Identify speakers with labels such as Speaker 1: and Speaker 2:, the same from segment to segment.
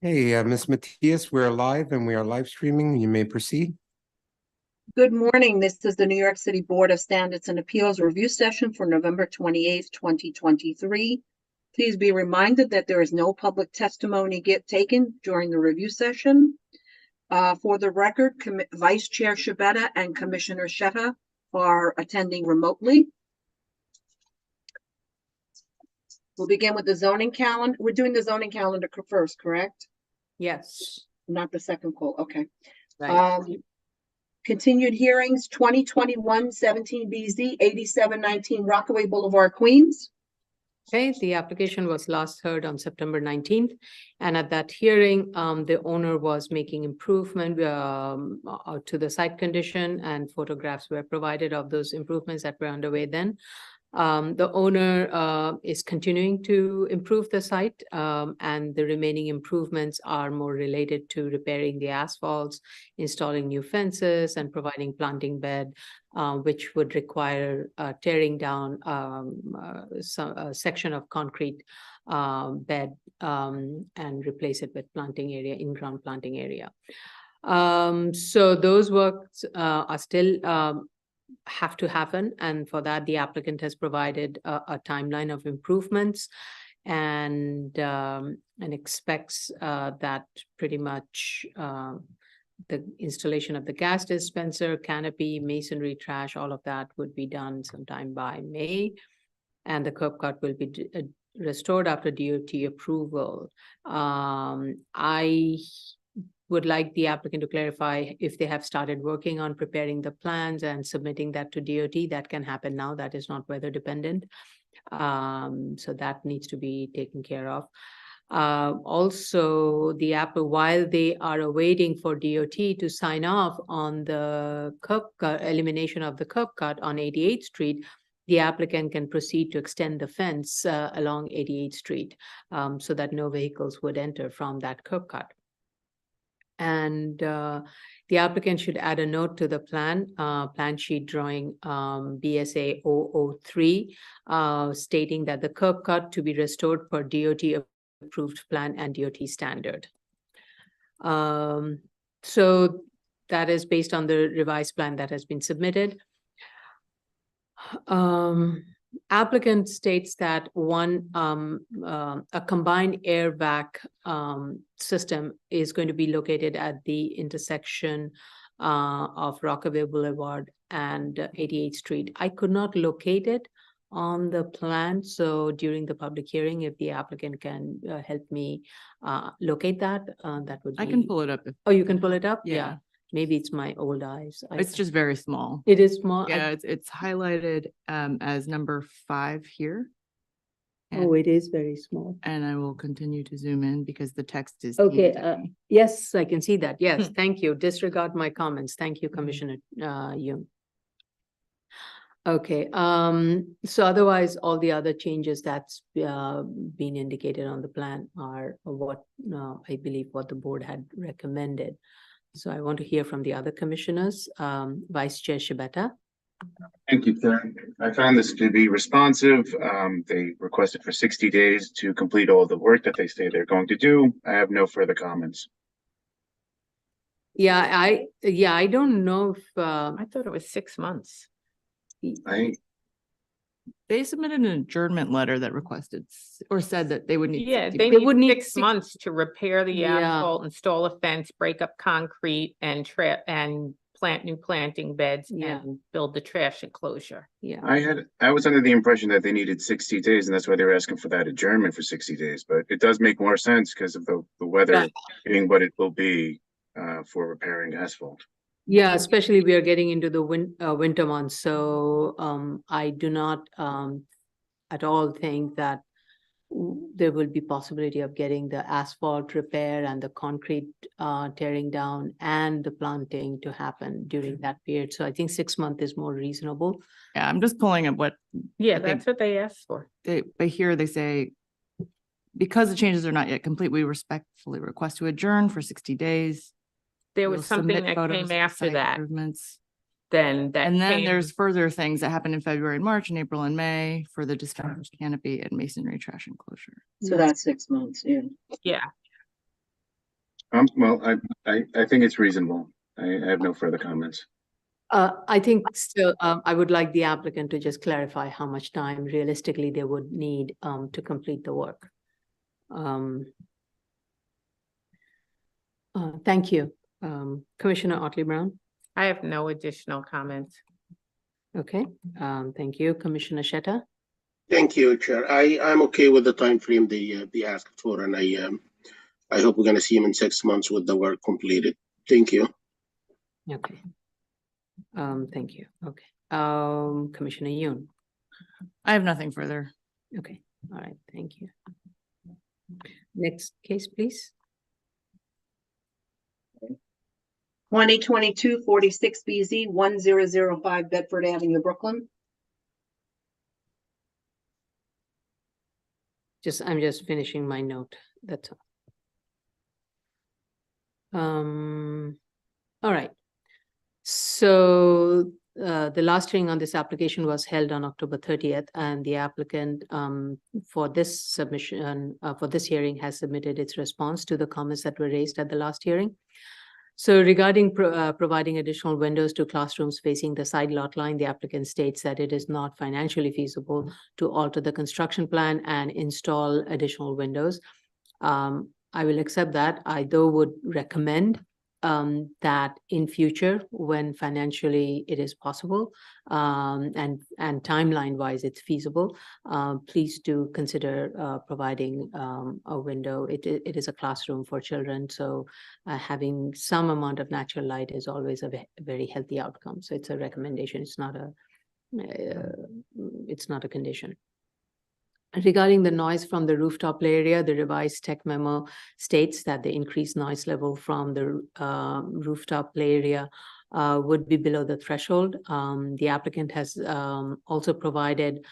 Speaker 1: Hey, Ms. Matias, we're live and we are live streaming. You may proceed.
Speaker 2: Good morning. This is the New York City Board of Standards and Appeals review session for November 28th, 2023. Please be reminded that there is no public testimony taken during the review session. For the record, Vice Chair Shibeta and Commissioner Sheta are attending remotely. We'll begin with the zoning calendar. We're doing the zoning calendar first, correct?
Speaker 3: Yes.
Speaker 2: Not the second call. Okay.
Speaker 3: Right.
Speaker 2: Continued hearings 2021-17BZ 8719 Rockaway Boulevard, Queens.
Speaker 3: Okay, the application was last heard on September 19th. And at that hearing, the owner was making improvement to the site condition, and photographs were provided of those improvements that were underway then. The owner is continuing to improve the site, and the remaining improvements are more related to repairing the asphalts, installing new fences, and providing planting bed, which would require tearing down a section of concrete bed and replace it with planting area, in-ground planting area. So those works are still have to happen, and for that the applicant has provided a timeline of improvements and expects that pretty much the installation of the gas dispenser, canopy, masonry, trash, all of that would be done sometime by May, and the curb cut will be restored after DOT approval. I would like the applicant to clarify if they have started working on preparing the plans and submitting that to DOT. That can happen now. That is not weather dependent. So that needs to be taken care of. Also, while they are awaiting for DOT to sign off on the curb cut, elimination of the curb cut on 88th Street, the applicant can proceed to extend the fence along 88th Street so that no vehicles would enter from that curb cut. And the applicant should add a note to the plan sheet drawing BSA 003, stating that the curb cut to be restored per DOT approved plan and DOT standard. So that is based on the revised plan that has been submitted. Applicant states that a combined air vac system is going to be located at the intersection of Rockaway Boulevard and 88th Street. I could not locate it on the plan, so during the public hearing, if the applicant can help me locate that, that would be...
Speaker 4: I can pull it up.
Speaker 3: Oh, you can pull it up?
Speaker 4: Yeah.
Speaker 3: Maybe it's my old eyes.
Speaker 4: It's just very small.
Speaker 3: It is small?
Speaker 4: Yeah, it's highlighted as number 5 here.
Speaker 3: Oh, it is very small.
Speaker 4: And I will continue to zoom in because the text is
Speaker 3: Okay, yes, I can see that. Yes, thank you. Disregard my comments. Thank you, Commissioner Yoon. Okay, so otherwise, all the other changes that's been indicated on the plan are what I believe what the board had recommended. So I want to hear from the other commissioners. Vice Chair Shibeta.
Speaker 5: Thank you, Chair. I found this to be responsive. They requested for 60 days to complete all the work that they say they're going to do. I have no further comments.
Speaker 3: Yeah, I don't know if
Speaker 6: I thought it was 6 months.
Speaker 4: They submitted an adjournment letter that requested or said that they would need.
Speaker 6: Yeah,
Speaker 4: 60
Speaker 6: they
Speaker 4: days.
Speaker 6: would need 6 months to repair the
Speaker 3: Yeah.
Speaker 6: asphalt, install a fence, break up concrete, and plant new planting beds
Speaker 3: Yeah.
Speaker 6: and build the trash enclosure.
Speaker 3: yeah.
Speaker 5: I was under the impression that they needed 60 days, and that's why they were asking for that adjournment for 60 days. But it does make more sense because of the weather being what it will be for repairing asphalt.
Speaker 3: Yeah, especially we are getting into the winter months, so I do not at all think that there will be possibility of getting the asphalt repair and the concrete tearing down and the planting to happen during that period. So I think 6 months is more reasonable.
Speaker 4: Yeah, I'm just pulling up what
Speaker 6: Yeah,
Speaker 4: I think
Speaker 6: that's what they asked for.
Speaker 4: but here they say, because the changes are not yet complete, we respectfully request to adjourn for 60 days.
Speaker 6: There
Speaker 4: We'll
Speaker 6: was something
Speaker 4: submit
Speaker 6: that
Speaker 4: photos
Speaker 6: came
Speaker 4: of
Speaker 6: after
Speaker 4: site
Speaker 6: that.
Speaker 4: improvements.
Speaker 6: And then
Speaker 4: There's further things that happened in February and March and April and May for the dispersed canopy and masonry trash enclosure.
Speaker 2: So that's 6 months, yeah.
Speaker 6: Yeah.
Speaker 5: Well, I think it's reasonable. I have no further comments.
Speaker 3: I think still, I would like the applicant to just clarify how much time realistically they would need to complete the work. Thank you. Commissioner Otley Brown.
Speaker 6: I have no additional comments.
Speaker 3: Okay, thank you. Commissioner Sheta.
Speaker 7: Thank you, Chair. I'm okay with the time frame they asked for, and I hope we're gonna see him in 6 months with the work completed. Thank you.
Speaker 3: Okay. Thank you. Okay. Commissioner Yoon.
Speaker 4: I have nothing further.
Speaker 3: Okay, all right, thank you. Next case, please.
Speaker 2: 2022-46 BZ 1005 Bedford Avenue, Brooklyn.
Speaker 3: I'm just finishing my note, that's all. All right. So the last hearing on this application was held on October 30th, and the applicant for this submission, for this hearing has submitted its response to the comments that were raised at the last hearing. So regarding providing additional windows to classrooms facing the side lot line, the applicant states that it is not financially feasible to alter the construction plan and install additional windows. I will accept that. I though would recommend that in future, when financially it is possible and timeline wise it's feasible, please do consider providing a window. It is a classroom for children, so having some amount of natural light is always a very healthy outcome. So it's a recommendation. It's not a condition. Regarding the noise from the rooftop play area, the revised tech memo states that the increased noise level from the rooftop play area would be below the threshold. The applicant has also provided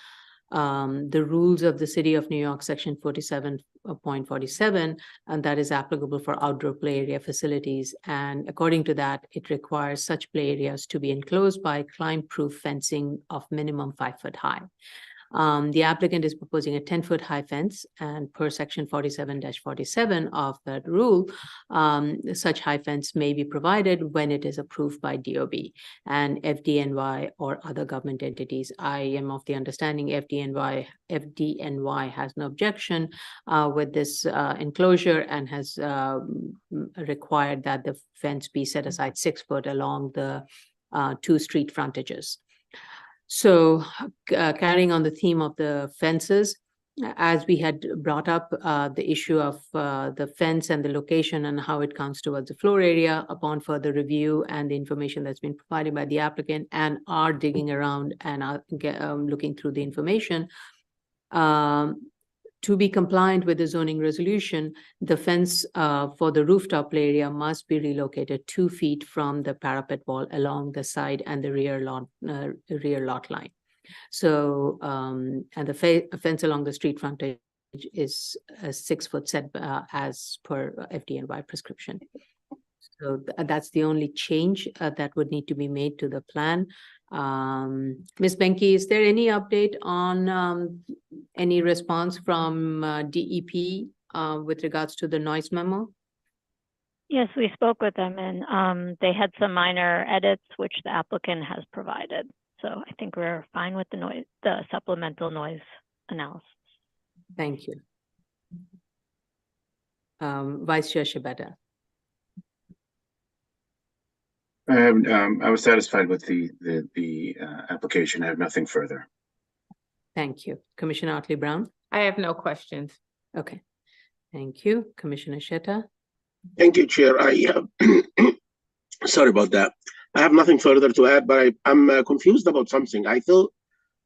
Speaker 3: the rules of the City of New York, Section 47.47, and that is applicable for outdoor play area facilities. And according to that, it requires such play areas to be enclosed by climb-proof fencing of minimum 5 foot high. The applicant is proposing a 10-foot high fence, and per section 47-47 of that rule, such high fence may be provided when it is approved by DOB and FDNY or other government entities. I am of the understanding FDNY has no objection with this enclosure and has required that the fence be set aside 6 foot along the 2 street frontages. So carrying on the theme of the fences, as we had brought up the issue of the fence and the location and how it counts towards the floor area, upon further review and the information that's been provided by the applicant and are digging around and are looking through the information, to be compliant with the zoning resolution, the fence for the rooftop play area must be relocated 2 feet from the parapet wall along the side and the rear lot line. So, and the fence along the street frontage is a 6 foot set as per FDNY prescription. So that's the only change that would need to be made to the plan. Ms. Benke, is there any update on any response from DEP with regards to the noise memo?
Speaker 8: Yes, we spoke with them, and they had some minor edits which the applicant has provided. So I think we're fine with the supplemental noise analysis.
Speaker 3: Thank you. Vice Chair Shibata.
Speaker 5: I was satisfied with the application. I have nothing further.
Speaker 3: Thank you. Commissioner Otley Brown.
Speaker 6: I have no questions.
Speaker 3: Okay. Thank you. Commissioner Sheta.
Speaker 7: Thank you, Chair. Sorry about that. I have nothing further to add, but I'm confused about something. I thought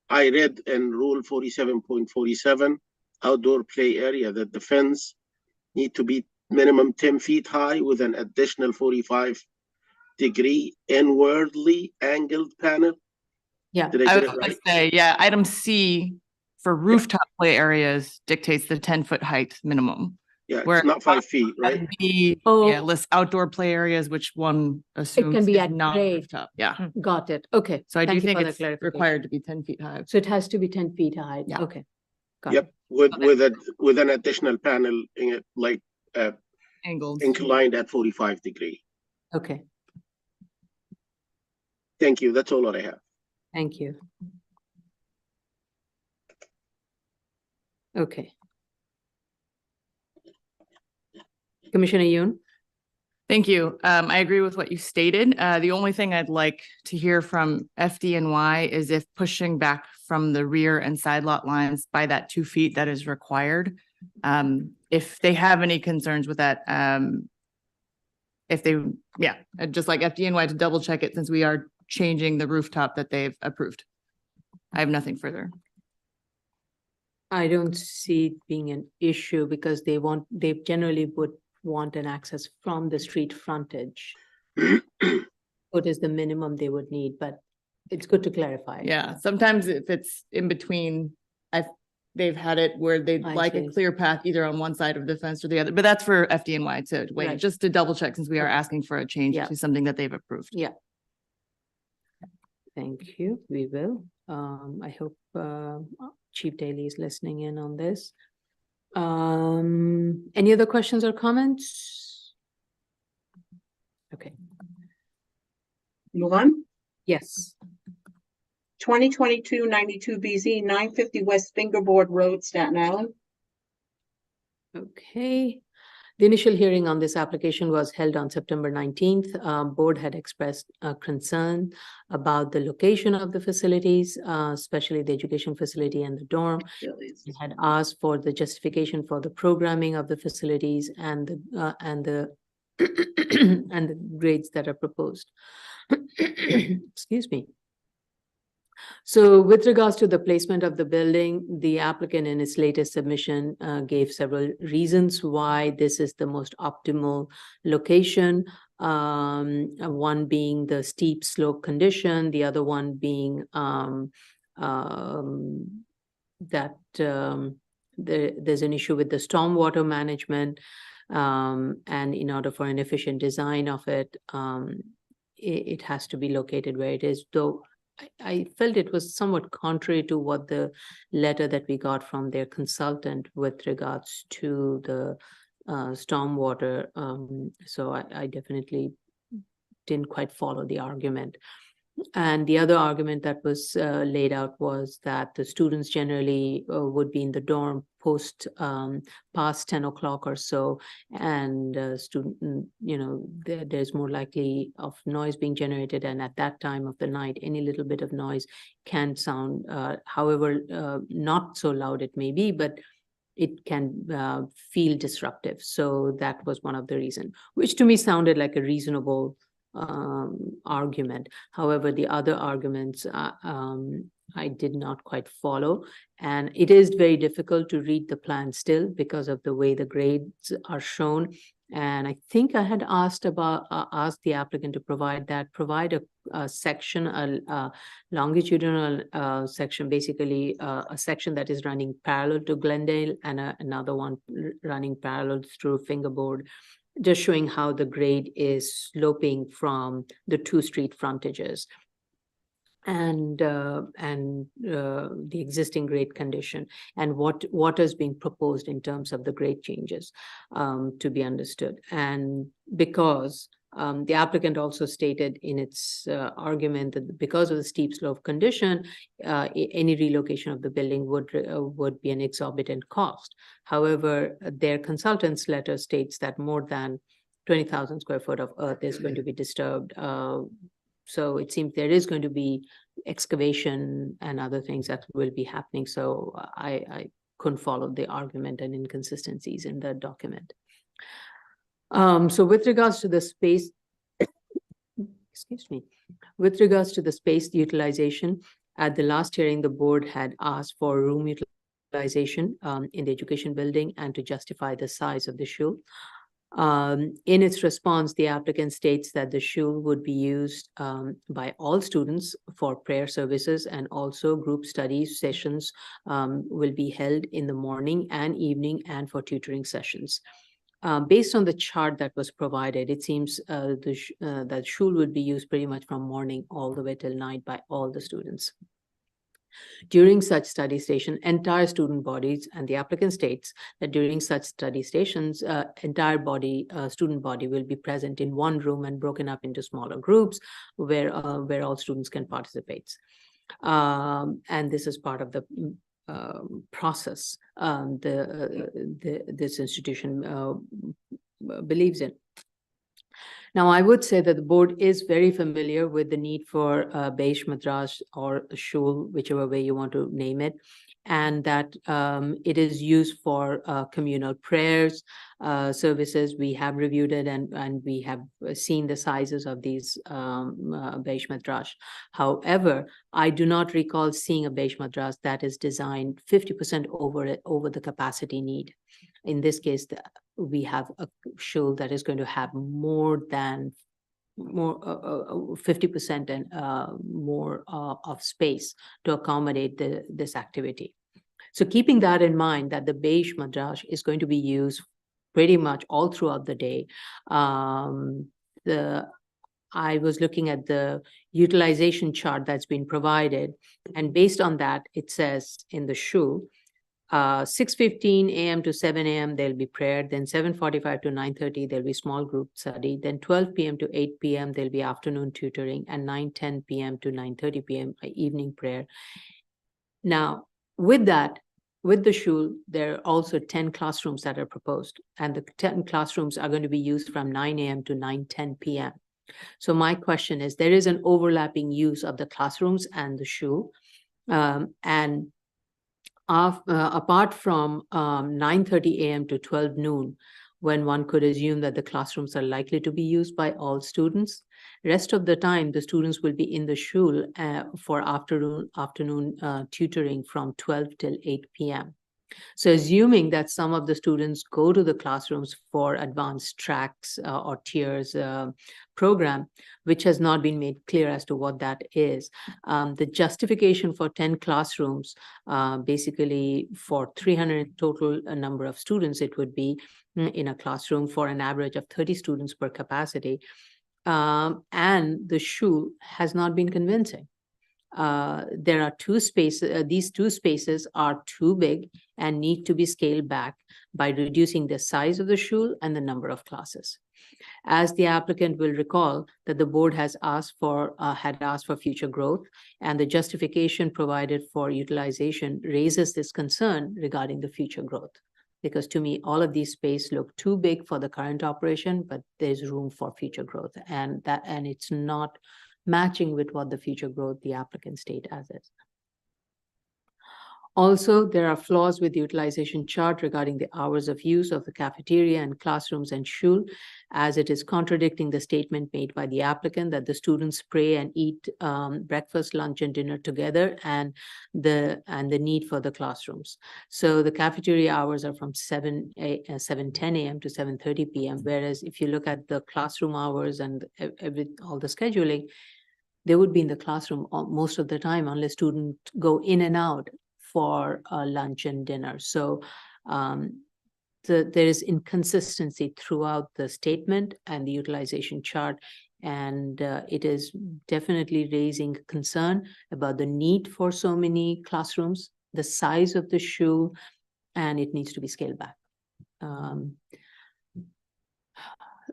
Speaker 7: I read in Rule 47.47, outdoor play area, that the fence need to be minimum 10 feet high with an additional 45-degree inwardly angled panel.
Speaker 3: Yeah.
Speaker 7: Did I
Speaker 4: I
Speaker 7: get
Speaker 4: was
Speaker 7: it
Speaker 4: gonna
Speaker 7: right?
Speaker 4: say, yeah, item C for rooftop play areas dictates the 10-foot height minimum.
Speaker 7: Yeah,
Speaker 4: Where
Speaker 7: it's not 5 feet, right?
Speaker 4: item B,
Speaker 3: Oh.
Speaker 4: yeah, lists outdoor play areas, which one assumes
Speaker 3: be
Speaker 4: is
Speaker 3: at
Speaker 4: not
Speaker 3: grade.
Speaker 4: rooftop. Yeah.
Speaker 3: Got it. Okay.
Speaker 4: So I do
Speaker 3: Thank you
Speaker 4: think
Speaker 3: for the
Speaker 4: it's
Speaker 3: clarification.
Speaker 4: required to be 10 feet high.
Speaker 3: So it has to be 10 feet high.
Speaker 4: Yeah.
Speaker 3: Okay. Got
Speaker 7: Yep,
Speaker 3: it.
Speaker 7: with an additional panel in it, like
Speaker 4: Angled.
Speaker 7: inclined at 45 degree.
Speaker 3: Okay,
Speaker 7: Thank you. That's all that I have.
Speaker 3: thank you. Okay. Commissioner Yoon?
Speaker 4: Thank you. I agree with what you stated. The only thing I'd like to hear from FDNY is if pushing back from the rear and side lot lines by that 2 feet that is required. If they have any concerns with that, if they, yeah, I'd just like FDNY to double check it since we are changing the rooftop that they've approved. I have nothing further.
Speaker 3: I don't see it being an issue because they generally would want an access from the street frontage. What is the minimum they would need, but it's good to clarify.
Speaker 4: Yeah, sometimes if it's in between, they've had it where they'd
Speaker 3: I
Speaker 4: like a
Speaker 3: see.
Speaker 4: clear path either on one side of the fence or the other, but that's for FDNY to wait,
Speaker 3: Right.
Speaker 4: just to double check since we are
Speaker 3: Okay.
Speaker 4: asking for a change
Speaker 3: Yeah.
Speaker 4: to something that they've approved.
Speaker 3: Yeah. Thank you. We will. I hope Chief Daly is listening in on this. Any other questions or comments? Okay,
Speaker 2: Luan?
Speaker 3: yes.
Speaker 2: 2022-92 BZ, 950 West Fingerboard Road, Staten Island.
Speaker 3: Okay. The initial hearing on this application was held on September 19th. Board had expressed concern about the location of the facilities, especially the education facility and the dorm. It had asked for the justification for the programming of the facilities and the and the grades that are proposed. Excuse me. So with regards to the placement of the building, the applicant in its latest submission gave several reasons why this is the most optimal location. One being the steep slope condition, the other one being there's an issue with the stormwater management. And in order for an efficient design of it, it has to be located where it is, though I felt it was somewhat contrary to what the letter that we got from their consultant with regards to the stormwater. So I definitely didn't quite follow the argument. And the other argument that was laid out was that the students generally would be in the dorm past 10 o'clock or so, and there's more likely of noise being generated, and at that time of the night, any little bit of noise can sound, however not so loud it may be, but it can feel disruptive. So that was one of the reasons, which to me sounded like a reasonable argument. However, the other arguments I did not quite follow, and it is very difficult to read the plan still because of the way the grades are shown. And I think I had asked the applicant to provide a section, a longitudinal section, basically a section that is running parallel to Glendale and another one running parallel through Fingerboard, just showing how the grade is sloping from the two street frontages and the existing grade condition and what is being proposed in terms of the grade changes to be understood. And because the applicant also stated in its argument that because of the steep slope condition, any relocation of the building would be an exorbitant cost. However, their consultant's letter states that more than 20,000 square foot of earth is going to be disturbed. So it seems there is going to be excavation and other things that will be happening. So I couldn't follow the argument and inconsistencies in the document. So with regards to the space, excuse me, with regards to the space utilization, at the last hearing, the board had asked for room utilization in the education building and to justify the size of the shul. In its response, the applicant states that the shul would be used by all students for prayer services, and also group study sessions will be held in the morning and evening and for tutoring sessions. Based on the chart that was provided, it seems that shul would be used pretty much from morning all the way till night by all the students. During such study station, entire student bodies, and the applicant states that during such study stations, entire student body will be present in one room and broken up into smaller groups where all students can participate. And this is part of the process this institution believes in. Now, I would say that the board is very familiar with the need for Beige Madrash or shul, whichever way you want to name it, and that it is used for communal prayers, services. We have reviewed it and we have seen the sizes of these Beige Madrash. However, I do not recall seeing a Beige Madrash that is designed 50% over the capacity need. In this case, we have a shul that is going to have more 50% and more of space to accommodate this activity. So keeping that in mind, that the Beige Madrash is going to be used pretty much all throughout the day. I was looking at the utilization chart that's been provided, and based on that, it says in the shul, 6:15 a.m. to 7 a.m. there'll be prayer. Then 7:45 to 9:30 there'll be small group study. Then 12 p.m. to 8 p.m. there'll be afternoon tutoring, and 9:10 p.m. to 9:30 p.m. evening prayer. Now, with that, with the shul, there are also 10 classrooms that are proposed, and the 10 classrooms are going to be used from 9 a.m. to 9:10 p.m. So my question is, there is an overlapping use of the classrooms and the shul, and apart from 9:30 a.m. to 12 noon, when one could assume that the classrooms are likely to be used by all students, rest of the time, the students will be in the shul for afternoon tutoring from 12 till 8 p.m. So assuming that some of the students go to the classrooms for advanced tracks or tiers program, which has not been made clear as to what that is, the justification for 10 classrooms, basically for 300 total number of students, it would be in a classroom for an average of 30 students per capacity. And the shul has not been convincing. There are two spaces, these two spaces are too big and need to be scaled back by reducing the size of the shul and the number of classes. As the applicant will recall, that the board has asked for, had asked for future growth, and the justification provided for utilization raises this concern regarding the future growth. Because to me, all of these spaces look too big for the current operation, but there's room for future growth, and it's not matching with what the future growth the applicant state as is. Also, there are flaws with the utilization chart regarding the hours of use of the cafeteria and classrooms and shul, as it is contradicting the statement made by the applicant that the students pray and eat breakfast, lunch, and dinner together, and the need for the classrooms. So the cafeteria hours are from 7:10 a.m. to 7:30 p.m. Whereas if you look at the classroom hours and all the scheduling, they would be in the classroom most of the time unless students go in and out for lunch and dinner. So there is inconsistency throughout the statement and the utilization chart, and it is definitely raising concern about the need for so many classrooms, the size of the shul, and it needs to be scaled back.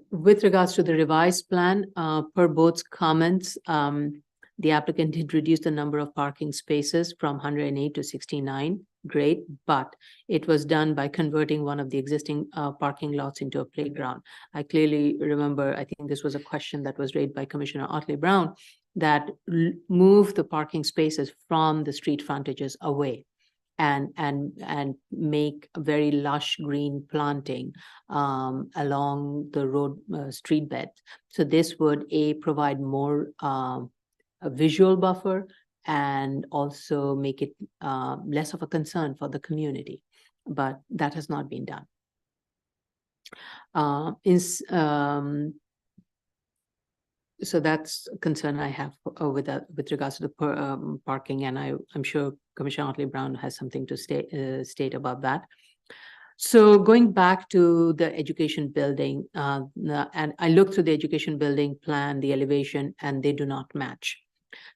Speaker 3: With regards to the revised plan, per board's comments, the applicant did reduce the number of parking spaces from 108 to 69. Great, but it was done by converting one of the existing parking lots into a playground. I clearly remember, I think this was a question that was raised by Commissioner Otley Brown, that move the parking spaces from the street frontages away and make very lush green planting along the road street bed. So this would provide more a visual buffer and also make it less of a concern for the community, but that has not been done. So that's a concern I have with regards to the parking, and I'm sure Commissioner Otley Brown has something to state about that. So going back to the education building, and I looked through the education building plan, the elevation, and they do not match.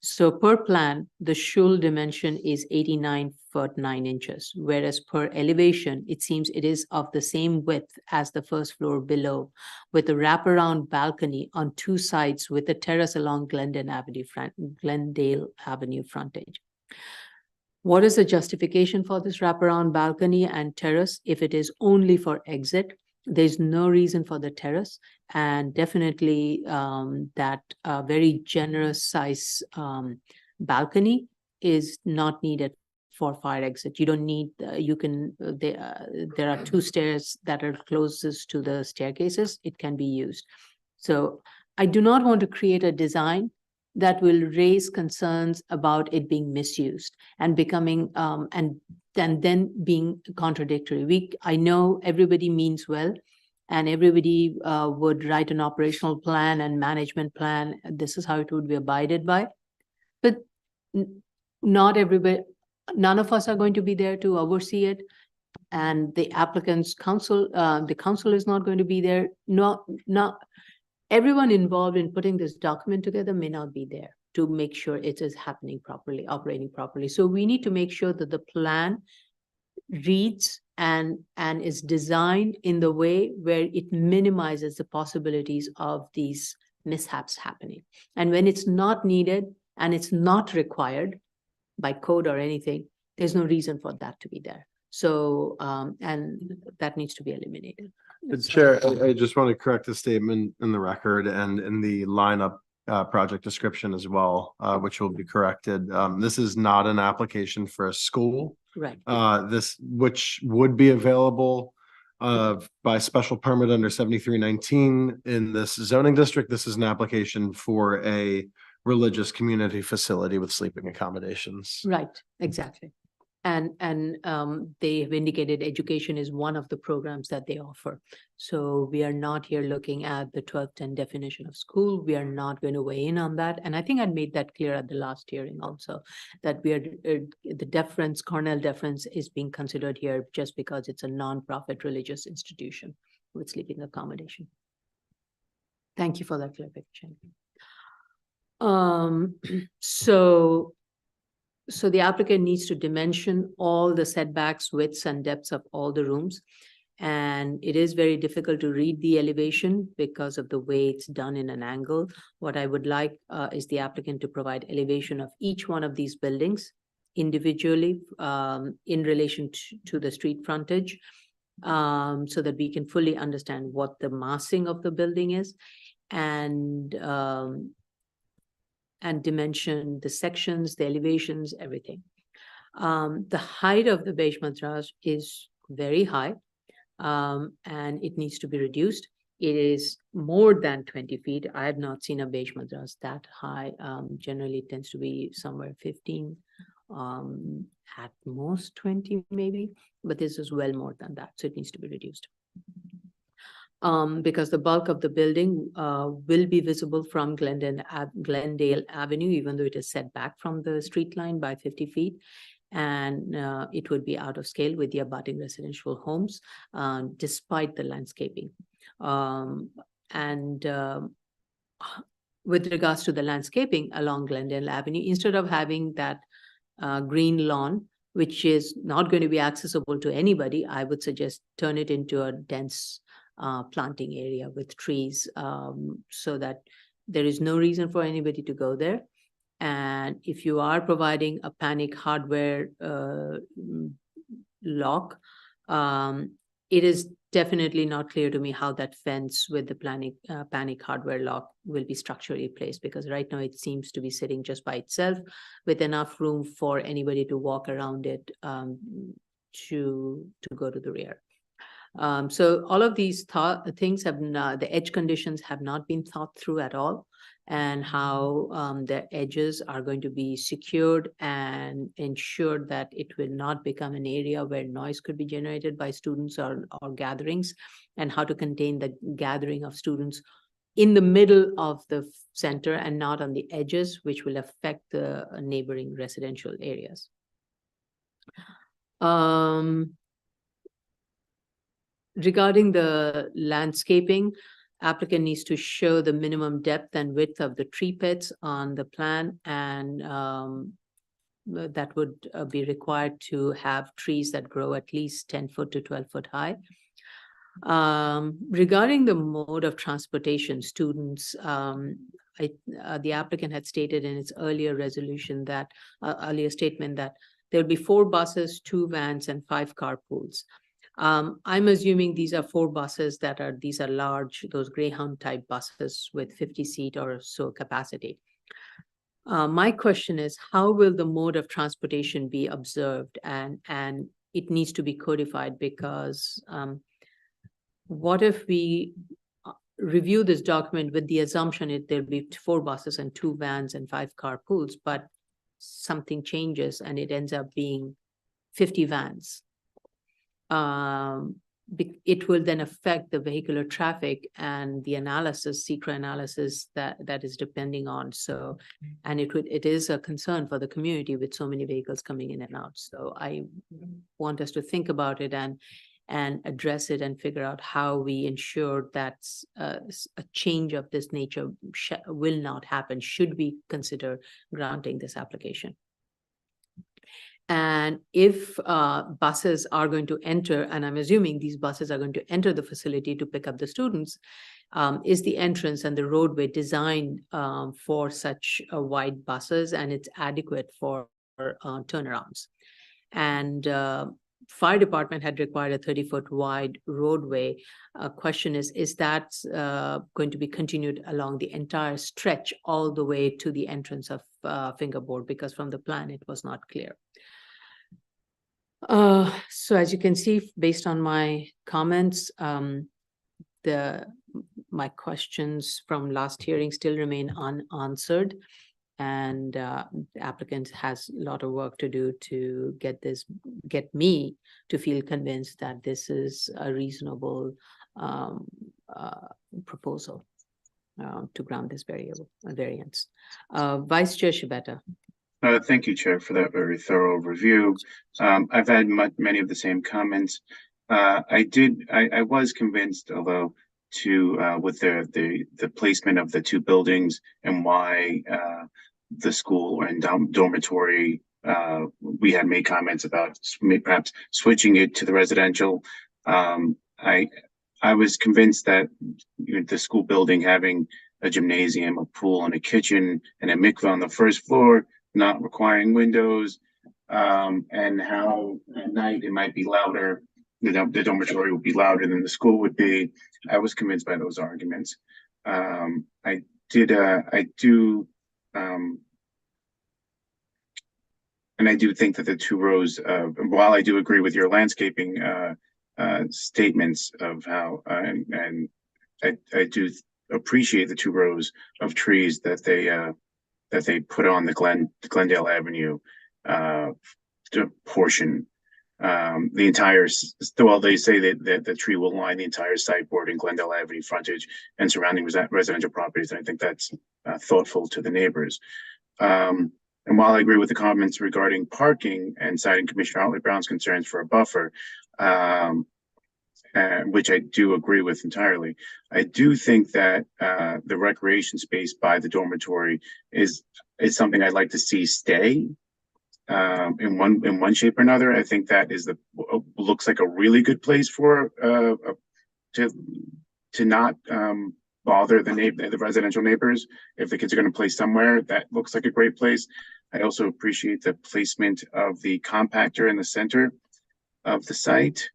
Speaker 3: So per plan, the shul dimension is 89 foot 9 inches, whereas per elevation, it seems it is of the same width as the first floor below, with a wraparound balcony on two sides with a terrace along Glendale Avenue frontage. What is the justification for this wraparound balcony and terrace if it is only for exit? There's no reason for the terrace, and definitely that very generous size balcony is not needed for fire exit. You don't need, there are two stairs that are closest to the staircases. It can be used. So I do not want to create a design that will raise concerns about it being misused and becoming and then being contradictory. I know everybody means well, and everybody would write an operational plan and management plan. This is how it would be abided by. But not everybody, none of us are going to be there to oversee it. And the applicant's counsel, the council is not going to be there. Not everyone involved in putting this document together may not be there to make sure it is happening properly, operating properly. So we need to make sure that the plan reads and is designed in the way where it minimizes the possibilities of these mishaps happening. And when it's not needed and it's not required by code or anything, there's no reason for that to be there. So, and that needs to be eliminated.
Speaker 9: Chair, I just want to correct a statement in the record and in the lineup project description as well, which will be corrected. This is not an application for a school.
Speaker 3: Right.
Speaker 9: This, which would be available by special permit under 7319 in this zoning district. This is an application for a religious community facility with sleeping accommodations.
Speaker 3: Right, exactly. And they have indicated education is one of the programs that they offer. So we are not here looking at the 1210 definition of school. We are not going to weigh in on that. And I think I made that clear at the last hearing also, that we are the deference, Cornell deference is being considered here just because it's a nonprofit religious institution with sleeping accommodation. Thank you for that clarification. So the applicant needs to dimension all the setbacks, widths and depths of all the rooms. And it is very difficult to read the elevation because of the way it's done in an angle. What I would like is the applicant to provide elevation of each one of these buildings individually in relation to the street frontage, so that we can fully understand what the massing of the building is, and dimension the sections, the elevations, everything. The height of the Beige Madras is very high, and it needs to be reduced. It is more than 20 feet. I have not seen a Beige Madras that high. Generally, it tends to be somewhere 15, at most 20 maybe, but this is well more than that, so it needs to be reduced. Because the bulk of the building will be visible from Glendale Avenue, even though it is set back from the street line by 50 feet. And it would be out of scale with the abutting residential homes, despite the landscaping. With regards to the landscaping along Glendale Avenue, instead of having that green lawn, which is not going to be accessible to anybody, I would suggest turn it into a dense planting area with trees, so that there is no reason for anybody to go there. And if you are providing a panic hardware lock, it is definitely not clear to me how that fence with the panic hardware lock will be structurally placed, because right now it seems to be sitting just by itself with enough room for anybody to walk around it to go to the rear. So all of these things have not, the edge conditions have not been thought through at all, and how the edges are going to be secured and ensured that it will not become an area where noise could be generated by students or gatherings, and how to contain the gathering of students in the middle of the center and not on the edges, which will affect the neighboring residential areas. Regarding the landscaping, applicant needs to show the minimum depth and width of the tree pits on the plan, and that would be required to have trees that grow at least 10 foot to 12 foot high. Regarding the mode of transportation, students, the applicant had stated in its earlier resolution that, earlier statement that there'll be 4 buses, 2 vans, and 5 carpools. I'm assuming these are 4 buses these are large, those Greyhound type buses with 50 seat or so capacity. My question is, how will the mode of transportation be observed? And it needs to be codified, because what if we review this document with the assumption there'll be 4 buses and 2 vans and 5 carpools, but something changes and it ends up being 50 vans? It will then affect the vehicular traffic and the analysis, SECRA analysis that is depending on. So, and it is a concern for the community with so many vehicles coming in and out. So I want us to think about it and address it and figure out how we ensure that a change of this nature will not happen, should we consider granting this application. And if buses are going to enter, and I'm assuming these buses are going to enter the facility to pick up the students, is the entrance and the roadway designed for such wide buses, and it's adequate for turnarounds? And fire department had required a 30-foot wide roadway. Question is that going to be continued along the entire stretch all the way to the entrance of Fingerboard? Because from the plan, it was not clear. So as you can see, based on my comments, my questions from last hearing still remain unanswered. And the applicant has a lot of work to do to get me to feel convinced that this is a reasonable proposal to grant this variance. Vice Chair Shibata.
Speaker 5: Thank you, Chair, for that very thorough review. I've had many of the same comments. I was convinced, although, with the placement of the 2 buildings and why the school and dormitory, we had made comments about perhaps switching it to the residential. I was convinced that the school building having a gymnasium, a pool, and a kitchen, and a mikveh on the first floor, not requiring windows, and how at night it might be louder, the dormitory would be louder than the school would be. I was convinced by those arguments. I do think that the 2 rows, while I do agree with your landscaping statements of how, and I do appreciate the 2 rows of trees that they put on the Glendale Avenue portion. The entire, well, they say that the tree will line the entire sideboard in Glendale Avenue frontage and surrounding residential properties. And I think that's thoughtful to the neighbors. And while I agree with the comments regarding parking and citing Commissioner Hartley Brown's concerns for a buffer, which I do agree with entirely, I do think that the recreation space by the dormitory is something I'd like to see stay in one shape or another. I think that looks like a really good place for to not bother the residential neighbors. If the kids are going to play somewhere, that looks like a great place. I also appreciate the placement of the compactor in the center of the site.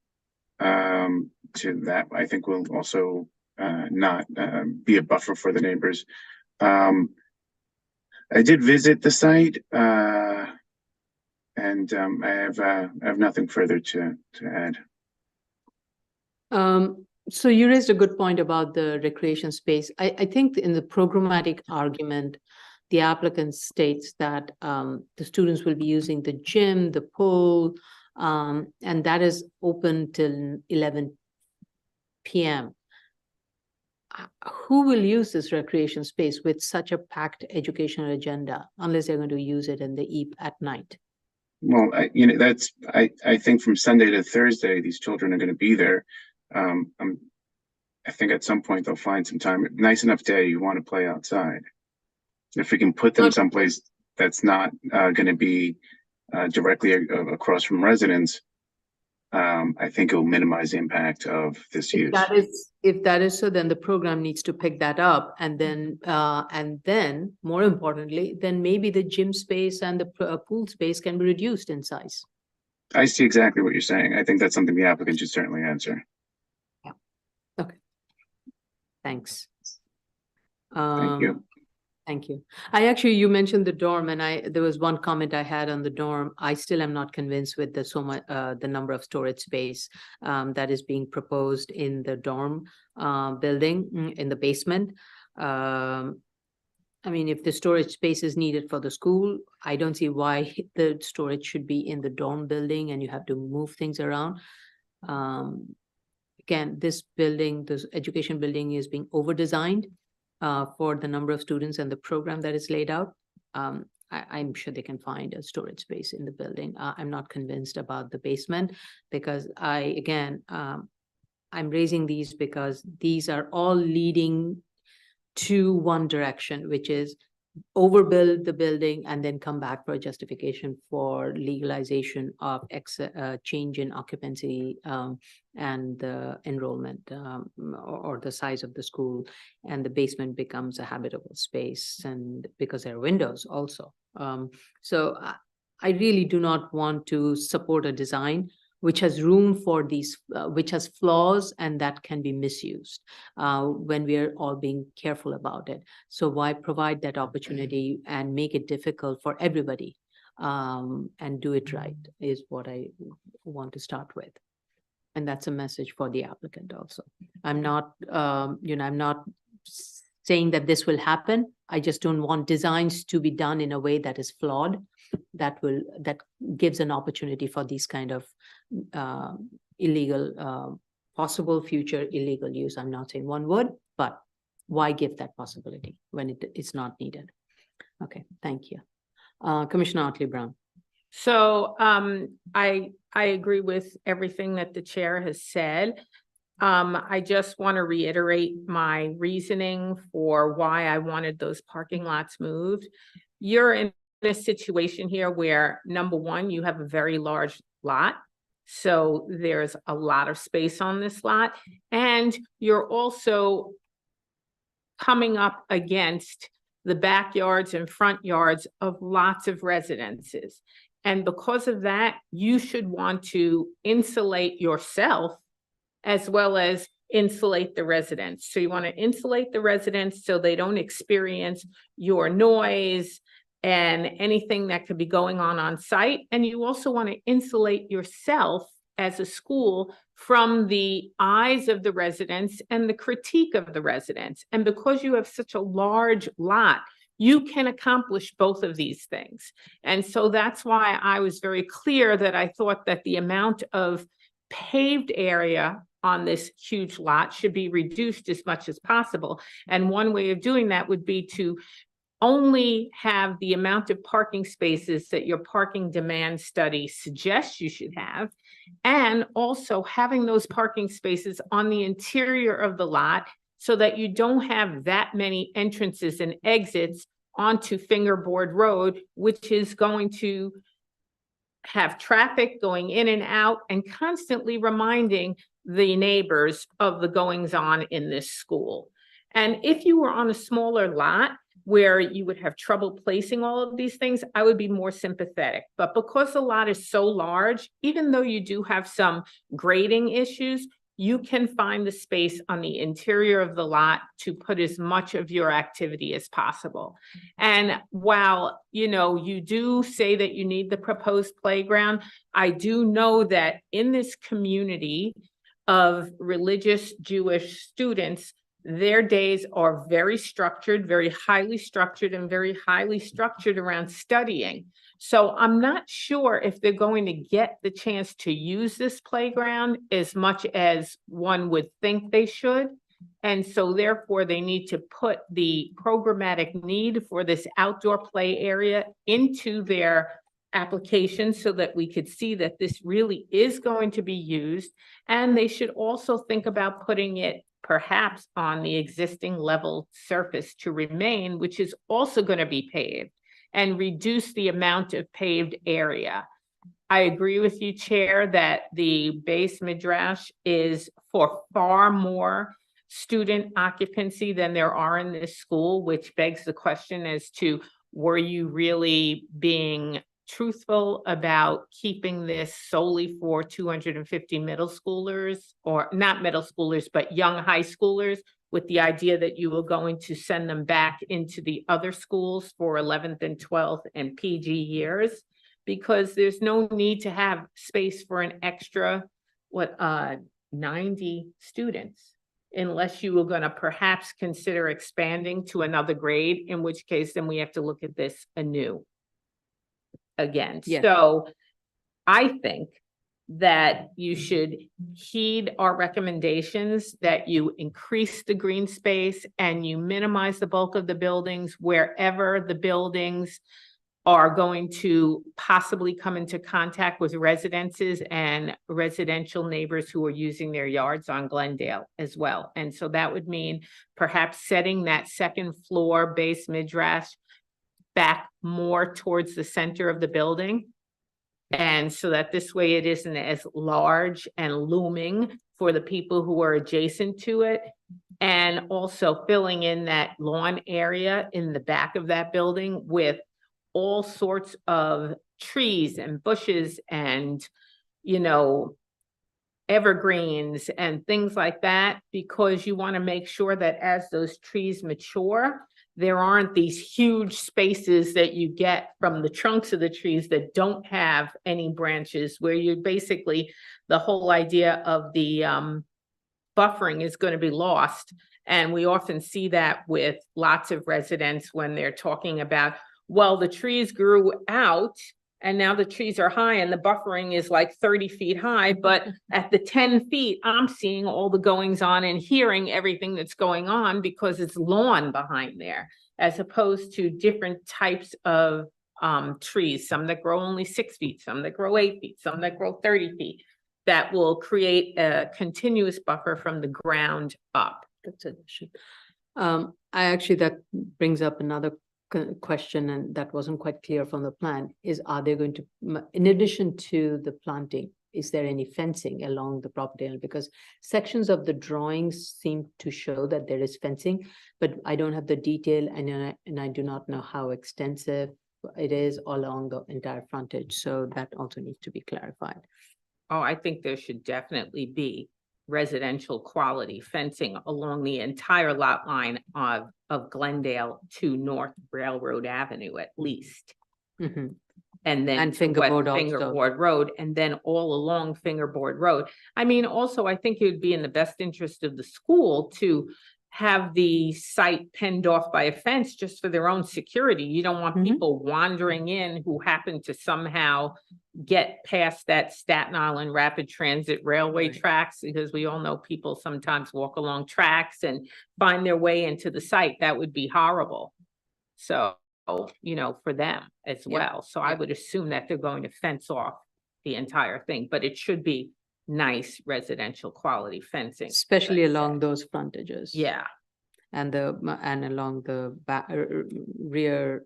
Speaker 5: To that, I think will also not be a buffer for the neighbors. I did visit the site, and I have nothing further to add.
Speaker 3: So you raised a good point about the recreation space. I think in the programmatic argument, the applicant states that the students will be using the gym, the pool, and that is open till 11 p.m. Who will use this recreation space with such a packed educational agenda, unless they're going to use it in the at night?
Speaker 5: Well, I think from Sunday to Thursday, these children are going to be there. I think at some point they'll find some time, nice enough day, you want to play outside. If we can put them
Speaker 3: Not-
Speaker 5: someplace that's not going to be directly across from residents, I think it will minimize the impact of this use.
Speaker 3: If that is so, then the program needs to pick that up, and then more importantly, then maybe the gym space and the pool space can be reduced in size.
Speaker 5: I see exactly what you're saying. I think that's something the applicant should certainly answer.
Speaker 3: Thanks.
Speaker 5: Thank you.
Speaker 3: Thank you. You mentioned the dorm, and there was one comment I had on the dorm. I still am not convinced with the number of storage space that is being proposed in the dorm building in the basement. I mean, if the storage space is needed for the school, I don't see why the storage should be in the dorm building and you have to move things around. Again, this education building is being over-designed for the number of students and the program that is laid out. I'm sure they can find a storage space in the building. I'm not convinced about the basement because I'm raising these because these are all leading to one direction, which is overbuild the building and then come back for a justification for legalization of change in occupancy and the enrollment or the size of the school, and the basement becomes a habitable space, and because there are windows also. So I really do not want to support a design which has room for these, which has flaws and that can be misused when we are all being careful about it. So why provide that opportunity and make it difficult for everybody and do it right is what I want to start with. And that's a message for the applicant also. I'm not, I'm not saying that this will happen. I just don't want designs to be done in a way that is flawed, that gives an opportunity for these kind of illegal, possible future illegal use. I'm not saying one would, but why give that possibility when it's not needed? Okay, thank you. Commissioner Otley-Brown.
Speaker 6: So I agree with everything that the chair has said. I just want to reiterate my reasoning for why I wanted those parking lots moved. You're in a situation here where, number one, you have a very large lot. So there's a lot of space on this lot. And you're also coming up against the backyards and front yards of lots of residences. And because of that, you should want to insulate yourself as well as insulate the residents. So you want to insulate the residents so they don't experience your noise and anything that could be going on site. And you also want to insulate yourself as a school from the eyes of the residents and the critique of the residents. And because you have such a large lot, you can accomplish both of these things. And so that's why I was very clear that I thought that the amount of paved area on this huge lot should be reduced as much as possible. And one way of doing that would be to only have the amount of parking spaces that your parking demand study suggests you should have, and also having those parking spaces on the interior of the lot so that you don't have that many entrances and exits onto Fingerboard Road, which is going to have traffic going in and out and constantly reminding the neighbors of the goings on in this school. And if you were on a smaller lot where you would have trouble placing all of these things, I would be more sympathetic. But because the lot is so large, even though you do have some grading issues, you can find the space on the interior of the lot to put as much of your activity as possible. And while, you do say that you need the proposed playground, I do know that in this community of religious Jewish students, their days are very structured, very highly structured, and very highly structured around studying. So I'm not sure if they're going to get the chance to use this playground as much as one would think they should. And so therefore they need to put the programmatic need for this outdoor play area into their application so that we could see that this really is going to be used. And they should also think about putting it perhaps on the existing level surface to remain, which is also going to be paved, and reduce the amount of paved area. I agree with you, Chair, that the base midrash is for far more student occupancy than there are in this school, which begs the question as to, were you really being truthful about keeping this solely for 250 middle schoolers, or not middle schoolers, but young high schoolers, with the idea that you were going to send them back into the other schools for 11th and 12th and PG years? Because there's no need to have space for an extra, 90 students, unless you were going to perhaps consider expanding to another grade, in which case then we have to look at this anew again.
Speaker 3: Yeah.
Speaker 6: So I think that you should heed our recommendations, that you increase the green space and you minimize the bulk of the buildings wherever the buildings are going to possibly come into contact with residences and residential neighbors who are using their yards on Glendale as well. And so that would mean perhaps setting that second floor base midrash back more towards the center of the building. And so that this way it isn't as large and looming for the people who are adjacent to it. And also filling in that lawn area in the back of that building with all sorts of trees and bushes and, evergreens and things like that, because you want to make sure that as those trees mature, there aren't these huge spaces that you get from the trunks of the trees that don't have any branches, where you basically, the whole idea of the buffering is going to be lost. And we often see that with lots of residents when they're talking about, well, the trees grew out and now the trees are high and the buffering is like 30 feet high, but at the 10 feet, I'm seeing all the goings on and hearing everything that's going on because it's lawn behind there, as opposed to different types of trees, some that grow only 6 feet, some that grow 8 feet, some that grow 30 feet, that will create a continuous buffer from the ground up.
Speaker 3: That's a question. That brings up another question, and that wasn't quite clear from the plan, is are they going to, in addition to the planting, is there any fencing along the property line? Because sections of the drawings seem to show that there is fencing, but I don't have the detail, and I do not know how extensive it is along the entire frontage. So that also needs to be clarified.
Speaker 6: Oh, I think there should definitely be residential quality fencing along the entire lot line of Glendale to North Railroad Avenue at least.
Speaker 3: Mm-hmm.
Speaker 6: And then
Speaker 3: And
Speaker 6: to
Speaker 3: Fingerboard
Speaker 6: West
Speaker 3: also.
Speaker 6: Fingerboard Road, and then all along Fingerboard Road. I mean, also, I think it would be in the best interest of the school to have the site penned off by a fence just for their own security. You don't want people wandering in who happen to somehow get past that Staten Island Rapid Transit Railway tracks, because we all know people sometimes walk along tracks and find their way into the site. That would be horrible. So, for them as well. So I would assume that they're going to fence off the entire thing, but it should be nice residential quality fencing.
Speaker 3: Especially along those frontages.
Speaker 6: Yeah.
Speaker 3: And along the rear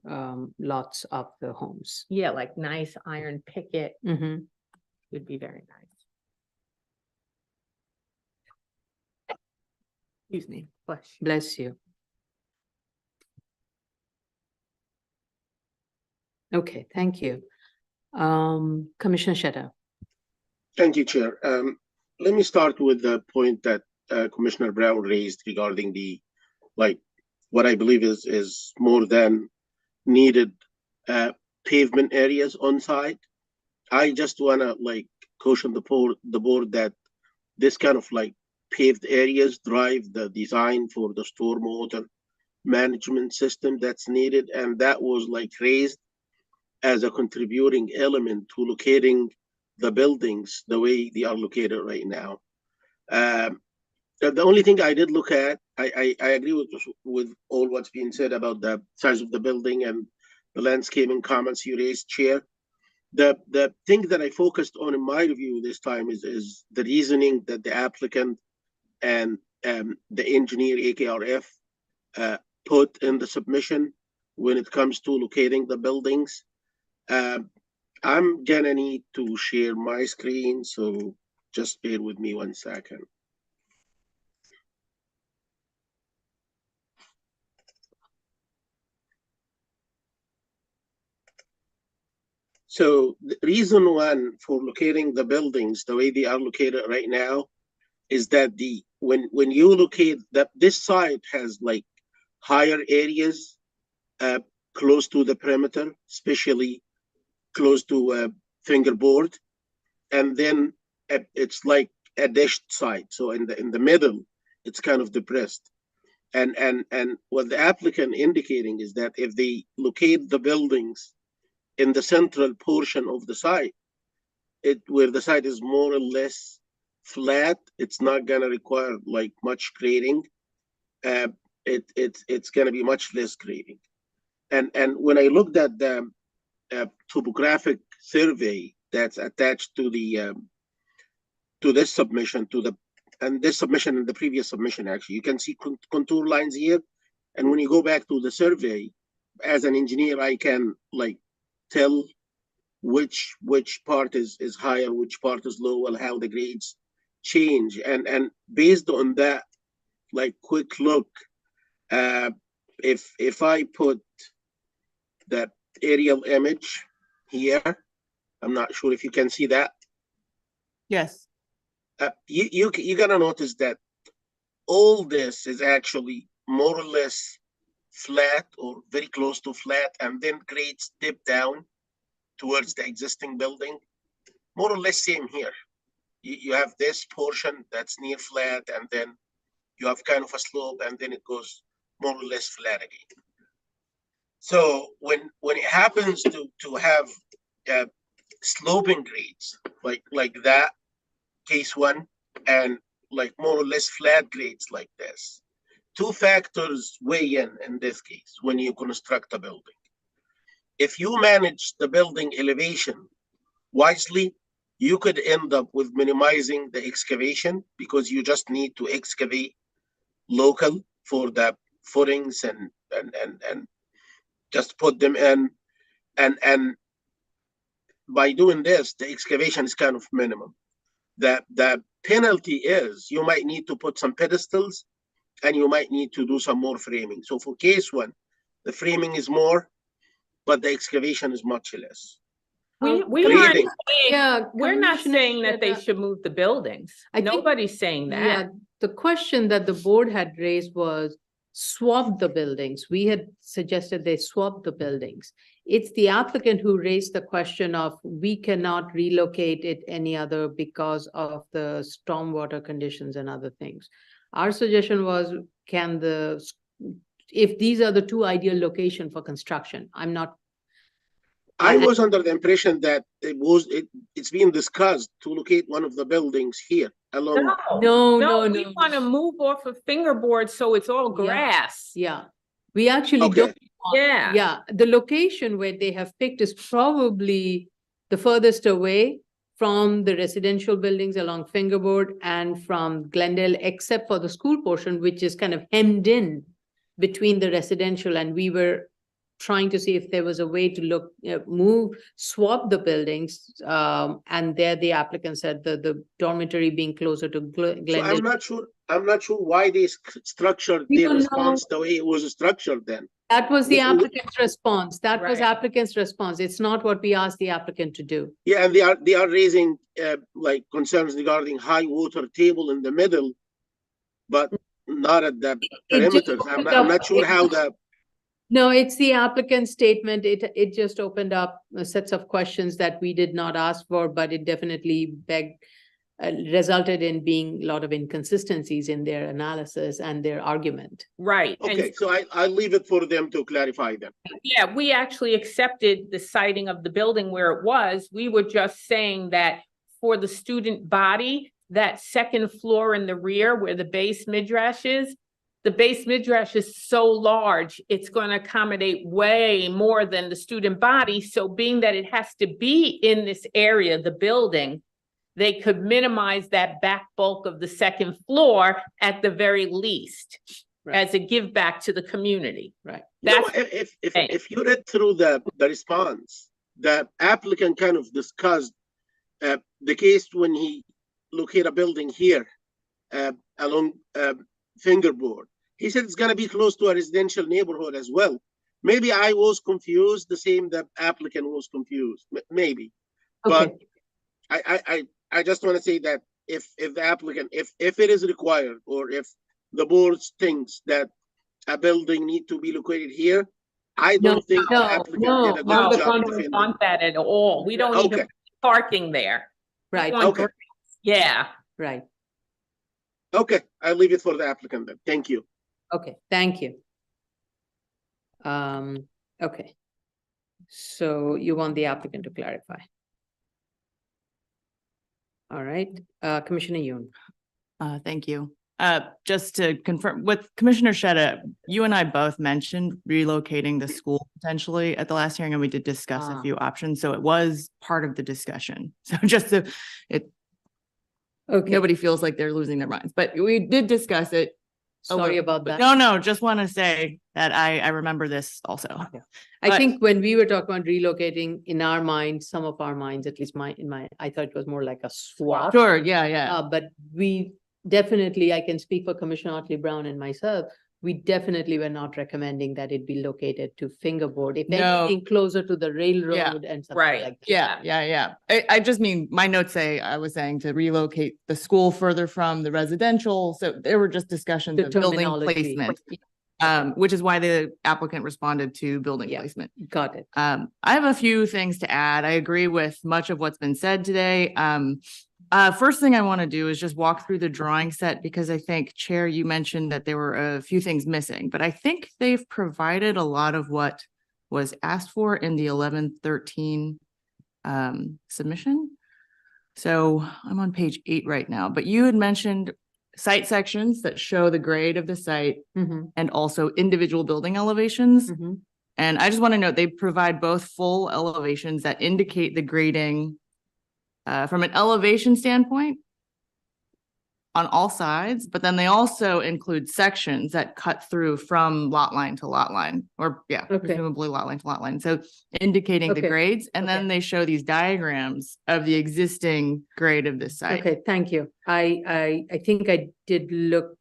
Speaker 3: lots of the homes.
Speaker 6: Yeah, like nice iron picket
Speaker 3: Mm-hmm.
Speaker 6: would be very nice. Excuse me.
Speaker 3: Bless you. Okay, thank you. Commissioner Shetta.
Speaker 7: Thank you, Chair. Let me start with the point that Commissioner Brown raised regarding the, what I believe is more than needed pavement areas on site. I just want to caution the board that this kind of paved areas drive the design for the stormwater management system that's needed, and that was raised as a contributing element to locating the buildings the way they are located right now. The only thing I did look at, I agree with all what's being said about the size of the building and the landscaping comments you raised, Chair. The thing that I focused on in my review this time is the reasoning that the applicant and the engineer AKRF put in the submission when it comes to locating the buildings. I'm gonna need to share my screen, so just bear with me 1 second. So the reason one for locating the buildings the way they are located right now is that when you locate that, this site has like higher areas close to the perimeter, especially close to fingerboard, and then it's like a dashed site. So in the middle, it's kind of depressed. And what the applicant indicating is that if they locate the buildings in the central portion of the site, where the site is more or less flat, it's not gonna require like much grading. It's gonna be much less grading. And when I looked at the topographic survey that's attached to the to this submission, and this submission and the previous submission, actually, you can see contour lines here. And when you go back to the survey, as an engineer, I can like tell which part is higher, which part is lower, how the grades change. And based on that, like quick look, if I put that aerial image here, I'm not sure if you can see that.
Speaker 4: Yes.
Speaker 7: You're gonna notice that all this is actually more or less flat or very close to flat, and then grades dip down towards the existing building. More or less same here. You have this portion that's near flat, and then you have kind of a slope, and then it goes more or less flat again. So when it happens to have sloping grades like that, case one, and like more or less flat grades like this, two factors weigh in this case when you construct a building. If you manage the building elevation wisely, you could end up with minimizing the excavation, because you just need to excavate local for the footings and just put them in. And by doing this, the excavation is kind of minimum. The penalty is you might need to put some pedestals, and you might need to do some more framing. So for case one, the framing is more, but the excavation is much less.
Speaker 6: We
Speaker 7: Grading.
Speaker 6: aren't saying,
Speaker 3: Yeah,
Speaker 6: we're not
Speaker 3: Commissioner
Speaker 6: saying that they
Speaker 3: Shraddha,
Speaker 6: should move the buildings.
Speaker 3: I think-
Speaker 6: Nobody's saying
Speaker 3: Yeah,
Speaker 6: that.
Speaker 3: the question that the board had raised was swap the buildings. We had suggested they swap the buildings. It's the applicant who raised the question of we cannot relocate it any other because of the stormwater conditions and other things. Our suggestion was, if these are the two ideal location for construction,
Speaker 7: I was under the impression that it's being discussed to locate one of the buildings here along.
Speaker 3: No.
Speaker 6: We want to move off of fingerboard so it's all
Speaker 3: Yeah.
Speaker 6: grass.
Speaker 3: Yeah, we actually
Speaker 7: Okay.
Speaker 3: don't.
Speaker 6: Yeah.
Speaker 3: Yeah, the location where they have picked is probably the furthest away from the residential buildings along Fingerboard and from Glendale, except for the school portion, which is kind of hemmed in between the residential, and we were trying to see if there was a way to swap the buildings. And there the applicant said the dormitory being closer to
Speaker 7: So
Speaker 3: Glendale.
Speaker 7: I'm not sure why they structured
Speaker 3: We
Speaker 7: their
Speaker 3: don't
Speaker 7: response the way it was structured then.
Speaker 3: That was the
Speaker 7: we-
Speaker 3: applicant's response. That was
Speaker 6: Right.
Speaker 3: applicant's response. It's not what we asked the applicant to do.
Speaker 7: Yeah, and they are raising like concerns regarding high water table in the middle, but not at the
Speaker 3: It just
Speaker 7: perimeters. I'm
Speaker 3: opened
Speaker 7: not
Speaker 3: up-
Speaker 7: sure how
Speaker 3: No, it's the applicant's statement. It just opened up sets of questions that we did not ask for, but it definitely resulted in being a lot of inconsistencies in their analysis and their argument.
Speaker 6: Right. And
Speaker 7: Okay, so I'll leave it for them to clarify them.
Speaker 6: yeah, we actually accepted the siting of the building where it was. We were just saying that for the student body, that second floor in the rear where the base midrash is, the base midrash is so large, it's going to accommodate way more than the student body. So being that it has to be in this area, the building, they could minimize that back bulk of the second floor at the very least
Speaker 3: Right.
Speaker 6: as a give back to the community.
Speaker 3: Right.
Speaker 7: You know,
Speaker 6: That's
Speaker 7: if you read through the response, the applicant kind of discussed the case when he located a building here along Fingerboard. He said it's going to be close to a residential neighborhood as well. Maybe I was confused, the same the applicant was confused, maybe.
Speaker 3: Okay,
Speaker 7: But I just want to say that if the applicant, if it is required, or if the board thinks that a building need to be located here, I
Speaker 3: No,
Speaker 7: don't think the
Speaker 3: no,
Speaker 7: applicant
Speaker 3: no,
Speaker 7: did a
Speaker 6: no,
Speaker 7: good
Speaker 6: we
Speaker 7: job
Speaker 6: don't
Speaker 7: defending.
Speaker 6: want that at all. We don't even
Speaker 7: Okay.
Speaker 6: parking there. We
Speaker 3: right,
Speaker 6: want
Speaker 7: Okay.
Speaker 6: grass. Yeah.
Speaker 3: right.
Speaker 7: Okay, I'll leave it for the applicant then. Thank you.
Speaker 3: Okay, thank you. Okay. So you want the applicant to clarify? All right, Commissioner Yoon.
Speaker 4: Thank you. Just to confirm with Commissioner Sheta, you and I both mentioned relocating the school potentially at the last hearing, and we did discuss a
Speaker 3: Ah.
Speaker 4: few options. So it was part of the discussion. So just so
Speaker 3: Okay,
Speaker 4: nobody feels like they're losing their minds, but we did discuss it.
Speaker 3: sorry about that.
Speaker 4: No, just want to say that I remember this also.
Speaker 3: I
Speaker 4: but-
Speaker 3: think when we were talking about relocating, in our minds, some of our minds, at least I thought it was more like a swap.
Speaker 4: Sure, yeah.
Speaker 3: But we definitely, I can speak for Commissioner Otley Brown and myself, we definitely were not recommending that it be located to Fingerboard. If
Speaker 4: No.
Speaker 3: anything, closer to the railroad and something
Speaker 6: Right.
Speaker 3: like that.
Speaker 4: Yeah. I just mean, my notes say, I was saying to relocate the school further from the residential. So there were just discussions
Speaker 3: The
Speaker 4: of building
Speaker 3: terminology.
Speaker 4: placement. Which is why the applicant responded to building
Speaker 3: Yeah.
Speaker 4: placement.
Speaker 3: Got it.
Speaker 4: I have a few things to add. I agree with much of what's been said today. First thing I want to do is just walk through the drawing set, because I think, Chair, you mentioned that there were a few things missing, but I think they've provided a lot of what was asked for in the 1113 submission. So I'm on page 8 right now, but you had mentioned site sections that show the grade of the site
Speaker 3: Mhm,
Speaker 4: and also individual building elevations.
Speaker 3: mhm.
Speaker 4: And I just want to note, they provide both full elevations that indicate the grading from an elevation standpoint on all sides, but then they also include sections that cut through from lot line to lot line, or
Speaker 3: Okay.
Speaker 4: presumably lot line to lot line. So indicating the
Speaker 3: Okay,
Speaker 4: grades, and then
Speaker 3: okay.
Speaker 4: they show these diagrams of the existing grade of this site.
Speaker 3: Okay, thank you. I think I did look,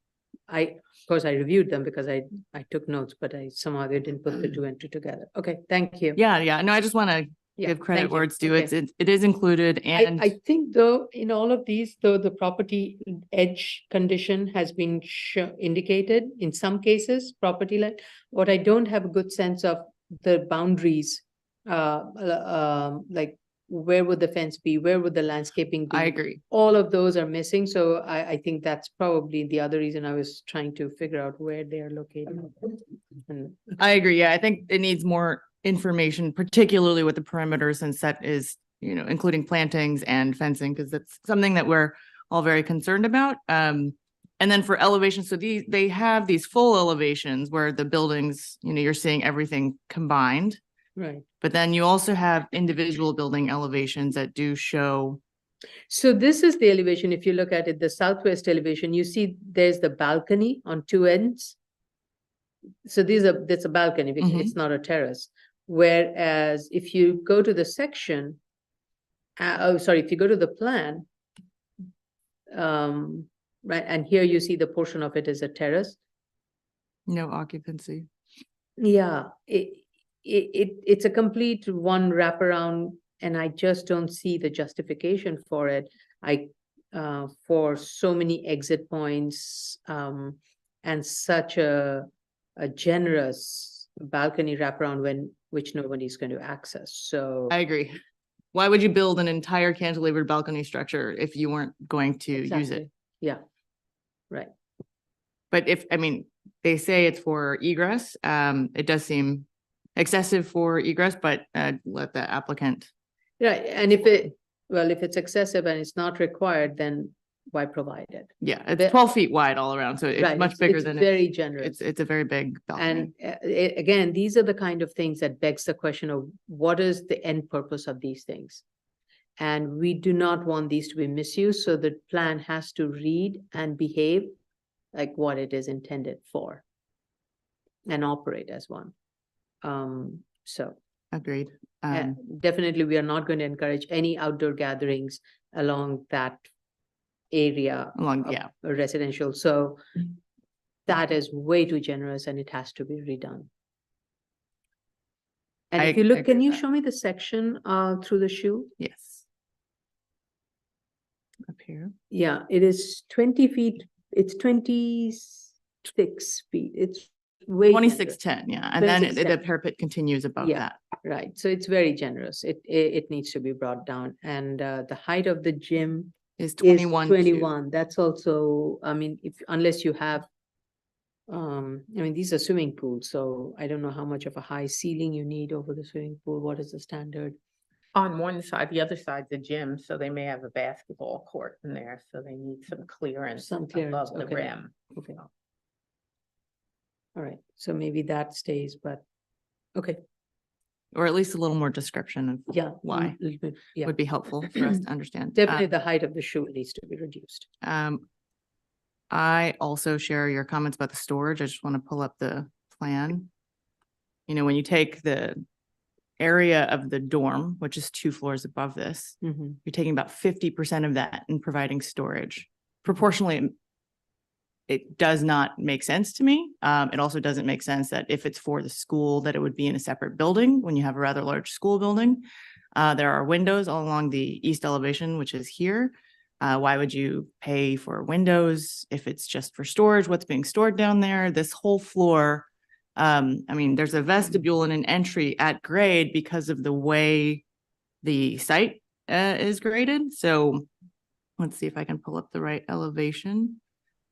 Speaker 3: of course, I reviewed them because I took notes, but I somehow they didn't put the two and two together. Okay, thank you.
Speaker 4: Yeah. No, I just want to
Speaker 3: Yeah,
Speaker 4: give credit
Speaker 3: thank you.
Speaker 4: where it's due.
Speaker 3: Okay.
Speaker 4: It is included, and
Speaker 3: I think though, in all of these, though, the property edge condition has been indicated in some cases, property line. What I don't have a good sense of the boundaries, like where would the fence be? Where would the landscaping be?
Speaker 4: I agree.
Speaker 3: All of those are missing, so I think that's probably the other reason I was trying to figure out where they are located. And
Speaker 4: I agree. Yeah, I think it needs more information, particularly with the perimeter, since that is, including plantings and fencing, because that's something that we're all very concerned about. And then for elevation, so they have these full elevations where the buildings, you're seeing everything combined,
Speaker 3: right.
Speaker 4: but then you also have individual building elevations that do show.
Speaker 3: So this is the elevation. If you look at it, the southwest elevation, you see there's the balcony on two ends. So that's a balcony because
Speaker 4: Mhm.
Speaker 3: it's not a terrace. Whereas if you go to the section, if you go to the plan, right, and here you see the portion of it is a terrace.
Speaker 4: No occupancy.
Speaker 3: Yeah, it's a complete one wraparound, and I just don't see the justification for it. For so many exit points, and such a generous balcony wraparound which nobody's going to access. So
Speaker 4: I agree. Why would you build an entire cantilevered balcony structure if you weren't going to use it?
Speaker 3: exactly. Yeah, right.
Speaker 4: But they say it's for egress. It does seem excessive for egress, but let the applicant.
Speaker 3: Right, and if it's excessive and it's not required, then why provide it?
Speaker 4: Yeah,
Speaker 3: The-
Speaker 4: it's 12 feet wide all around, so it's
Speaker 3: Right,
Speaker 4: much bigger
Speaker 3: it's
Speaker 4: than
Speaker 3: very generous.
Speaker 4: it's a very big balcony.
Speaker 3: And again, these are the kind of things that begs the question of what is the end purpose of these things? And we do not want these to be misused, so the plan has to read and behave like what it is intended for and operate as one. So
Speaker 4: Agreed.
Speaker 3: definitely, we are not going to encourage any outdoor gatherings along that area
Speaker 4: Along,
Speaker 3: of
Speaker 4: yeah,
Speaker 3: residential. So that is way too generous and it has to be redone. And
Speaker 4: I
Speaker 3: if you look,
Speaker 4: agree
Speaker 3: can
Speaker 4: with
Speaker 3: you
Speaker 4: that.
Speaker 3: show me the section through the shoe?
Speaker 4: yes. Up here.
Speaker 3: Yeah, it is 20 feet. It's 26 feet. It's way.
Speaker 4: 2610, yeah, and then the
Speaker 3: 2610.
Speaker 4: parapet continues above
Speaker 3: Yeah.
Speaker 4: that.
Speaker 3: Right. So it's very generous. It needs to be brought down. And the height of the gym
Speaker 4: Is
Speaker 3: is
Speaker 4: 21.
Speaker 3: 21. That's also, I mean, unless you have, I mean, these are swimming pools, so I don't know how much of a high ceiling you need over the swimming pool. What is the standard?
Speaker 6: On one side, the other side's a gym, so they may have a basketball court in there, so they need some clearance
Speaker 3: Some clearance,
Speaker 6: above the
Speaker 3: okay.
Speaker 6: rim.
Speaker 3: Okay. All right. So maybe that stays, but okay.
Speaker 4: Or at least a little more description of
Speaker 3: Yeah.
Speaker 4: why
Speaker 3: little bit, yeah.
Speaker 4: would be helpful for us to understand.
Speaker 3: Definitely the height of the shoe needs to be reduced.
Speaker 4: I also share your comments about the storage. I just want to pull up the plan. You know, when you take the area of the dorm, which is 2 floors above this,
Speaker 3: Mhm.
Speaker 4: you're taking about 50% of that and providing storage. Proportionally, it does not make sense to me. It also doesn't make sense that if it's for the school, that it would be in a separate building when you have a rather large school building. There are windows all along the east elevation, which is here. Why would you pay for windows if it's just for storage? What's being stored down there? This whole floor, I mean, there's a vestibule and an entry at grade because of the way the site is graded. So let's see if I can pull up the right elevation.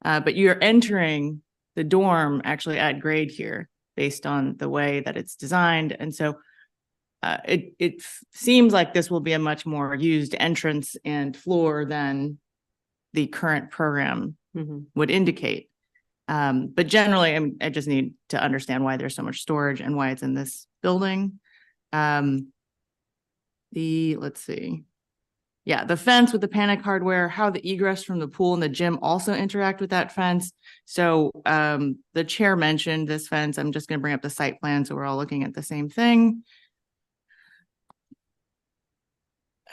Speaker 4: But you're entering the dorm actually at grade here based on the way that it's designed. And so it seems like this will be a much more used entrance and floor than the current program
Speaker 3: Mhm.
Speaker 4: would indicate. But generally, I just need to understand why there's so much storage and why it's in this building. Let's see. Yeah, the fence with the panic hardware, how the egress from the pool and the gym also interact with that fence. So the chair mentioned this fence. I'm just going to bring up the site plan so we're all looking at the same thing.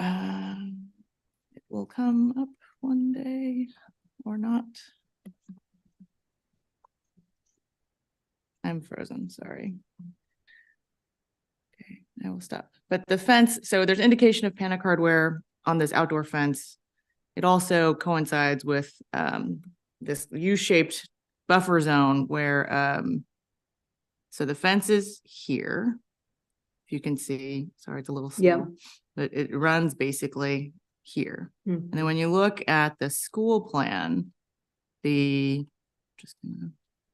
Speaker 4: It will come up one day or not. I'm frozen, sorry. Okay, I will stop. But the fence, so there's indication of panic hardware on this outdoor fence. It also coincides with this U-shaped buffer zone where, so the fence is here. If you can see, sorry, it's a little
Speaker 3: Yeah.
Speaker 4: small, but it runs basically here.
Speaker 3: Mhm.
Speaker 4: And then when you look at the school plan,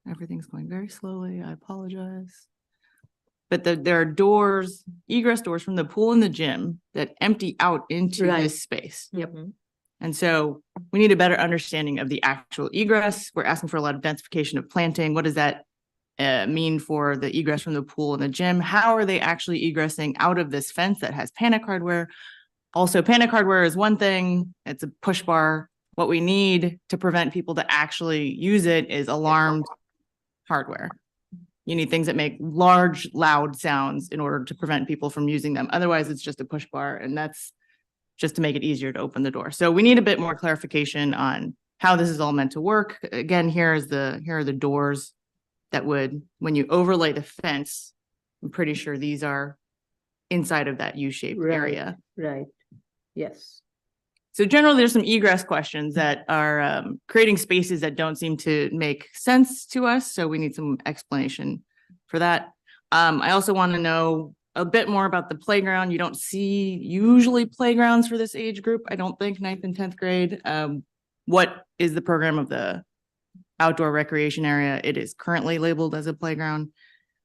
Speaker 4: everything's going very slowly. I apologize. But there are doors, egress doors from the pool and the gym that empty out into
Speaker 3: Right.
Speaker 4: this space.
Speaker 3: Yep.
Speaker 4: And so we need a better understanding of the actual egress. We're asking for a lot of densification of planting. What does that mean for the egress from the pool and the gym? How are they actually egressing out of this fence that has panic hardware? Also, panic hardware is one thing. It's a push bar. What we need to prevent people to actually use it is alarmed hardware. You need things that make large, loud sounds in order to prevent people from using them. Otherwise, it's just a push bar, and that's just to make it easier to open the door. So we need a bit more clarification on how this is all meant to work. Again, here are the doors that would, when you overlay the fence, I'm pretty sure these are inside of that U-shaped
Speaker 3: Right.
Speaker 4: area.
Speaker 3: Right. Yes.
Speaker 4: So generally, there's some egress questions that are creating spaces that don't seem to make sense to us. So we need some explanation for that. I also want to know a bit more about the playground. You don't see usually playgrounds for this age group. I don't think 9th and 10th grade. What is the program of the outdoor recreation area? It is currently labeled as a playground.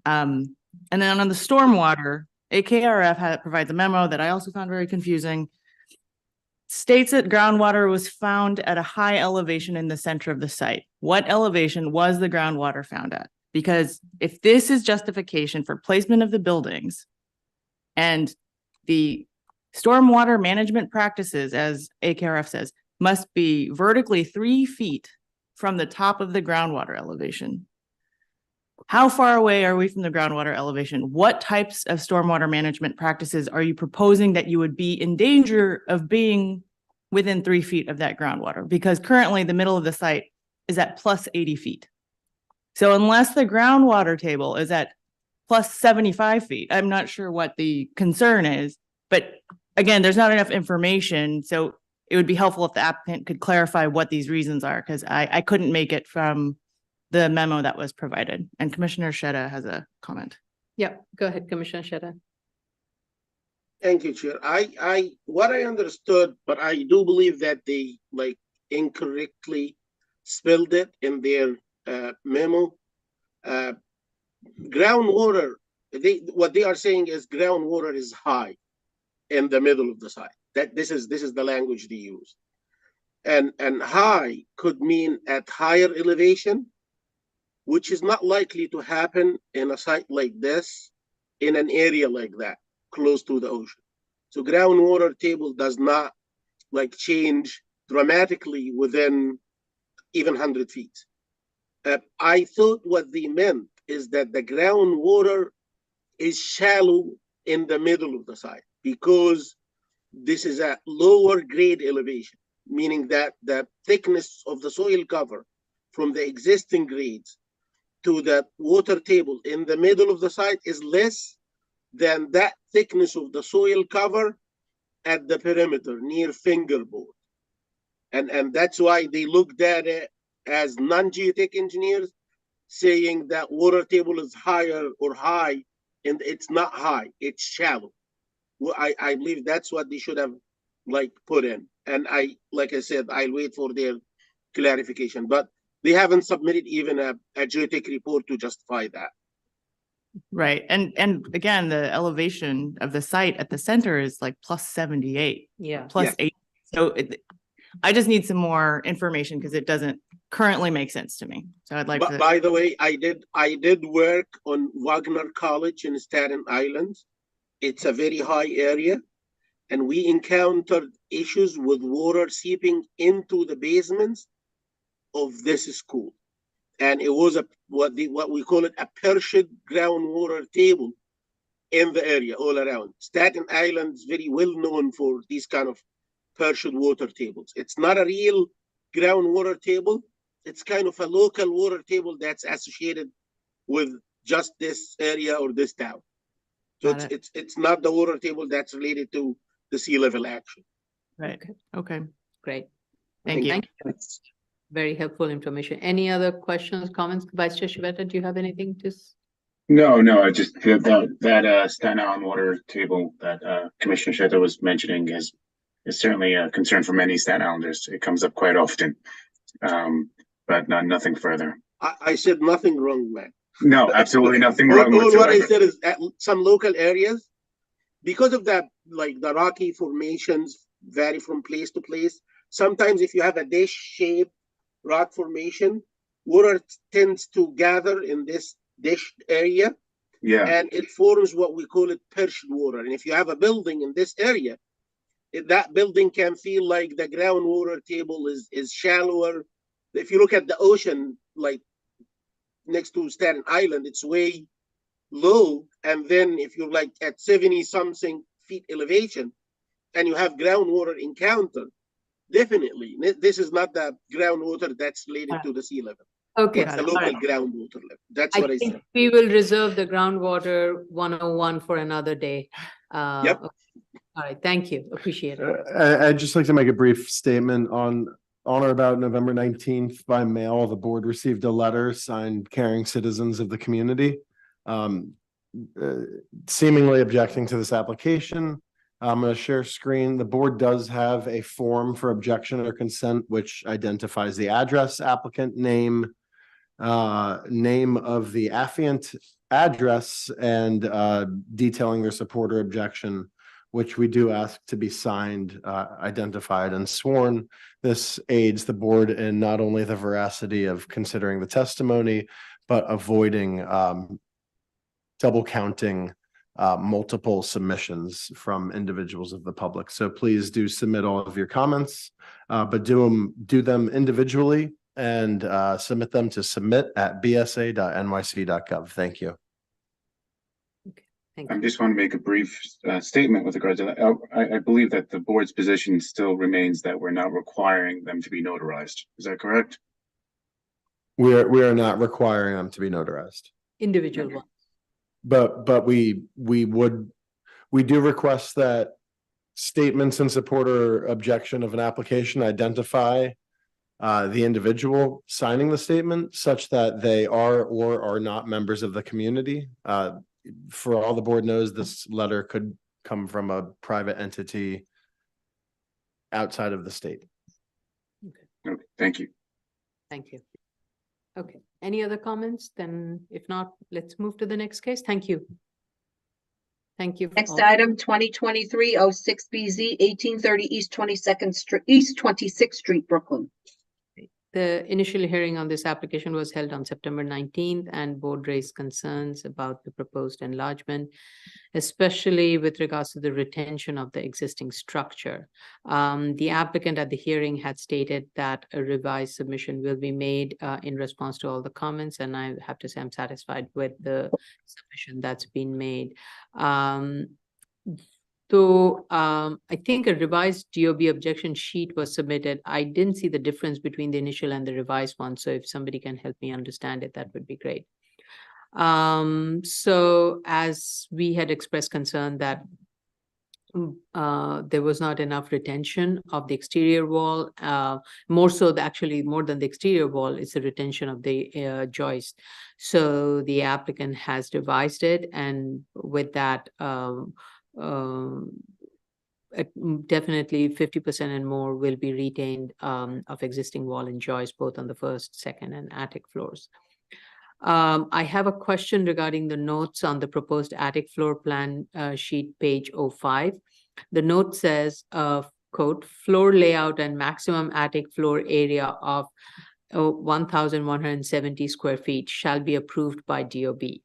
Speaker 4: And then on the stormwater, AKRF provides a memo that I also found very confusing. States that groundwater was found at a high elevation in the center of the site. What elevation was the groundwater found at? Because if this is justification for placement of the buildings and the Stormwater management practices, as AKRF says, must be vertically 3 feet from the top of the groundwater elevation. How far away are we from the groundwater elevation? What types of stormwater management practices are you proposing that you would be in danger of being within 3 feet of that groundwater? Because currently the middle of the site is at plus 80 feet. So unless the groundwater table is at plus 75 feet, I'm not sure what the concern is, but again, there's not enough information. So it would be helpful if the applicant could clarify what these reasons are, because I couldn't make it from the memo that was provided. And Commissioner Sheta has a comment.
Speaker 3: Yeah, go ahead, Commissioner Sheta.
Speaker 7: Thank you, Chair. What I understood, but I do believe that they like incorrectly spelled it in their memo. Groundwater, what they are saying is groundwater is high in the middle of the site. That this is the language they use. And high could mean at higher elevation, which is not likely to happen in a site like this, in an area like that, close to the ocean. So groundwater table does not like change dramatically within even 100 feet. I thought what they meant is that the groundwater is shallow in the middle of the site because this is a lower grade elevation, meaning that the thickness of the soil cover from the existing grades to the water table in the middle of the site is less than that thickness of the soil cover at the perimeter near fingerboard. And that's why they looked at it as non-geotech engineers saying that water table is higher or high, and it's not high, it's shallow. Well, I believe that's what they should have like put in. And like I said, I'll wait for their clarification, but they haven't submitted even a geotech report to justify that.
Speaker 4: Right. And again, the elevation of the site at the center is like plus 78,
Speaker 3: Yeah.
Speaker 4: plus 8. So I just need some more information because it doesn't currently make sense to me. So I'd like
Speaker 7: But
Speaker 4: to.
Speaker 7: by the way, I did work on Wagner College in Staten Island. It's a very high area, and we encountered issues with water seeping into the basements of this school. And it was what we call it a perched groundwater table in the area all around. Staten Island is very well known for these kind of perched water tables. It's not a real groundwater table. It's kind of a local water table that's associated with just this area or this town. So it's not the water table that's related to the sea level action.
Speaker 4: Right. Okay.
Speaker 3: Great.
Speaker 4: Thank you.
Speaker 3: Thank you. Very helpful information. Any other questions, comments? Vice Chair Shiveta, do you have anything to?
Speaker 5: No, I just that Staten Island water table that Commissioner Sheta was mentioning is certainly a concern for many Staten Islanders. It comes up quite often, but nothing further.
Speaker 7: I said nothing wrong, man.
Speaker 5: No, absolutely nothing wrong
Speaker 7: All what I
Speaker 5: whatsoever.
Speaker 7: said is at some local areas, because of that, like the rocky formations vary from place to place. Sometimes if you have a dish-shaped rock formation, water tends to gather in this dish area, and it forms what we call it perched water. And if you have a building in this area, that building can feel like the groundwater table is shallower. If you look at the ocean, like next to Staten Island, it's way low. And then if you're like at 70 something feet elevation and you have groundwater encounter, definitely this is not the groundwater that's related to the sea level.
Speaker 3: Okay.
Speaker 7: It's the local groundwater level. That's what I
Speaker 3: think
Speaker 7: said.
Speaker 3: we will reserve the groundwater 101 for another day.
Speaker 7: Yep.
Speaker 3: Okay. All right. Thank you. Appreciate it.
Speaker 9: I'd just like to make a brief statement on or about November 19th by mail. The board received a letter signed caring citizens of the community, seemingly objecting to this application. I'm going to share screen. The board does have a form for objection or consent, which identifies the address, applicant name, name of the affiant, address, and detailing their support or objection, which we do ask to be signed, identified, and sworn. This aids the board in not only the veracity of considering the testimony, but avoiding double counting multiple submissions from individuals of the public. So please do submit all of your comments, but do them individually and submit them to submit@bsa.nyc.gov. Thank you.
Speaker 3: Thank
Speaker 5: I
Speaker 3: you.
Speaker 5: just want to make a brief statement with regard to that. I believe that the board's position still remains that we're not requiring them to be notarized. Is that correct?
Speaker 9: We are not requiring them to be notarized,
Speaker 3: Individual
Speaker 5: Okay.
Speaker 3: one.
Speaker 9: but we do request that statements in support or objection of an application identify the individual signing the statement such that they are or are not members of the community. For all the board knows, this letter could come from a private entity outside of the state.
Speaker 5: Okay, thank you.
Speaker 3: Thank you. Okay, any other comments? Then if not, let's move to the next case. Thank you. Thank you.
Speaker 2: Next
Speaker 3: all.
Speaker 2: item, 2023-06BZ, 1830 East 22nd Street, East 26th Street, Brooklyn.
Speaker 3: The initial hearing on this application was held on September 19th, and board raised concerns about the proposed enlargement, especially with regards to the retention of the existing structure. The applicant at the hearing had stated that a revised submission will be made in response to all the comments, and I have to say I'm satisfied with the submission that's been made. I think a revised DOB objection sheet was submitted. I didn't see the difference between the initial and the revised one. So if somebody can help me understand it, that would be great. So as we had expressed concern that there was not enough retention of the exterior wall, more so actually more than the exterior wall is the retention of the joist. So the applicant has revised it, and with that, definitely 50% and more will be retained of existing wall and joist, both on the first, second, and attic floors. I have a question regarding the notes on the proposed attic floor plan sheet, page 05. The note says, quote, floor layout and maximum attic floor area of 1,170 square feet shall be approved by DOB.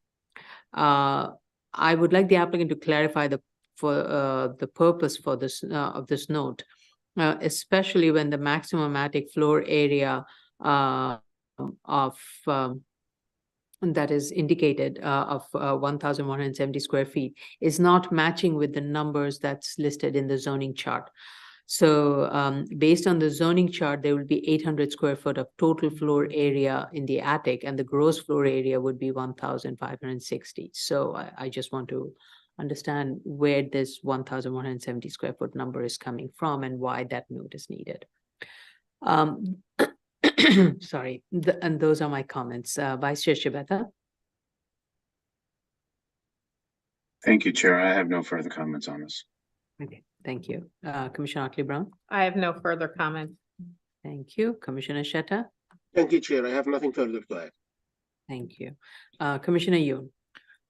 Speaker 3: I would like the applicant to clarify the purpose for this of this note, especially when the maximum attic floor area that is indicated of 1,170 square feet is not matching with the numbers that's listed in the zoning chart. So based on the zoning chart, there will be 800 square foot of total floor area in the attic, and the gross floor area would be 1,560. So I just want to understand where this 1,170 square foot number is coming from and why that note is needed. Sorry, and those are my comments. Vice Chair Shibata.
Speaker 5: Thank you, Chair. I have no further comments on this.
Speaker 3: Okay, thank you. Commissioner Otley Brown.
Speaker 6: I have no further comments.
Speaker 3: Thank you. Commissioner Shetta.
Speaker 7: Thank you, Chair. I have nothing further to add.
Speaker 3: Thank you. Commissioner Yoon.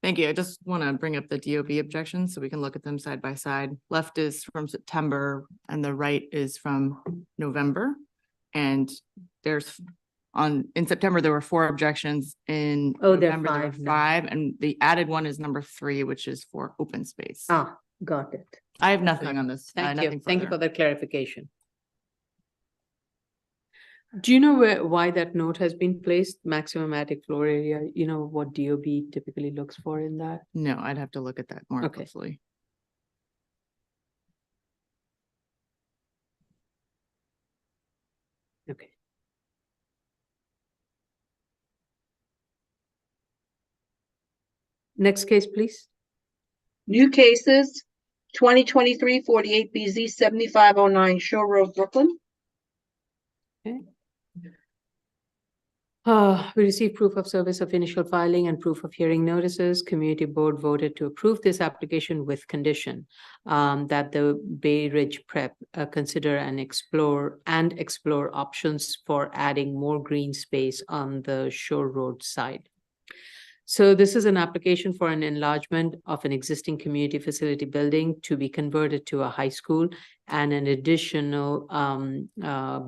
Speaker 4: Thank you. I just want to bring up the DOB objections so we can look at them side by side. Left is from September and the right is from November. And there's in September, there were 4 objections. In
Speaker 3: Oh, there are
Speaker 4: November,
Speaker 3: 5
Speaker 4: were
Speaker 3: now.
Speaker 4: 5, and the added one is number 3, which is for open space.
Speaker 3: Ah, got it.
Speaker 4: I have nothing on this.
Speaker 3: Thank you.
Speaker 4: Nothing
Speaker 3: Thank you for
Speaker 4: further.
Speaker 3: that clarification. Do you know why that note has been placed? Maximum attic floor area, you know what DOB typically looks for in that?
Speaker 4: No, I'd have to look at that more
Speaker 3: Okay.
Speaker 4: closely.
Speaker 3: Okay. Next case, please.
Speaker 2: New cases, 2023-48BZ, 7509 Shore Road, Brooklyn.
Speaker 3: We received proof of service of initial filing and proof of hearing notices. Community Board voted to approve this application with condition that the Bay Ridge Prep consider and explore options for adding more green space on the Shore Road side. So this is an application for an enlargement of an existing community facility building to be converted to a high school and an additional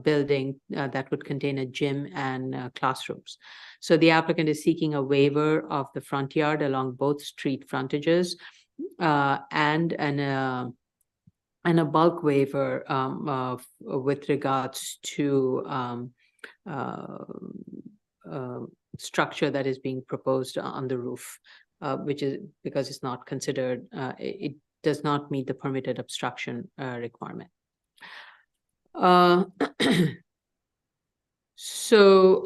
Speaker 3: building that would contain a gym and classrooms. So the applicant is seeking a waiver of the front yard along both street frontages and a bulk waiver with regards to structure that is being proposed on the roof, which is because it's not considered, it does not meet the permitted obstruction requirement. So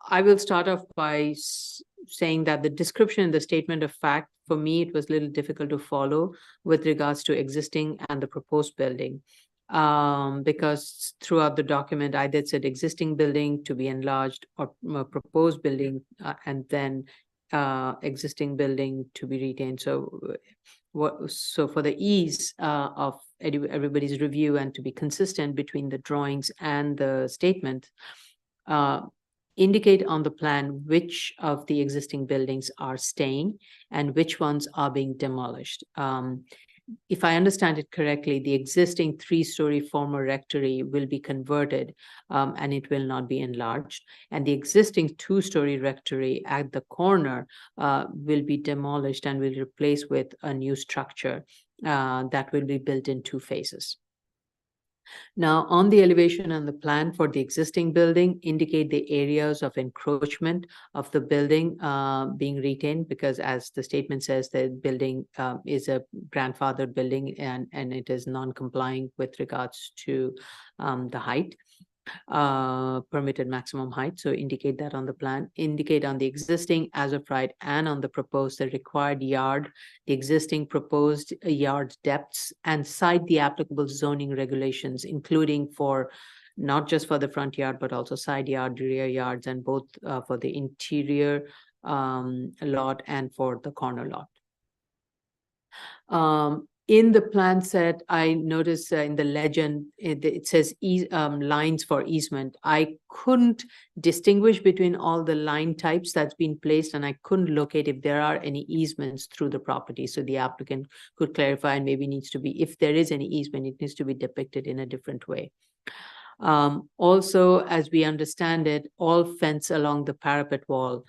Speaker 3: I will start off by saying that the description in the statement of fact, for me, it was a little difficult to follow with regards to existing and the proposed building. Because throughout the document, either it said existing building to be enlarged or proposed building and then existing building to be retained. So for the ease of everybody's review and to be consistent between the drawings and the statement, indicate on the plan which of the existing buildings are staying and which ones are being demolished. If I understand it correctly, the existing 3-story former rectory will be converted and it will not be enlarged. And the existing 2-story rectory at the corner will be demolished and will replace with a new structure that will be built in 2 phases. Now, on the elevation and the plan for the existing building, indicate the areas of encroachment of the building being retained, because as the statement says, the building is a grandfathered building and it is non-complying with regards to the height. Permitted maximum height. So indicate that on the plan, indicate on the existing as of right and on the proposed the required yard, the existing proposed yard depths, and cite the applicable zoning regulations, including for not just for the front yard, but also side yard, rear yards, and both for the interior lot and for the corner lot. In the plan set, I noticed in the legend, it says lines for easement. I couldn't distinguish between all the line types that's been placed, and I couldn't locate if there are any easements through the property. So the applicant could clarify, and maybe needs to be, if there is any easement, it needs to be depicted in a different way. Also, as we understand it, all fence along the parapet wall,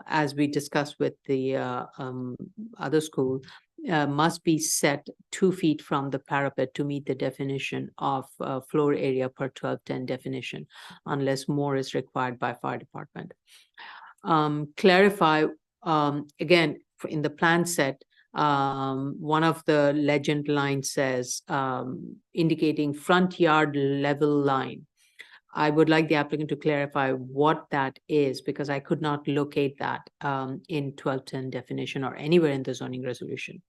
Speaker 3: as we discussed with the other school, must be set 2 feet from the parapet to meet the definition of floor area per 1210 definition, unless more is required by fire department. Clarify, again, in the plan set, one of the legend lines says, indicating front yard level line. I would like the applicant to clarify what that is, because I could not locate that in 1210 definition or anywhere in the zoning resolution.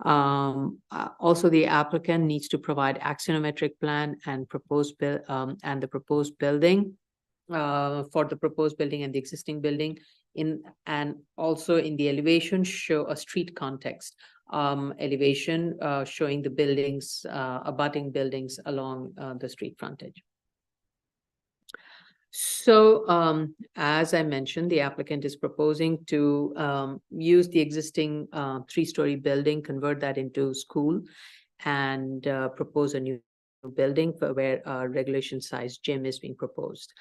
Speaker 3: Also, the applicant needs to provide axonometric plan and proposed and the proposed building for the proposed building and the existing building, and also in the elevation show a street context elevation showing the buildings, abutting buildings along the street frontage. So as I mentioned, the applicant is proposing to use the existing 3-story building, convert that into school, and propose a new building for where a regulation size gym is being proposed.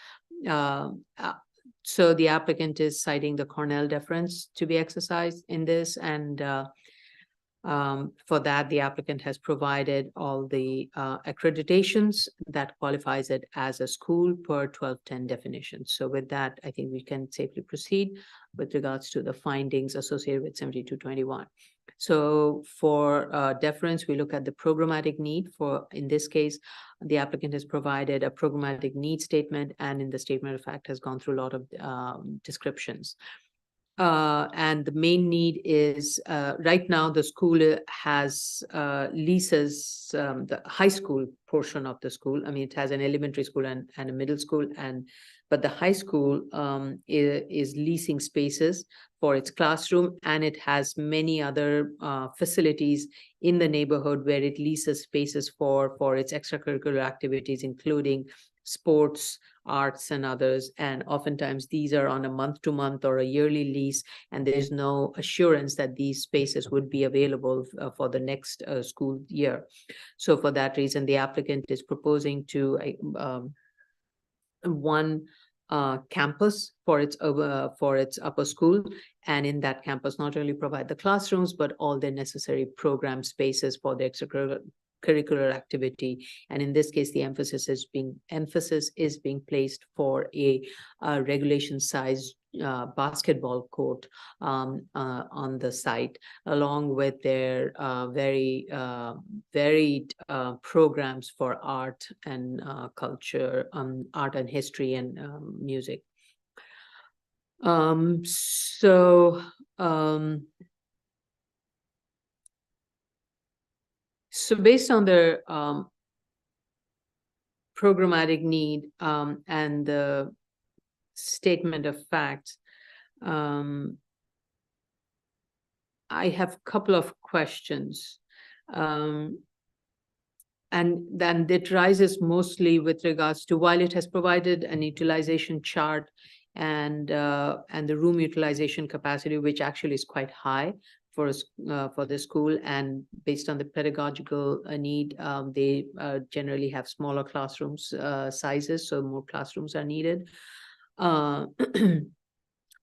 Speaker 3: So the applicant is citing the Cornell deference to be exercised in this, and for that, the applicant has provided all the accreditations that qualifies it as a school per 1210 definition. So with that, I think we can safely proceed with regards to the findings associated with 7221. So for deference, we look at the programmatic need. For, in this case, the applicant has provided a programmatic need statement, and in the statement of fact has gone through a lot of descriptions. And the main need is right now the school has leases the high school portion of the school. I mean, it has an elementary school and a middle school, but the high school is leasing spaces for its classroom, and it has many other facilities in the neighborhood where it leases spaces for its extracurricular activities, including sports, arts, and others. And oftentimes these are on a month-to-month or a yearly lease, and there's no assurance that these spaces would be available for the next school year. So for that reason, the applicant is proposing to campus for its upper school, and in that campus not only provide the classrooms but all the necessary program spaces for the extracurricular activity. And in this case, the emphasis is being placed for a regulation size basketball court on the site, along with their very varied programs for art and culture, art and history and music. So based on the programmatic need and the statement of facts, I have a couple of questions. And then it rises mostly with regards to, while it has provided an utilization chart and the room utilization capacity, which actually is quite high for the school, and based on the pedagogical need, they generally have smaller classrooms sizes, so more classrooms are needed.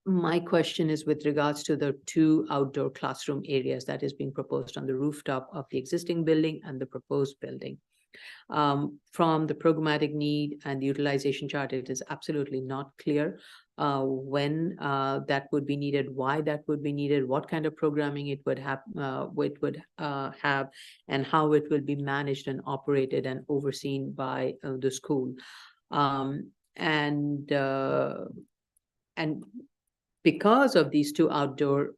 Speaker 3: My question is with regards to the 2 outdoor classroom areas that is being proposed on the rooftop of the existing building and the proposed building. From the programmatic need and the utilization chart, it is absolutely not clear when that would be needed, why that would be needed, what kind of programming it would have, and how it will be managed and operated and overseen by the school. And because of these 2 outdoor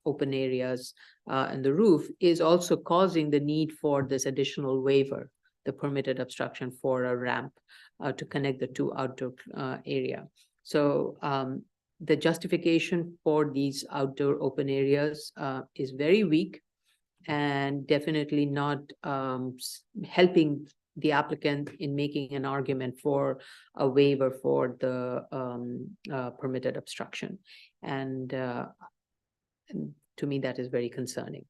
Speaker 3: open areas and the roof is also causing the need for this additional waiver, the permitted obstruction for a ramp to connect the 2 outdoor area. So the justification for these outdoor open areas is very weak and definitely not helping the applicant in making an argument for a waiver for the permitted obstruction. And to me, that is very concerning.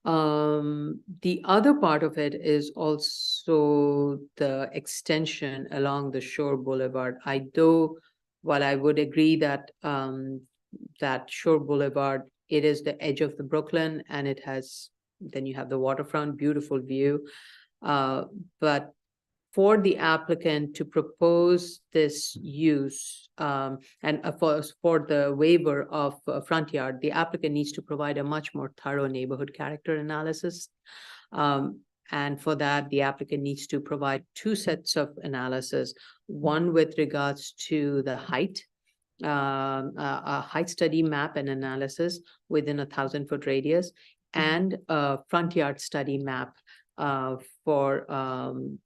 Speaker 3: The other part of it is also the extension along the Shore Boulevard. While I would agree that that Shore Boulevard, it is the edge of the Brooklyn, and it has, then you have the waterfront, beautiful view. But for the applicant to propose this use and for the waiver of front yard, the applicant needs to provide a much more thorough neighborhood character analysis. And for that, the applicant needs to provide 2 sets of analysis, one with regards to the height, a height study map and analysis within a 1,000-foot radius, and a front yard study map for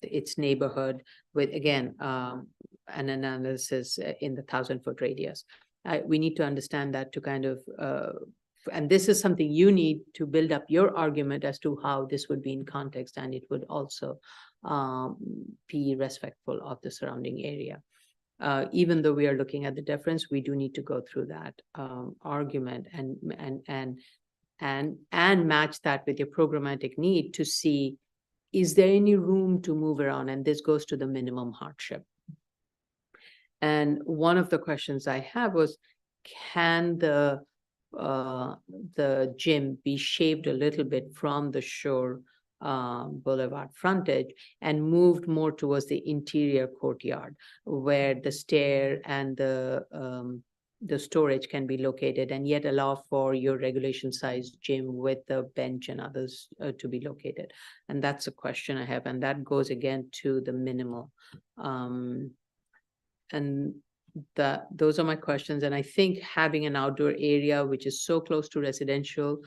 Speaker 3: its neighborhood with, again, an analysis in the 1,000-foot radius. We need to understand that to kind of, and this is something you need to build up your argument as to how this would be in context, and it would also be respectful of the surrounding area. Even though we are looking at the difference, we do need to go through that argument and match that with your programmatic need to see, is there any room to move around? And this goes to the minimum hardship. And one of the questions I have was, can the gym be shaved a little bit from the Shore Boulevard frontage and moved more towards the interior courtyard, where the stair and the storage can be located, and yet allow for your regulation size gym with the bench and others to be located? And that's a question I have, and that goes again to the minimal. And those are my questions. And I think having an outdoor area which is so close to residential,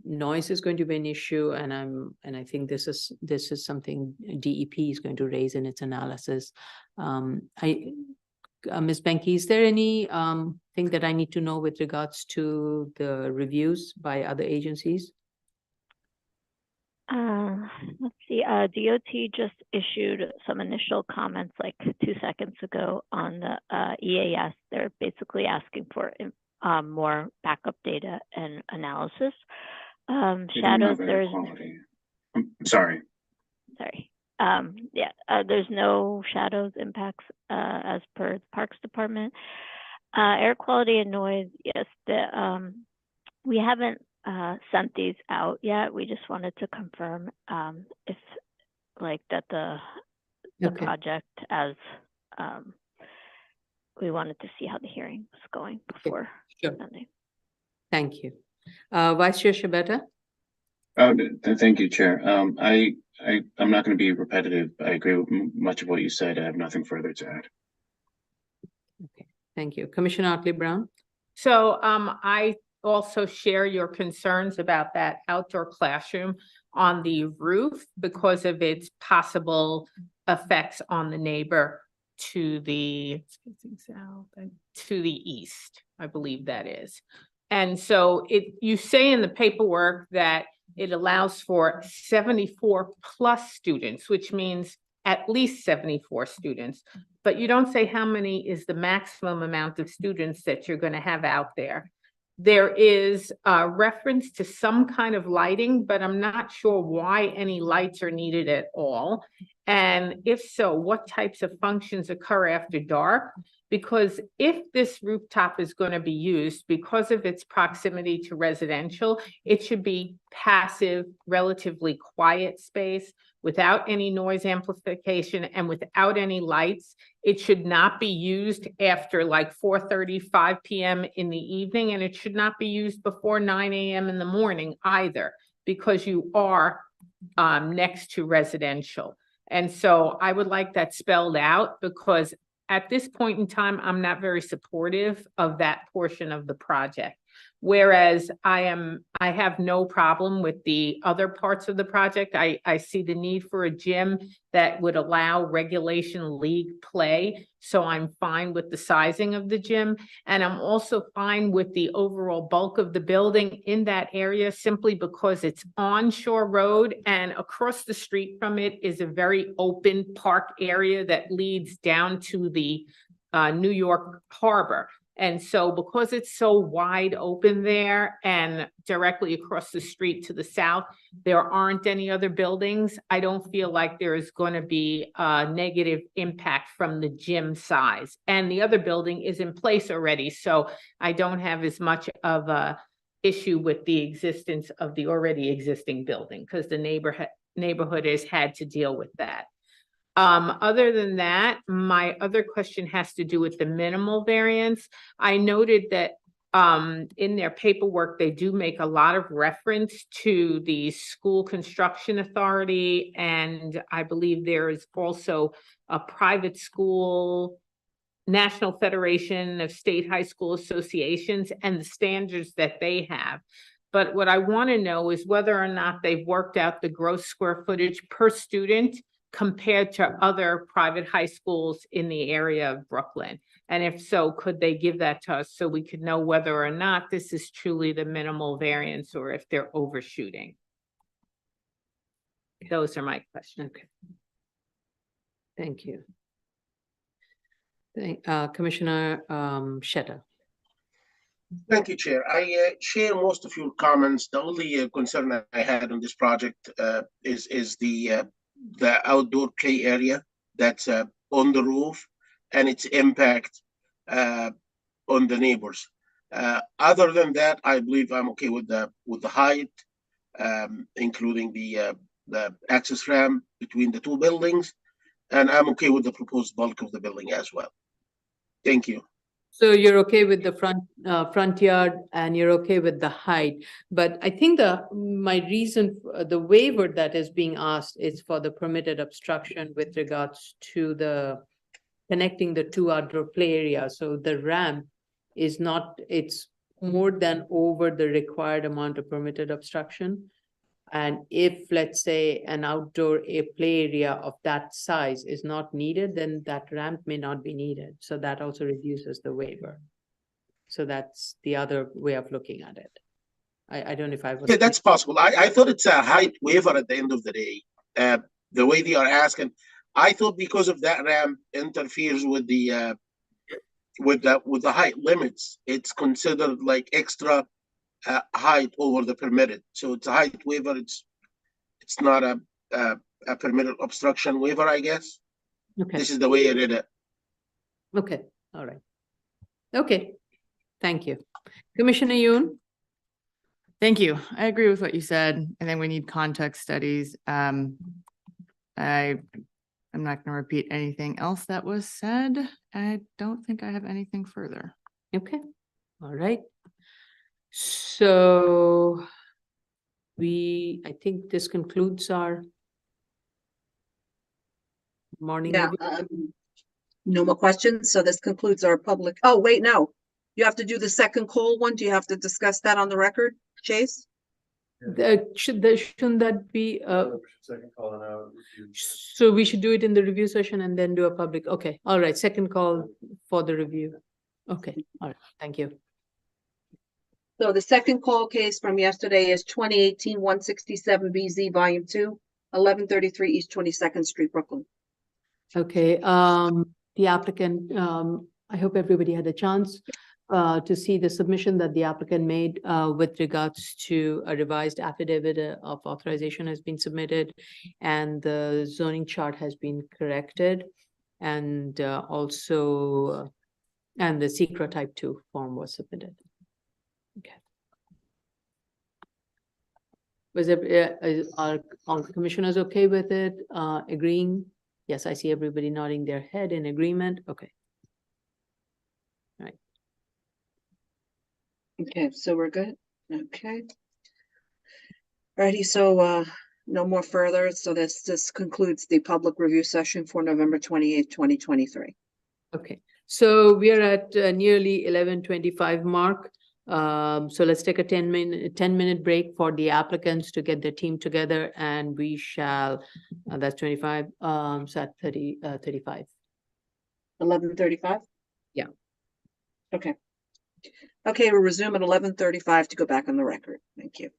Speaker 3: noise is going to be an issue, and I think this is something DEP is going to raise in its analysis. Ms. Benke, is there any thing that I need to know with regards to the reviews by other agencies?
Speaker 8: Let's see, DOT just issued some initial comments like 2 seconds ago on the EAS. They're basically asking for more backup data and analysis. Shadows, there's...
Speaker 5: Sorry.
Speaker 8: there's no shadows impacts as per the Parks Department. Air quality and noise, yes, we haven't sent these out yet. We just wanted to confirm if like that the
Speaker 3: Okay.
Speaker 8: project as we wanted to see how the hearing was going before
Speaker 3: Sure.
Speaker 8: sending.
Speaker 3: Thank you. Vice Chair Shabeta?
Speaker 5: Thank you, Chair. I'm not going to be repetitive. I agree with much of what you said. I have nothing further to add.
Speaker 3: Okay, thank you. Commissioner Otley Brown?
Speaker 6: So I also share your concerns about that outdoor classroom on the roof because of its possible effects on the neighbor to the east, I believe that is. And so you say in the paperwork that it allows for 74 plus students, which means at least 74 students, but you don't say how many is the maximum amount of students that you're going to have out there. There is a reference to some kind of lighting, but I'm not sure why any lights are needed at all. And if so, what types of functions occur after dark? Because if this rooftop is going to be used because of its proximity to residential, it should be passive, relatively quiet space without any noise amplification and without any lights. It should not be used after like 4:30, 5 p.m. in the evening, and it should not be used before 9 a.m. in the morning either, because you are next to residential. And so I would like that spelled out, because at this point in time, I'm not very supportive of that portion of the project. Whereas I have no problem with the other parts of the project. I see the need for a gym that would allow regulation league play. So I'm fine with the sizing of the gym. And I'm also fine with the overall bulk of the building in that area, simply because it's on Shore Road and across the street from it is a very open park area that leads down to the New York Harbor. And so because it's so wide open there and directly across the street to the south, there aren't any other buildings. I don't feel like there is going to be a negative impact from the gym size. And the other building is in place already. So I don't have as much of a issue with the existence of the already existing building, because the neighborhood has had to deal with that. Other than that, my other question has to do with the minimal variance. I noted that in their paperwork, they do make a lot of reference to the school construction authority. And I believe there is also a private school, National Federation of State High School Associations, and the standards that they have. But what I want to know is whether or not they've worked out the gross square footage per student compared to other private high schools in the area of Brooklyn. And if so, could they give that to us so we could know whether or not this is truly the minimal variance or if they're overshooting? Those are my questions.
Speaker 3: Okay. Thank you. Commissioner Sheta.
Speaker 7: Thank you, Chair. I share most of your comments. The only concern I had on this project is the outdoor play area that's on the roof and its impact on the neighbors. Other than that, I believe I'm okay with the height, including the access ramp between the two buildings, and I'm okay with the proposed bulk of the building as well. Thank you.
Speaker 3: So you're okay with the front yard and you're okay with the height, but I think my reason, the waiver that is being asked is for the permitted obstruction with regards to the connecting the two outdoor play areas. So the ramp is not, it's more than over the required amount of permitted obstruction. And if, let's say, an outdoor play area of that size is not needed, then that ramp may not be needed. So that also reduces the waiver. So that's the other way of looking at it. I don't know if I was.
Speaker 7: Yeah, that's possible. I thought it's a height waiver at the end of the day. The way they are asking, I thought because of that ramp interferes with the height limits, it's considered like extra height over the permitted. So it's a height waiver. It's not a a permitted obstruction waiver, I guess.
Speaker 3: Okay,
Speaker 7: This is the way I read it.
Speaker 3: okay, all right. Okay, thank you. Commissioner Yoon?
Speaker 4: Thank you. I agree with what you said. I think we need context studies. I'm not going to repeat anything else that was said. I don't think I have anything further.
Speaker 3: Okay, all right. So I think this concludes our morning.
Speaker 2: Yeah,
Speaker 3: review.
Speaker 2: no more questions. So this concludes our public. Oh, wait, no. You have to do the second call one. Do you have to discuss that on the record, Chase?
Speaker 3: Shouldn't that be, so we should do it in the review session and then do a public, okay, all right, second call for the review. Okay, all right, thank you.
Speaker 2: So the second call case from yesterday is 2018-167 BZ Volume 2, 1133 East 22nd Street, Brooklyn.
Speaker 3: Okay, the applicant, I hope everybody had a chance to see the submission that the applicant made with regards to a revised affidavit of authorization has been submitted, and the zoning chart has been corrected, and also and the secret type 2 form was submitted. Okay. Was it, are all commissioners okay with it, agreeing? Yes, I see everybody nodding their head in agreement. Okay.
Speaker 2: Okay, so we're good. Okay. Alrighty, so no more further. So this concludes the public review session for November 28th, 2023.
Speaker 3: Okay, so we are at nearly 11:25 mark. So let's take a 10-minute break for the applicants to get their team together, and we shall, that's 25, so at 35.
Speaker 2: 11:35?
Speaker 3: Yeah.
Speaker 2: Okay. Okay, we'll resume at 11:35 to go back on the record. Thank you.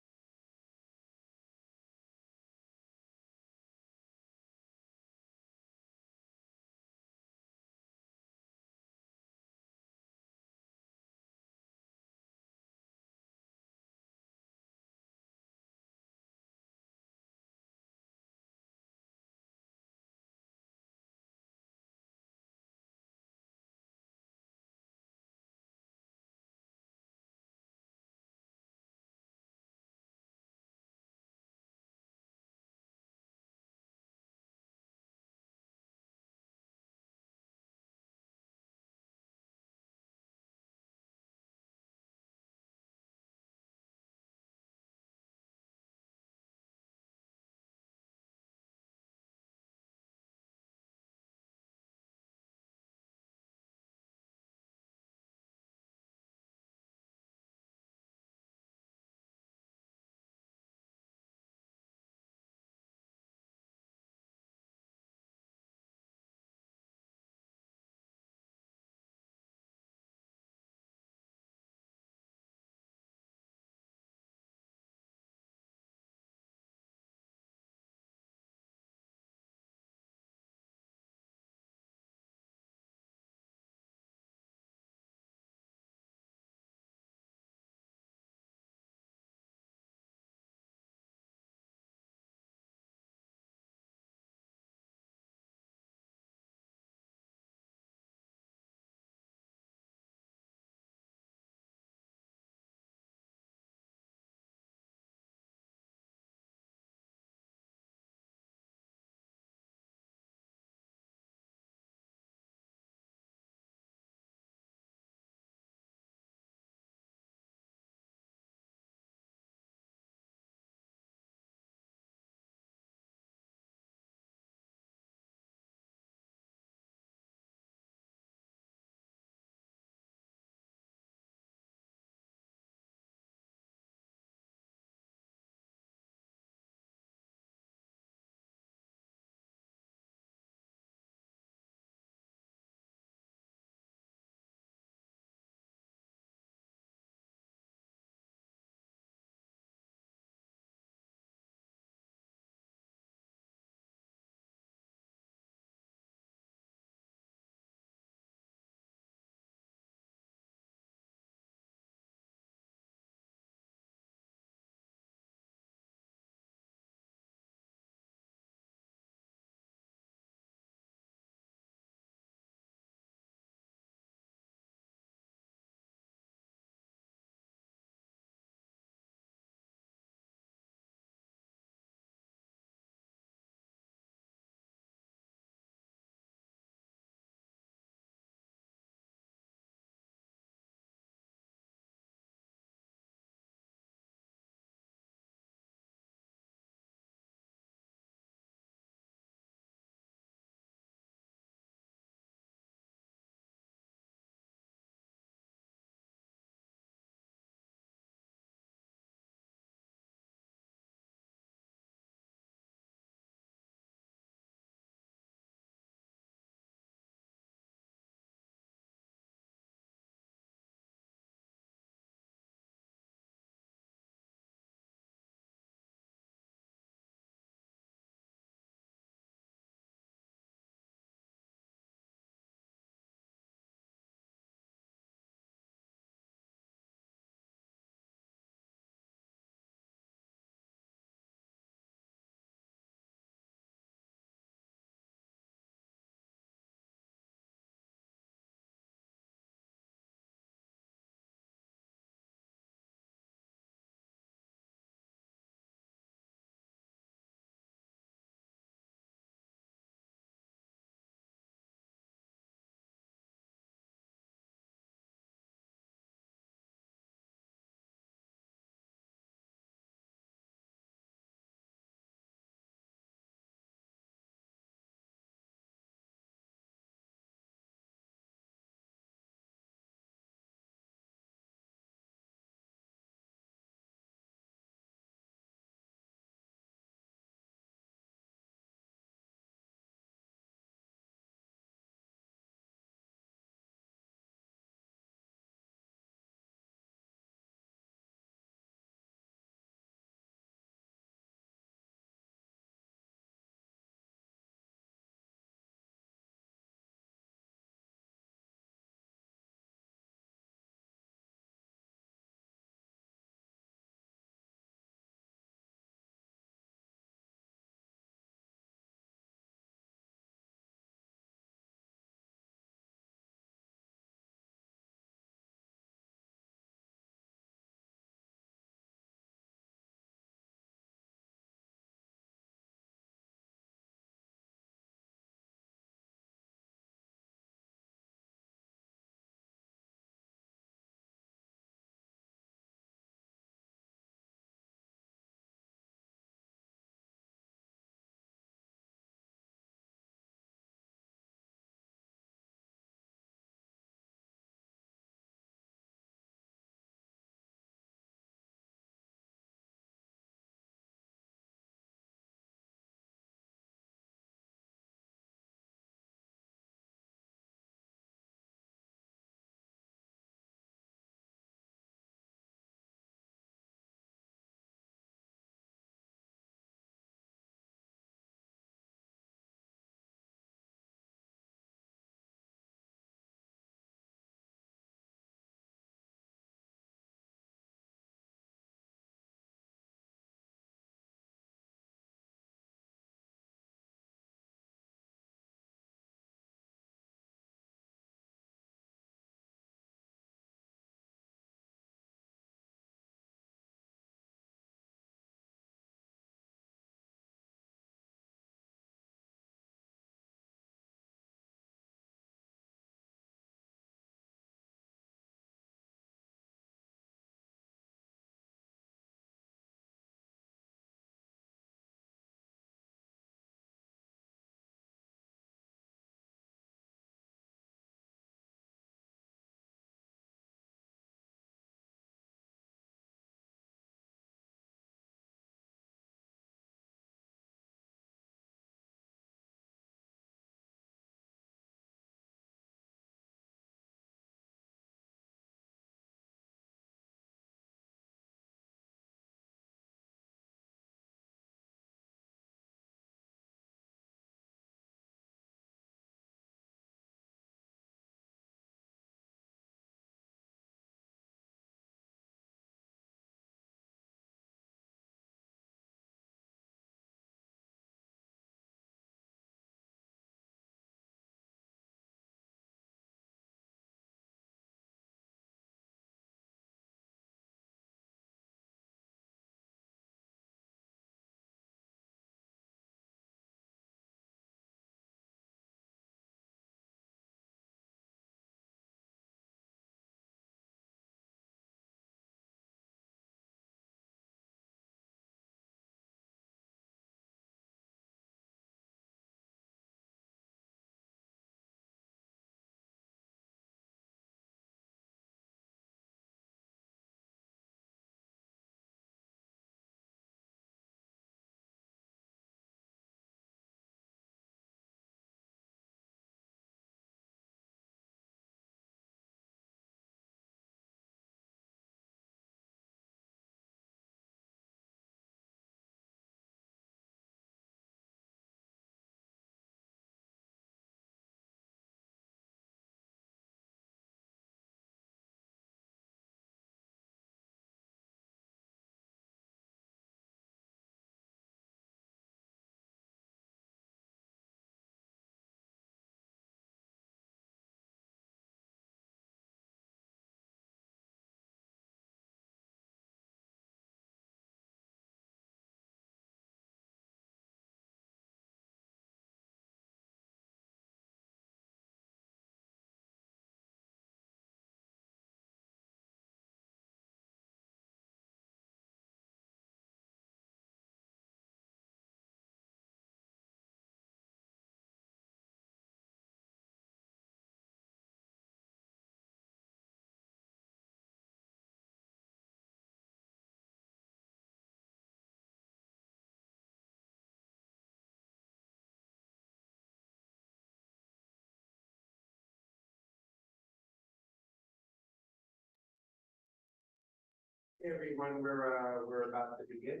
Speaker 1: Everyone, we're about to begin.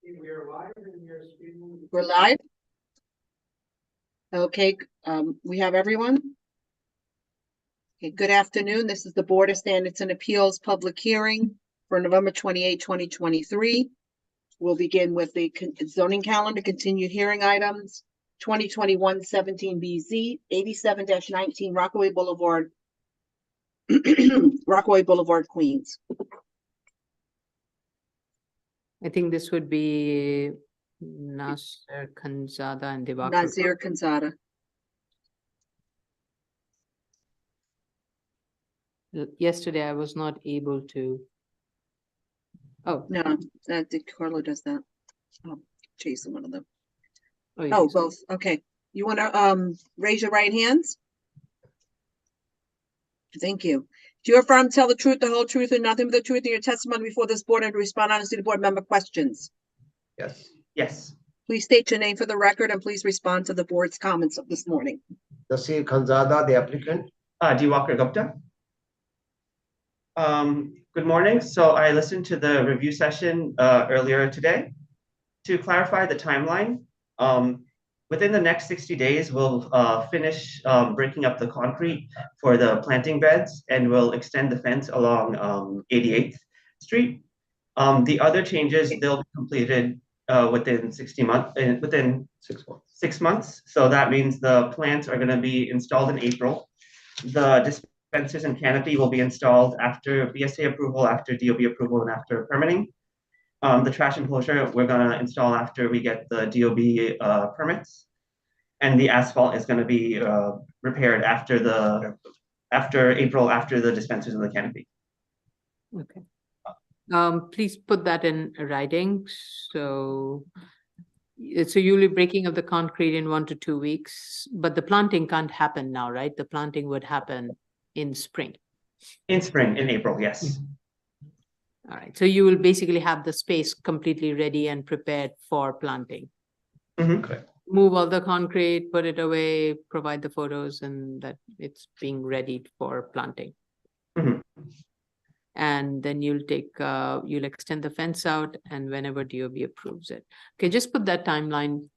Speaker 1: We are live and we are streaming.
Speaker 2: We're live? Okay, we have everyone? Okay, good afternoon. This is the Board of Standards and Appeals public hearing for November 28, 2023. We'll begin with the zoning calendar, continued hearing items, 2021-17BZ, 87-19 Rockaway Boulevard, Rockaway Boulevard, Queens.
Speaker 3: I think this would be Nasser Khanzada and Diwakar.
Speaker 2: Nazir Khanzada.
Speaker 3: Yesterday, I was not able to. Oh,
Speaker 2: No, that Carlo does that. Oh, Jason, one of them.
Speaker 3: you
Speaker 2: Oh,
Speaker 3: think so?
Speaker 2: both. Okay. You want to raise your right hands? Thank you. Do you affirm to tell the truth, the whole truth, and nothing but the truth in your testimony before this board and to respond honestly to board member questions?
Speaker 10: Yes. Yes.
Speaker 2: Please state your name for the record and please respond to the board's comments of this morning.
Speaker 10: Nasir Khanzada, the applicant.
Speaker 11: Diwakar Gupta. Good morning. So I listened to the review session earlier today. To clarify the timeline, within the next 60 days, we'll finish breaking up the concrete for the planting beds and we'll extend the fence along 88th Street. The other changes, they'll be completed within 6 months. So that means the plants are going to be installed in April. The dispensers and canopy will be installed after BSA approval, after DOB approval, and after permitting. The trash enclosure we're going to install after we get the DOB permits, and the asphalt is going to be repaired after April, after the dispensers and the canopy.
Speaker 3: Okay. Please put that in writing. So you'll be breaking up the concrete in 1 to 2 weeks, but the planting can't happen now, right? The planting would happen in spring.
Speaker 11: In spring, in April, yes.
Speaker 3: All right. So you will basically have the space completely ready and prepared for planting.
Speaker 11: Okay.
Speaker 3: Move all the concrete, put it away, provide the photos, and that it's being ready for planting.
Speaker 11: Mhm.
Speaker 3: And then you'll extend the fence out and whenever DOB approves it. Okay, just put that timeline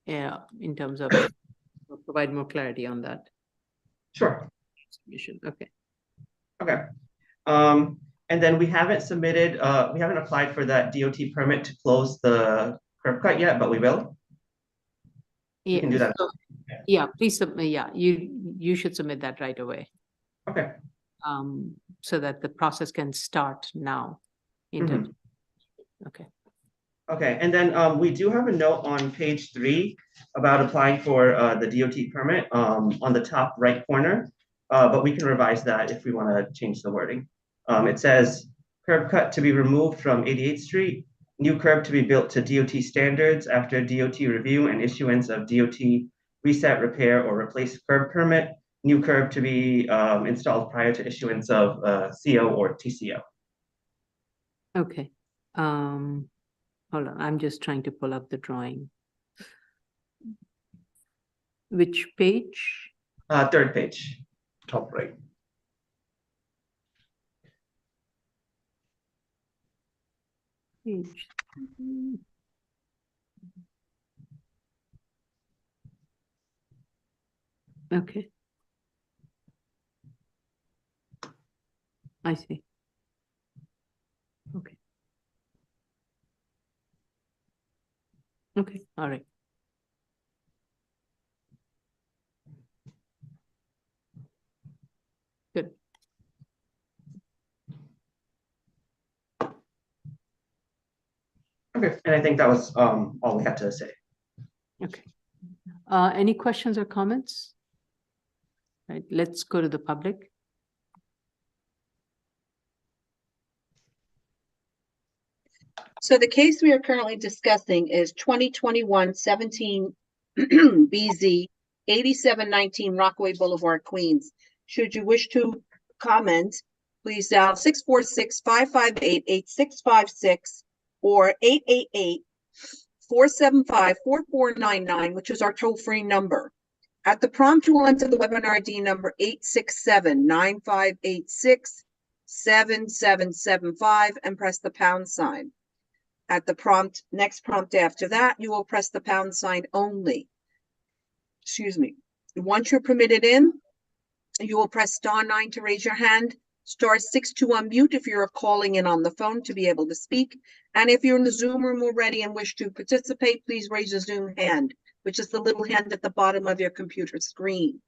Speaker 3: in terms of provide more clarity on that.
Speaker 11: Sure.
Speaker 3: Submission. Okay.
Speaker 11: Okay. And then we haven't applied for that DOT permit to close the curb cut yet, but we will.
Speaker 3: Yeah,
Speaker 11: We can do that.
Speaker 3: so, yeah, please submit. Yeah, you should submit that right away.
Speaker 11: Okay.
Speaker 3: So that the process can start now. In terms. Okay.
Speaker 11: Okay, and then we do have a note on page 3 about applying for the DOT permit on the top right corner, but we can revise that if we want to change the wording. It says curb cut to be removed from 88th Street, new curb to be built to DOT standards after DOT review and issuance of DOT reset, repair, or replace curb permit, new curb to be installed prior to issuance of CO or TCO.
Speaker 3: Okay. Hold on, I'm just trying to pull up the drawing. Which page?
Speaker 11: Third page.
Speaker 10: Top right.
Speaker 3: Page. Okay. I see. Okay. Okay, all right. Good.
Speaker 11: Okay, and I think that was all we had to say.
Speaker 3: Okay. Any questions or comments? Right, let's go to the public.
Speaker 2: So the case we are currently discussing is 2021-17 BZ 8719 Rockaway Boulevard, Queens. Should you wish to comment, please dial 646-558-8656 or 888-475-4499, which is our toll-free number. At the prompt, you will enter the webinar ID number 867-9586-7775 and press the pound sign. At the next prompt after that, you will press the pound sign only. Excuse me. Once you're permitted in, you will press *9 to raise your hand, *6 to unmute if you're calling in on the phone to be able to speak. And if you're in the Zoom room already and wish to participate, please raise your Zoom hand, which is the little hand at the bottom of your computer screen.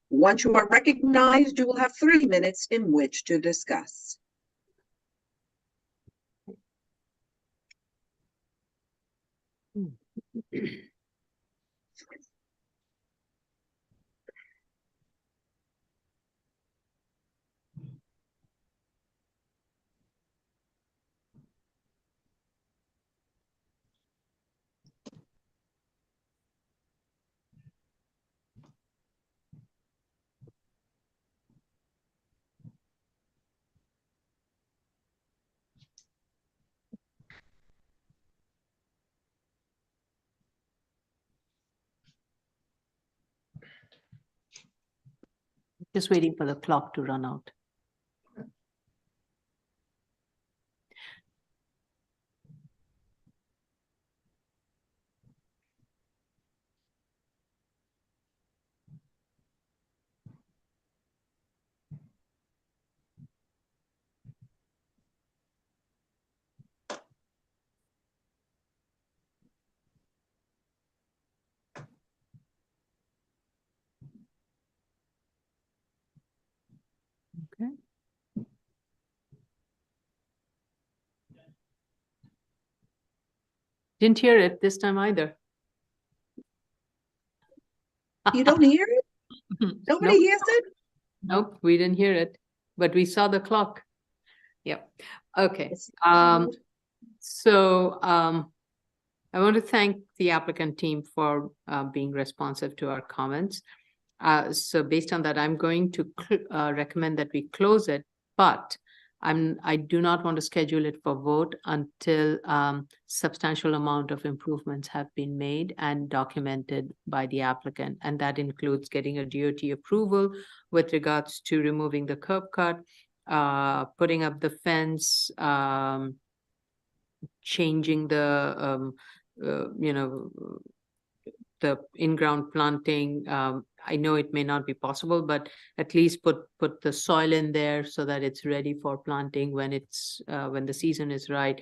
Speaker 2: Once you are recognized, you will have 3 minutes in which to discuss.
Speaker 3: Just waiting for the clock to run out. Okay. Didn't hear it this time either.
Speaker 2: You don't hear it? Nobody
Speaker 3: Nope.
Speaker 2: hears it?
Speaker 3: Nope, we didn't hear it, but we saw the clock. Yep. Okay.
Speaker 2: It's
Speaker 3: So I want to thank the applicant team for being responsive to our comments. So based on that, I'm going to recommend that we close it, but I do not want to schedule it for vote until substantial amount of improvements have been made and documented by the applicant. And that includes getting a DOT approval with regards to removing the curb cut, putting up the fence, changing the, the in-ground planting. I know it may not be possible, but at least put the soil in there so that it's ready for planting when when the season is right.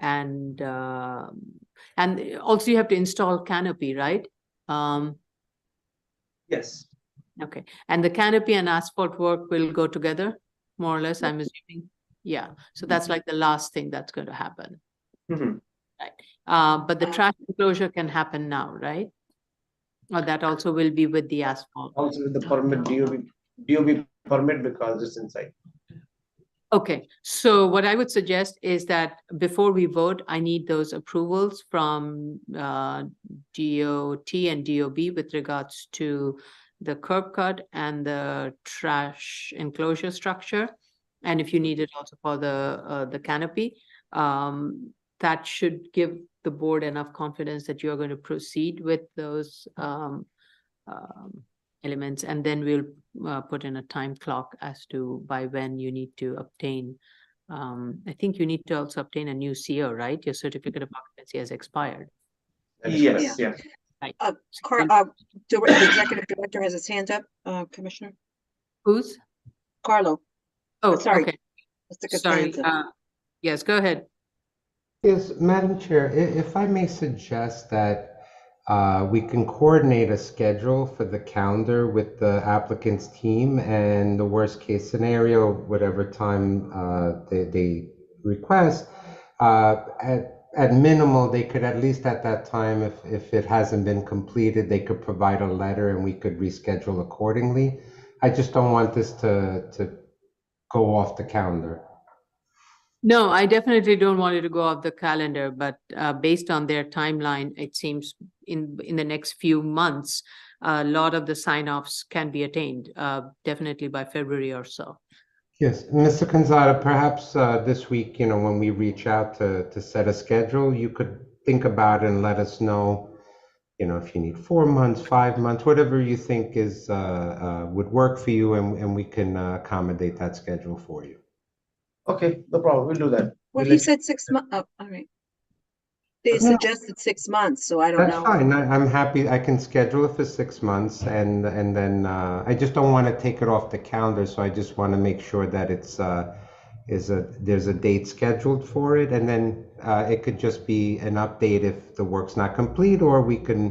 Speaker 3: And also you have to install canopy, right?
Speaker 11: Yes.
Speaker 3: Okay. And the canopy and asphalt work will go together, more or less, I'm assuming. Yeah. So that's like the last thing that's going to happen.
Speaker 11: Mhm.
Speaker 3: Right. But the trash enclosure can happen now, right? Or that also will be with the asphalt.
Speaker 10: Also with the permit, DOB permit because it's inside.
Speaker 3: Okay, so what I would suggest is that before we vote, I need those approvals from DOT and DOB with regards to the curb cut and the trash enclosure structure. And if you need it also for the canopy, that should give the board enough confidence that you're going to proceed with those elements. And then we'll put in a time clock as to by when you need to obtain. I think you need to also obtain a new CO, right? Your certificate of occupancy has expired.
Speaker 11: Yes, yeah.
Speaker 3: Right.
Speaker 2: The executive director has his hand up, Commissioner.
Speaker 3: Who's?
Speaker 2: Carlo.
Speaker 3: Oh,
Speaker 2: sorry.
Speaker 3: okay.
Speaker 2: Mr.
Speaker 3: Sorry.
Speaker 2: Costanza.
Speaker 3: Yes, go ahead.
Speaker 1: Yes, Madam Chair, if I may suggest that we can coordinate a schedule for the calendar with the applicant's team, and the worst case scenario, whatever time they request, at minimal, they could at least at that time, if it hasn't been completed, they could provide a letter and we could reschedule accordingly. I just don't want this to go off the calendar.
Speaker 3: No, I definitely don't want it to go off the calendar, but based on their timeline, it seems in the next few months, a lot of the sign-offs can be attained, definitely by February or so.
Speaker 1: Yes, Mr. Canzada, perhaps this week, when we reach out to set a schedule, you could think about it and let us know, if you need 4 months, 5 months, whatever you think is would work for you, and we can accommodate that schedule for you.
Speaker 10: Okay, no problem. We'll do that.
Speaker 2: Well,
Speaker 10: We'll
Speaker 2: he
Speaker 10: let you-
Speaker 2: said 6 months. Oh, all right. They
Speaker 1: No.
Speaker 2: suggested 6 months, so I don't
Speaker 1: That's
Speaker 2: know.
Speaker 1: fine. I'm happy. I can schedule it for 6 months, and then I just don't want to take it off the calendar. So I just want to make sure that there's a date scheduled for it, and then it could just be an update if the work's not complete, or we can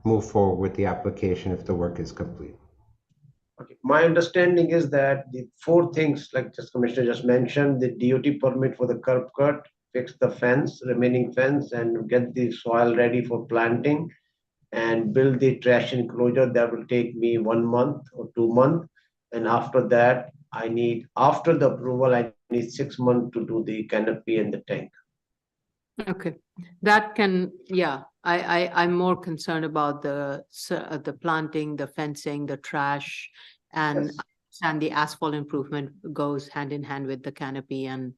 Speaker 1: move forward with the application if the work is complete.
Speaker 10: Okay. My understanding is that the 4 things, like just Commissioner just mentioned, the DOT permit for the curb cut, fix the fence, remaining fence, and get the soil ready for planting, and build the trash enclosure. That will take me 1 month or 2 months. And after that, after the approval, I need 6 months to do the canopy and the tank.
Speaker 3: Okay, that can, yeah, I'm more concerned about the planting, the fencing, the trash, and
Speaker 10: Yes.
Speaker 3: and the asphalt improvement goes hand in hand with the canopy, and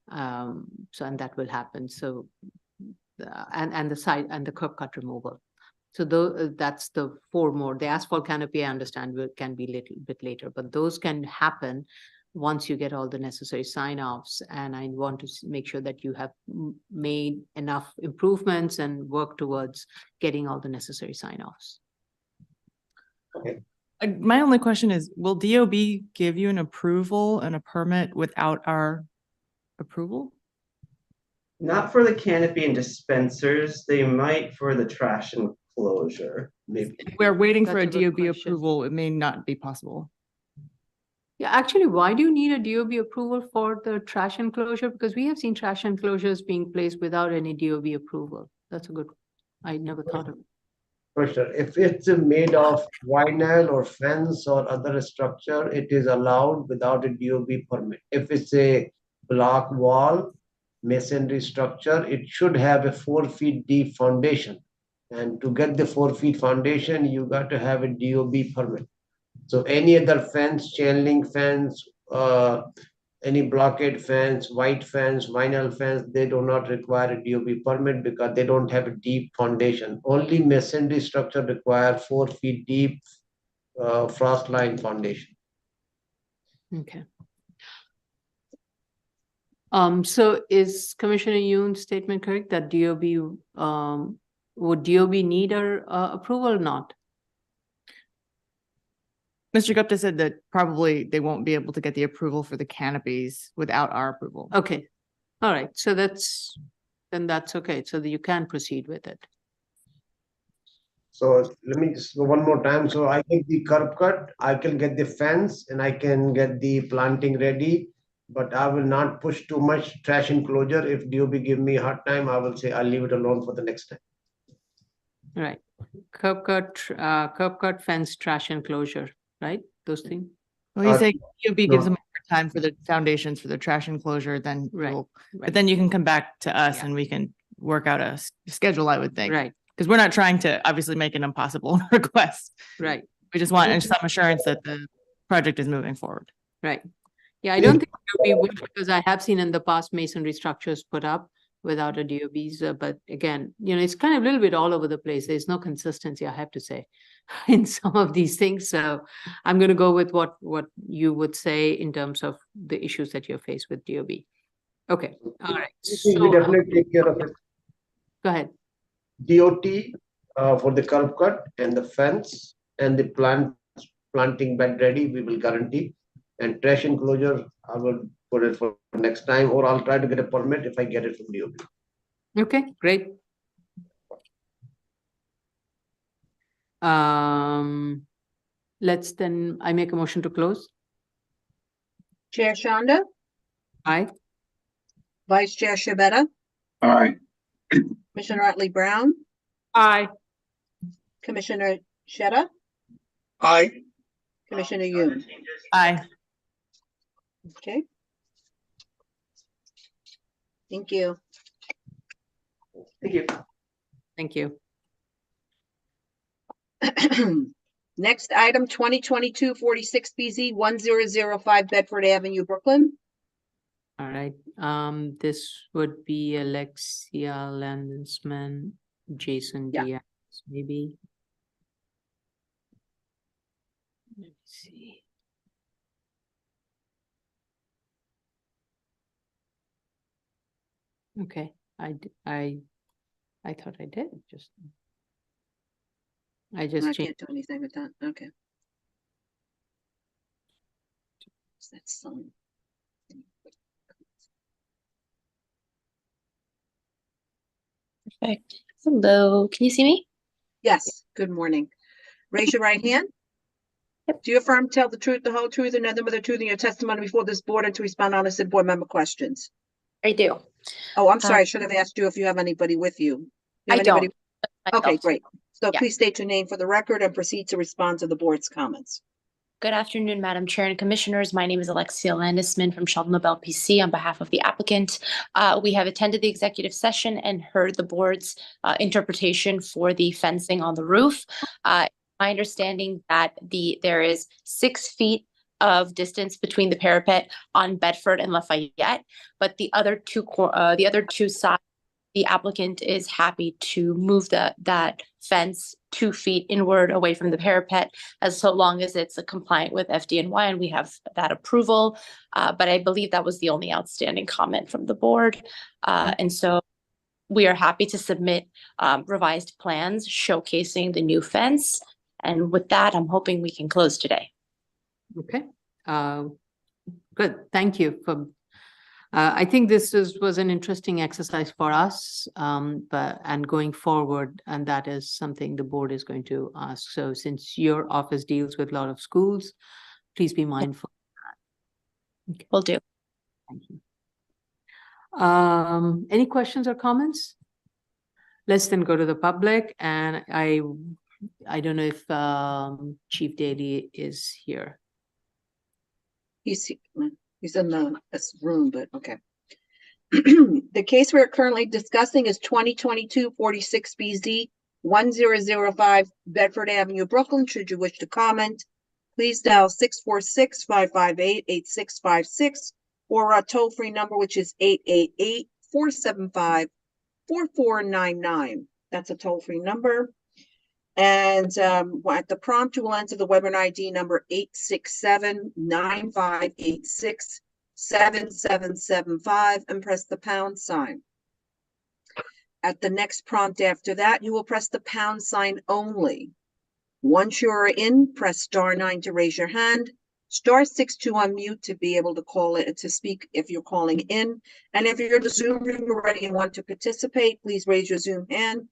Speaker 3: and that will happen. So and the side and the curb cut removal. So that's the 4 more. The asphalt canopy, I understand, can be a little bit later, but those can happen once you get all the necessary sign-offs. And I want to make sure that you have made enough improvements and work towards getting all the necessary sign-offs.
Speaker 10: Okay.
Speaker 4: My only question is, will DOB give you an approval and a permit without our approval?
Speaker 11: Not for the canopy and dispensers. They might for the trash enclosure, maybe.
Speaker 4: If we're waiting for a
Speaker 3: That's a good
Speaker 4: DOB
Speaker 3: question.
Speaker 4: approval, it may not be possible.
Speaker 3: Yeah, actually, why do you need a DOB approval for the trash enclosure? Because we have seen trash enclosures being placed without any DOB approval. That's a good, I never thought of it.
Speaker 10: Commissioner, if it's made of vinyl or fence or other structure, it is allowed without a DOB permit. If it's a block wall, masonry structure, it should have a 4 feet deep foundation. And to get the 4 feet foundation, you got to have a DOB permit. So any other fence, chain link fence, any blockade fence, white fence, vinyl fence, they do not require a DOB permit because they don't have a deep foundation. Only masonry structure require 4 feet deep frost line foundation.
Speaker 3: Okay. So is Commissioner Yoon's statement correct that DOB, would DOB need our approval or not?
Speaker 4: Mr. Gupta said that probably they won't be able to get the approval for the canopies without our approval.
Speaker 3: Okay, all right, so that's okay, so that you can proceed with it.
Speaker 10: So let me just go one more time. So I get the curb cut, I can get the fence, and I can get the planting ready, but I will not push too much trash enclosure. If DOB give me a hard time, I will say I'll leave it alone for the next time.
Speaker 3: All right, curb cut, fence, trash enclosure, right? Those things.
Speaker 4: Well, he's saying DOB gives
Speaker 10: no.
Speaker 4: them more time for the foundations for the trash enclosure, then
Speaker 3: Right,
Speaker 4: we'll,
Speaker 3: right.
Speaker 4: but then you can come back to us
Speaker 3: Yeah.
Speaker 4: and we can work out a schedule, I would think.
Speaker 3: Right,
Speaker 4: Because we're not trying to obviously make an impossible request.
Speaker 3: right,
Speaker 4: We just want some assurance that the project is moving forward.
Speaker 3: right. Yeah, I don't think DOB would, because I have seen in the past masonry structures put up without a DOB's, but again, it's kind of a little bit all over the place. There's no consistency, I have to say, in some of these things. So I'm going to go with what you would say in terms of the issues that you're faced with DOB. Okay, all right.
Speaker 10: We
Speaker 3: So,
Speaker 10: definitely take care of it.
Speaker 3: go ahead.
Speaker 10: DOT for the curb cut and the fence and the planting bed ready, we will guarantee. And trash enclosure, I will put it for next time, or I'll try to get a permit if I get it from DOT.
Speaker 3: Okay, great. Let's then, I make a motion to close.
Speaker 2: Chair Shonda,
Speaker 3: Aye.
Speaker 2: Vice Chair Shabeta,
Speaker 5: Aye.
Speaker 2: Commissioner Otley Brown,
Speaker 6: Aye.
Speaker 2: Commissioner Sheta,
Speaker 7: Aye.
Speaker 2: Commissioner Yoon.
Speaker 4: Aye.
Speaker 2: Okay. Thank you.
Speaker 11: Thank you.
Speaker 3: Thank you.
Speaker 2: Next item, 2022-46BZ 1005 Bedford Avenue, Brooklyn.
Speaker 3: All right, this would be Alexia Landsman, Jason
Speaker 2: Yeah.
Speaker 3: Diaz. Maybe. Let me see. Okay, I thought I did just. I just
Speaker 2: I
Speaker 3: changed.
Speaker 2: can't do anything with that. Okay. That's some.
Speaker 12: Perfect. Hello, can you see me?
Speaker 2: Yes, good morning. Raise your right hand.
Speaker 12: Yep.
Speaker 2: Do you affirm to tell the truth, the whole truth, and nothing but the truth in your testimony before this board and to respond honestly to board member questions?
Speaker 12: I do.
Speaker 2: Oh, I'm sorry. I should have asked you if you have anybody with you. You have
Speaker 12: I don't.
Speaker 2: anybody? Okay,
Speaker 12: Myself.
Speaker 2: great. So
Speaker 12: Yeah.
Speaker 2: please state your name for the record and proceed to respond to the board's comments.
Speaker 12: Good afternoon, Madam Chair and Commissioners. My name is Alexia Landisman from Sheldon Nobel PC on behalf of the applicant. We have attended the executive session and heard the board's interpretation for the fencing on the roof. My understanding that there is 6 feet of distance between the parapet on Bedford and Lafayette, but the other two sides, the applicant is happy to move that fence 2 feet inward away from the parapet, as so long as it's compliant with FDNY, and we have that approval. But I believe that was the only outstanding comment from the board. And so we are happy to submit revised plans showcasing the new fence. And with that, I'm hoping we can close today.
Speaker 3: Okay, good. Thank you for. I think this was an interesting exercise for us, and going forward, and that is something the board is going to ask. So since your office deals with a lot of schools, please be mindful of that. Okay.
Speaker 12: Will do.
Speaker 3: Thank you. Any questions or comments? Let's then go to the public, and I don't know if Chief Daly is here.
Speaker 2: He's in this room, but okay. The case we're currently discussing is 2022-46BZ 1005 Bedford Avenue, Brooklyn. Should you wish to comment, please dial 646-558-8656 or our toll-free number, which is 888-475-4499. That's a toll-free number. And at the prompt, you will enter the webinar ID number 867-9586-7775 and press the pound sign. At the next prompt after that, you will press the pound sign only. Once you are in, press *9 to raise your hand, *6 to unmute to be able to call it to speak if you're calling in. And if you're in the Zoom room already and want to participate, please raise your Zoom hand,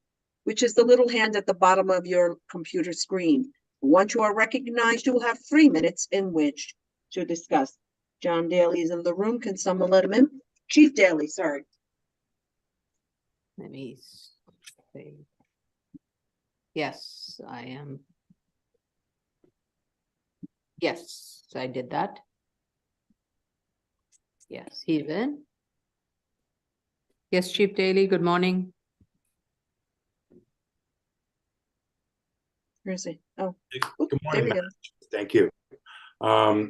Speaker 2: which is the little hand at the bottom of your computer screen. Once you are recognized, you will have 3 minutes in which to discuss. John Daly is in the room. Can someone let him in? Chief Daly, sorry.
Speaker 3: Let me see. Yes, I am. Yes, I did that. Yes, he's in. Yes, Chief Daly, good morning.
Speaker 2: Where is he? Oh,
Speaker 13: Good morning,
Speaker 2: there we go.
Speaker 13: Thank you. I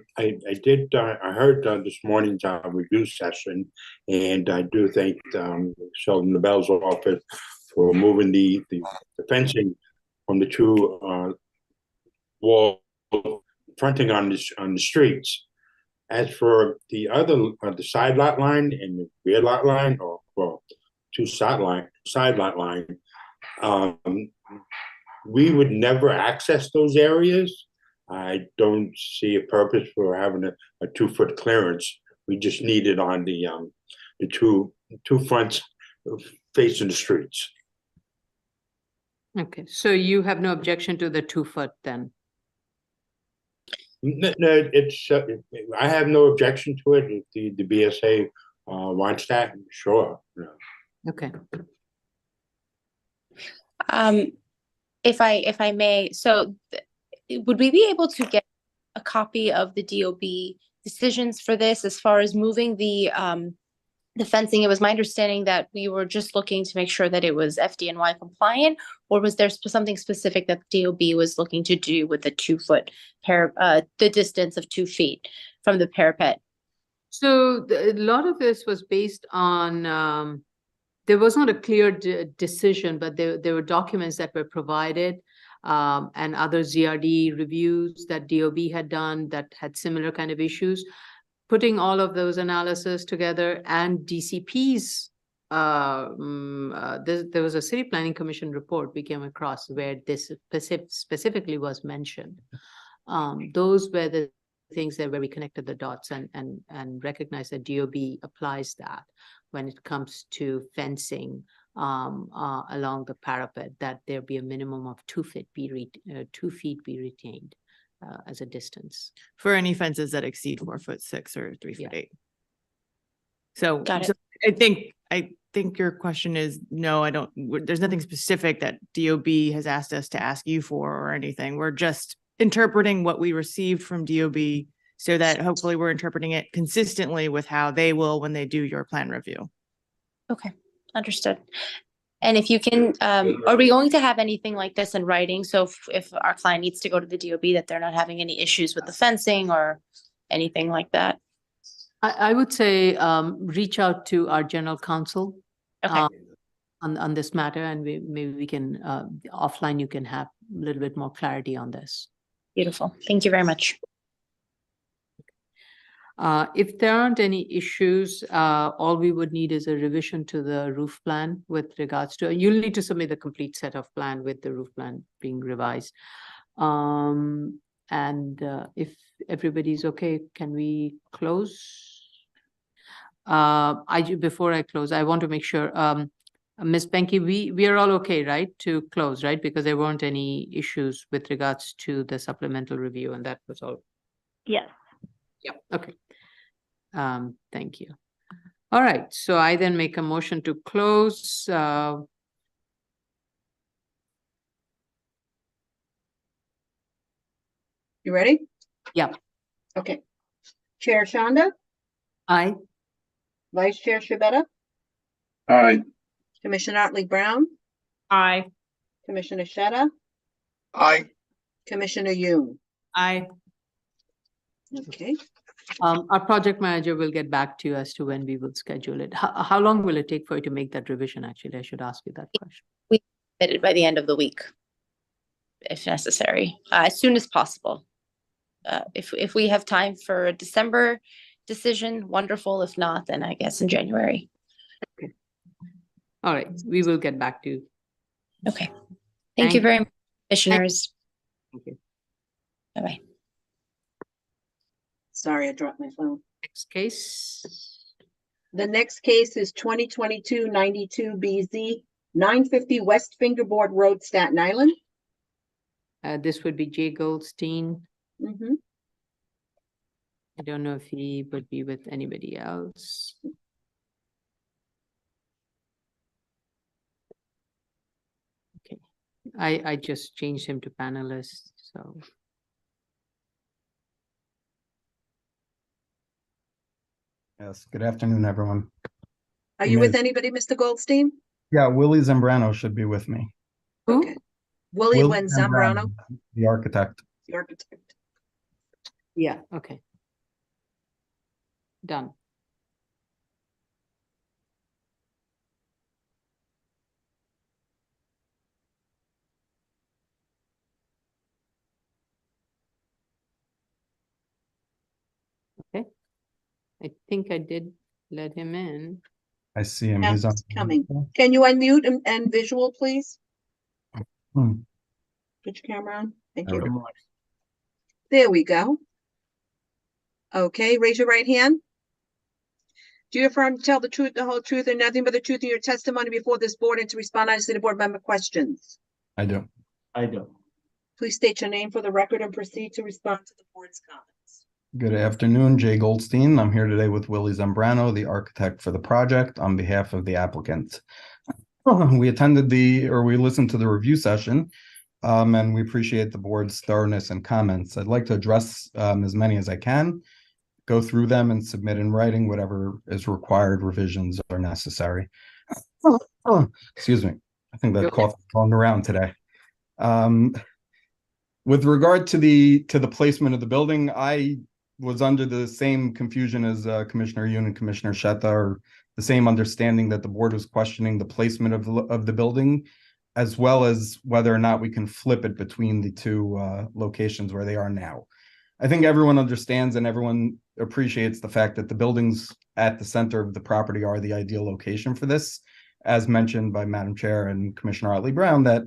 Speaker 13: heard this morning's review session, and I do thank Sheldon Nobel's office for moving the fencing from the 2 walls fronting on the streets. As for the other the side lot line and the rear lot line, or well, 2 side lot line, we would never access those areas. I don't see a purpose for having a 2-foot clearance. We just need it on the two fronts facing the streets.
Speaker 3: Okay, so you have no objection to the 2-foot then?
Speaker 13: No, it's I have no objection to it. If the BSA wants that, sure. Yeah.
Speaker 3: Okay.
Speaker 12: If I may, so would we be able to get a copy of the DOB decisions for this as far as moving the fencing? It was my understanding that we were just looking to make sure that it was FDNY compliant, or was there something specific that the DOB was looking to do with the 2-foot the distance of 2 feet from the parapet?
Speaker 3: So a lot of this was based on there was not a clear decision, but there were documents that were provided and other ZRD reviews that DOB had done that had similar kind of issues. Putting all of those analysis together and DCP's, there was a City Planning Commission report we came across where this specifically was mentioned. Those were the things that where we connected the dots and recognized that DOB applies that when it comes to fencing along the parapet, that there be a minimum of 2 feet be retained as a distance
Speaker 4: For any fences that exceed 4'6" or 3'8". So,
Speaker 12: Got it.
Speaker 4: so I think your question is, no, there's nothing specific that DOB has asked us to ask you for or anything. We're just interpreting what we received from DOB so that hopefully we're interpreting it consistently with how they will when they do your plan review.
Speaker 12: Okay, understood. And if you can, are we going to have anything like this in writing? So if our client needs to go to the DOB, that they're not having any issues with the fencing or anything like that?
Speaker 3: I would say reach out to our general counsel
Speaker 12: Okay.
Speaker 3: on this matter, and maybe we can offline you can have a little bit more clarity on this.
Speaker 12: Beautiful. Thank you very much.
Speaker 3: If there aren't any issues, all we would need is a revision to the roof plan with regards to, you'll need to submit the complete set of plan with the roof plan being revised. If everybody's okay, can we close? Before I close, I want to make sure, Ms. Benke, we are all okay, right, to close, right? Because there weren't any issues with regards to the supplemental review, and that was all.
Speaker 8: Yes.
Speaker 3: Yep. Okay. Thank you. All right. So I then make a motion to close.
Speaker 2: You ready?
Speaker 3: Yeah.
Speaker 2: Okay. Chair Shanda,
Speaker 3: Aye.
Speaker 2: Vice Chair Shabeta,
Speaker 5: Aye.
Speaker 2: Commissioner Otley Brown,
Speaker 6: Aye.
Speaker 2: Commissioner Sheta,
Speaker 7: Aye.
Speaker 2: Commissioner Yoon.
Speaker 4: Aye.
Speaker 2: Okay.
Speaker 3: Our project manager will get back to you as to when we will schedule it. How long will it take for you to make that revision? Actually, I should ask you that question.
Speaker 12: We submitted by the end of the week, if necessary, as soon as possible. If we have time for a December decision, wonderful. If not, then I guess in January.
Speaker 3: Okay. All right. We will get back to you.
Speaker 12: Okay. Thank you very much, commissioners.
Speaker 3: Thank you.
Speaker 12: Bye-bye.
Speaker 2: Sorry, I dropped my phone.
Speaker 3: Next case.
Speaker 2: The next case is 2022-92 BZ 950 West Fingerboard Road, Staten Island.
Speaker 3: This would be Jay Goldstein.
Speaker 2: Mhm.
Speaker 3: I don't know if he would be with anybody else. Okay, I just changed him to panelist, so.
Speaker 14: Yes, good afternoon, everyone.
Speaker 2: Are you with anybody, Mr. Goldstein?
Speaker 14: Yeah, Willie Zambrano should be with me.
Speaker 3: Who?
Speaker 2: Okay. Willie Zambrano,
Speaker 14: The architect.
Speaker 2: the architect.
Speaker 3: Yeah, okay. Done. Okay. I think I did let him in.
Speaker 14: I see him. He's on.
Speaker 2: It's coming. Can you unmute and visual, please?
Speaker 14: Hmm.
Speaker 2: Put your camera on. Thank
Speaker 14: There we
Speaker 2: you.
Speaker 14: go.
Speaker 2: There we go. Okay, raise your right hand. Do you affirm to tell the truth, the whole truth, and nothing but the truth in your testimony before this board and to respond honestly to board member questions?
Speaker 14: I do.
Speaker 10: I do.
Speaker 2: Please state your name for the record and proceed to respond to the board's comments.
Speaker 14: Good afternoon, Jay Goldstein. I'm here today with Willie Zambrano, the architect for the project, on behalf of the applicant. We listened to the review session, and we appreciate the board's thoroughness and comments. I'd like to address as many as I can, go through them and submit in writing whatever is required, revisions are necessary. Excuse me. I think that cough is going around today. With regard to the placement of the building, I was under the same confusion as Commissioner Yoon and Commissioner Sheta, or the same understanding that the board was questioning the placement of the building, as well as whether or not we can flip it between the two locations where they are now. I think everyone understands and everyone appreciates the fact that the buildings at the center of the property are the ideal location for this, as mentioned by Madam Chair and Commissioner Otley Brown, that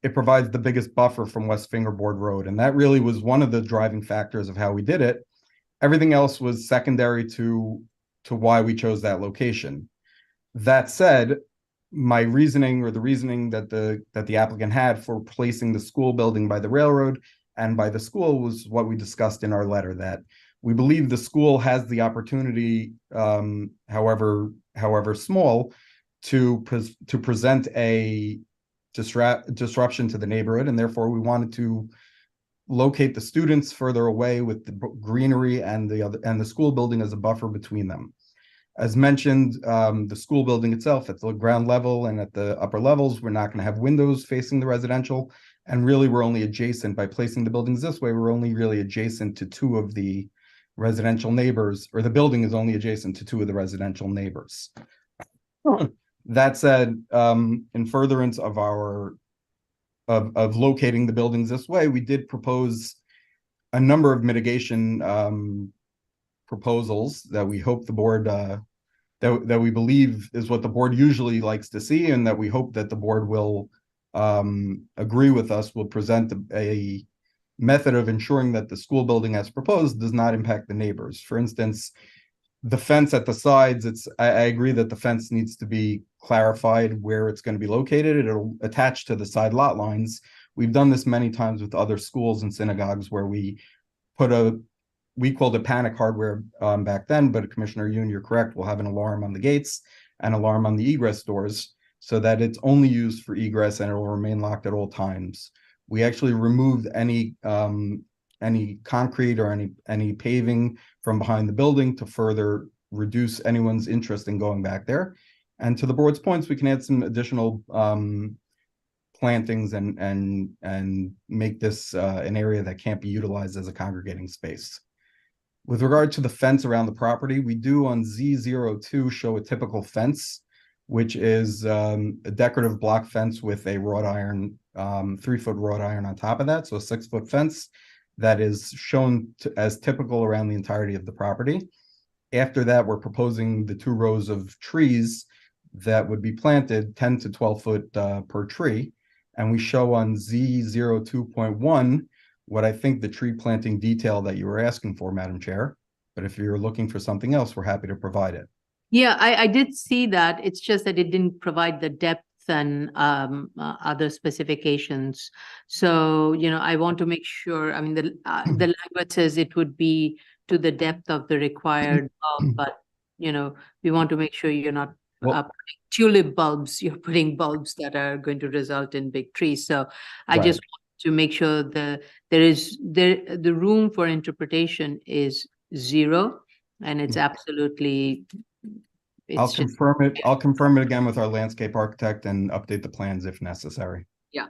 Speaker 14: it provides the biggest buffer from West Fingerboard Road. And that really was one of the driving factors of how we did it. Everything else was secondary to why we chose that location. That said, my reasoning, or the reasoning that the applicant had for placing the school building by the railroad and by the school, was what we discussed in our letter, that we believe the school has the opportunity, however small, to present a disruption to the neighborhood, and therefore we wanted to locate the students further away with the greenery and the school building as a buffer between them. As mentioned, the school building itself at the ground level and at the upper levels, we're not going to have windows facing the residential, and really we're only adjacent. By placing the buildings this way, we're only really adjacent to two of the residential neighbors, or the building is only adjacent to two of the residential neighbors. That said, in furtherance of our of locating the buildings this way, we did propose a number of mitigation proposals that we hope the board that we believe is what the board usually likes to see, and that we hope that the board will agree with us, will present a method of ensuring that the school building as proposed does not impact the neighbors. For instance, the fence at the sides, I agree that the fence needs to be clarified where it's going to be located. It'll attach to the side lot lines. We've done this many times with other schools and synagogues where we called it panic hardware back then, but Commissioner Yoon, you're correct, we'll have an alarm on the gates, an alarm on the egress doors, so that it's only used for egress and it will remain locked at all times. We actually removed any concrete or any paving from behind the building to further reduce anyone's interest in going back there. And to the board's points, we can add some additional plantings and make this an area that can't be utilized as a congregating space. With regard to the fence around the property, we do on Z02 show a typical fence, which is a decorative block fence with a wrought iron, 3-foot wrought iron on top of that. So a 6-foot fence that is shown as typical around the entirety of the property. After that, we're proposing the 2 rows of trees that would be planted 10 to 12 foot per tree. And we show on Z02.1 what I think the tree planting detail that you were asking for, Madam Chair. But if you're looking for something else, we're happy to provide it.
Speaker 3: Yeah, I did see that. It's just that it didn't provide the depth and other specifications. So, I want to make sure, the language says it would be to the depth of the required bulb, but, we want to make sure you're not putting tulip bulbs, you're putting bulbs that are going to result in big trees. So I just want to make sure the room for interpretation is 0, and it's absolutely.
Speaker 14: I'll confirm it. I'll confirm it again with our landscape architect and update the plans if necessary.
Speaker 3: Yeah.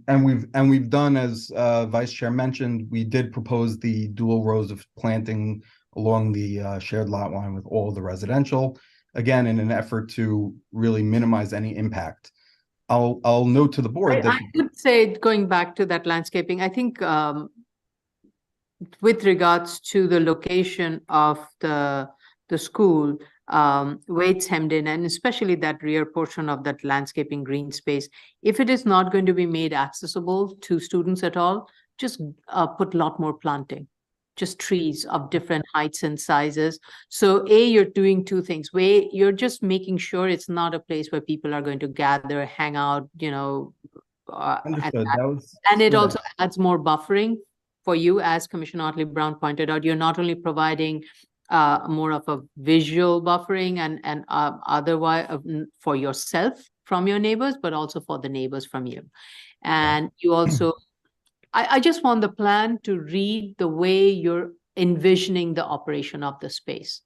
Speaker 14: And we've done, as Vice Chair mentioned, we did propose the dual rows of planting along the shared lot line with all of the residential, again in an effort to really minimize any impact. I'll note to the board that
Speaker 3: I would say, going back to that landscaping, I think with regards to the location of the school, way it's hemmed in, and especially that rear portion of that landscaping green space, if it is not going to be made accessible to students at all, just put a lot more planting, just trees of different heights and sizes. So you're doing 2 things. You're just making sure it's not a place where people are going to gather, hang out,
Speaker 14: understood.
Speaker 3: And it also adds more buffering for you, as Commissioner Otley Brown pointed out. You're not only providing more of a visual buffering and otherwise for yourself from your neighbors, but also for the neighbors from you. And you also, I just want the plan to read the way you're envisioning the operation of the space.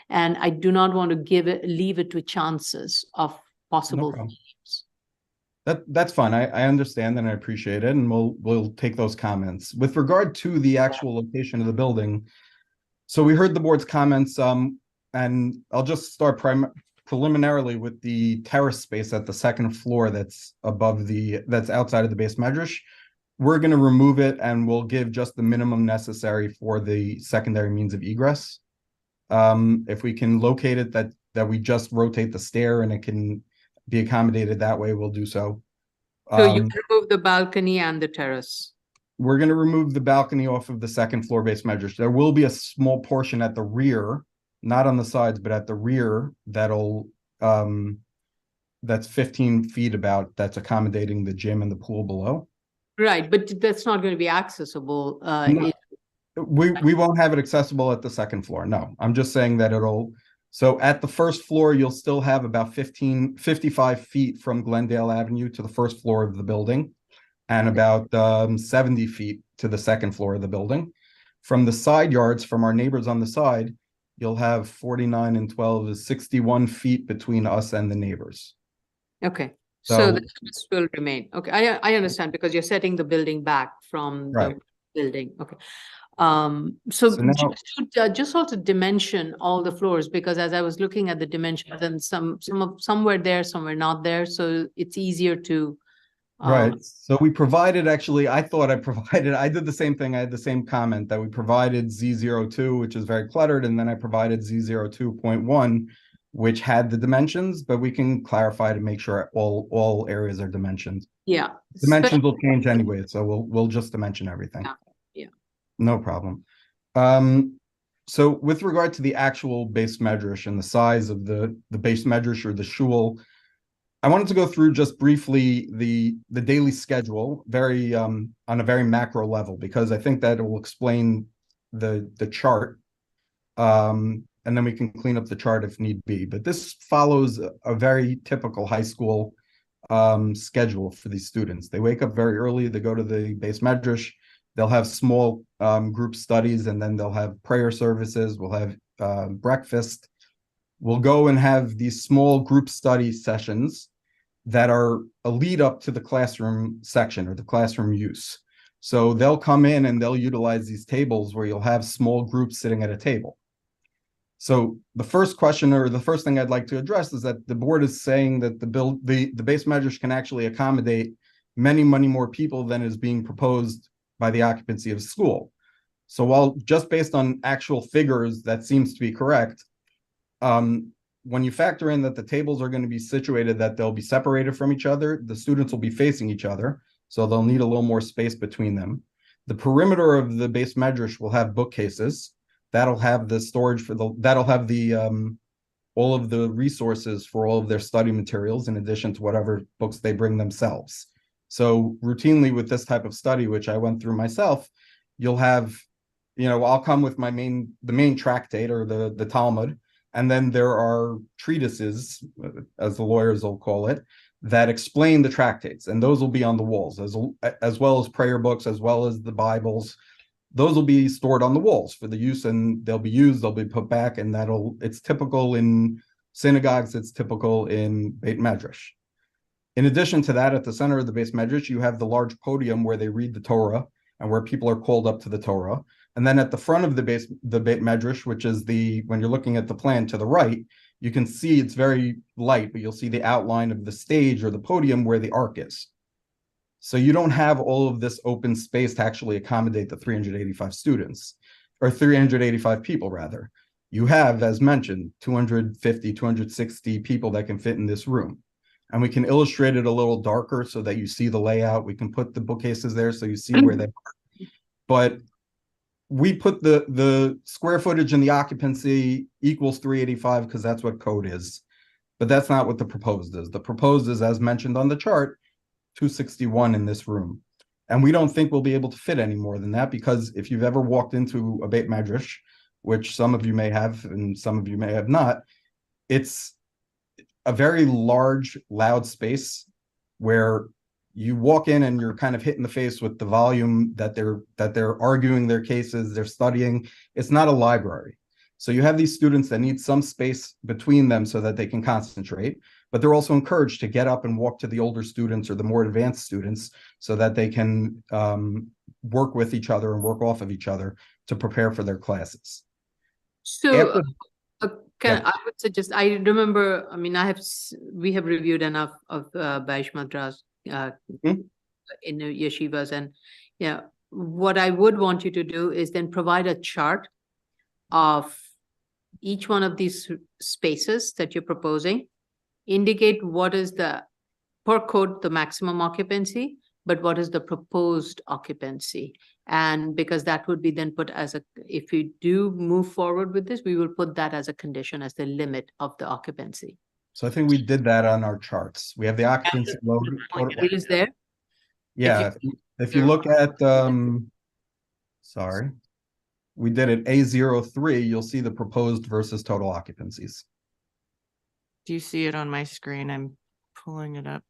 Speaker 3: And I do not want to leave it to chances of possible themes.
Speaker 14: That's fine. I understand and I appreciate it, and we'll take those comments. With regard to the actual location of the building, so we heard the board's comments. and I'll just start preliminarily with the terrace space at the second floor that's that's outside of the base medrash. We're going to remove it and we'll give just the minimum necessary for the secondary means of egress. If we can locate it that we just rotate the stair and it can be accommodated that way, we'll do so.
Speaker 3: So you remove the balcony and the terrace.
Speaker 14: We're going to remove the balcony off of the second floor base medrash. There will be a small portion at the rear, not on the sides, but at the rear that'll that's 15 feet about, that's accommodating the gym and the pool below.
Speaker 3: Right, but that's not going to be accessible.
Speaker 14: No. We won't have it accessible at the second floor. No, I'm just saying that so at the first floor, you'll still have about 55 feet from Glendale Avenue to the first floor of the building, and about 70 feet to the second floor of the building. From the side yards, from our neighbors on the side, you'll have 49 and 12 is 61 feet between us and the neighbors.
Speaker 3: Okay, so the terrace will remain. Okay, I understand, because you're setting the building back from the building. Okay. So now, just also dimension all the floors, because as I was looking at the dimensions, and some were there, some were not there, so it's easier to
Speaker 14: right. So we provided, actually, I did the same thing. I had the same comment that we provided Z02, which is very cluttered, and then I provided Z02.1, which had the dimensions, but we can clarify to make sure all areas are dimensioned.
Speaker 3: Yeah.
Speaker 14: Dimensions will change anyway, so we'll just dimension everything.
Speaker 3: Yeah.
Speaker 14: No problem. So with regard to the actual base medrash and the size of the base medrash or the shul, I wanted to go through just briefly the daily schedule, on a very macro level, because I think that it will explain the chart, and then we can clean up the chart if need be. But this follows a very typical high school schedule for these students. They wake up very early, they go to the base medrash, they'll have small group studies, and then they'll have prayer services, we'll have breakfast. We'll go and have these small group study sessions that are a lead up to the classroom section or the classroom use. So they'll come in and they'll utilize these tables where you'll have small groups sitting at a table. So the first question, or the first thing I'd like to address, is that the board is saying that the base medrash can actually accommodate many more people than is being proposed by the occupancy of school. So while just based on actual figures, that seems to be correct, when you factor in that the tables are going to be situated, that they'll be separated from each other, the students will be facing each other, so they'll need a little more space between them. The perimeter of the base medrash will have bookcases. That'll have the storage that'll have the all of the resources for all of their study materials, in addition to whatever books they bring themselves. So routinely with this type of study, which I went through myself, you'll have, I'll come with the main tractate, or the Talmud, and then there are treatises, as the lawyers will call it, that explain the tractates, and those will be on the walls, as well as prayer books, as well as the Bibles. Those will be stored on the walls for the use, and they'll be used, they'll be put back, and it's typical in synagogues, it's typical in Beit Medrash. In addition to that, at the center of the base medrash, you have the large podium where they read the Torah and where people are called up to the Torah. And then at the front of the Beit Medrash, which is when you're looking at the plan to the right, you can see it's very light, but you'll see the outline of the stage or the podium where the ark is. So you don't have all of this open space to actually accommodate the 385 students, or 385 people rather. You have, as mentioned, 250, 260 people that can fit in this room. And we can illustrate it a little darker so that you see the layout. We can put the bookcases there so you see where they are. But we put the square footage and the occupancy equals 385 because that's what code is. But that's not what the proposed is. The proposed is, as mentioned on the chart, 261 in this room. And we don't think we'll be able to fit any more than that, because if you've ever walked into a Beit Medrash, which some of you may have and some of you may have not, it's a very large, loud space where you walk in and you're kind of hit in the face with the volume that they're arguing their cases, they're studying. It's not a library. So you have these students that need some space between them so that they can concentrate, but they're also encouraged to get up and walk to the older students or the more advanced students so that they can work with each other and work off of each other to prepare for their classes.
Speaker 3: So I would suggest, I remember, I mean, we have reviewed enough of Baish Madras in the yeshivas, and yeah, what I would want you to do is then provide a chart of each one of these spaces that you're proposing, indicate what is the, per code, the maximum occupancy, but what is the proposed occupancy. And because that would be then put as a, if you do move forward with this, we will put that as a condition, as the limit of the occupancy.
Speaker 14: So I think we did that on our charts. We have the occupancy load.
Speaker 3: It is there?
Speaker 14: Yeah, if you look at, sorry, we did it A03, you'll see the proposed versus total occupancies.
Speaker 4: Do you see it on my screen? I'm pulling it up.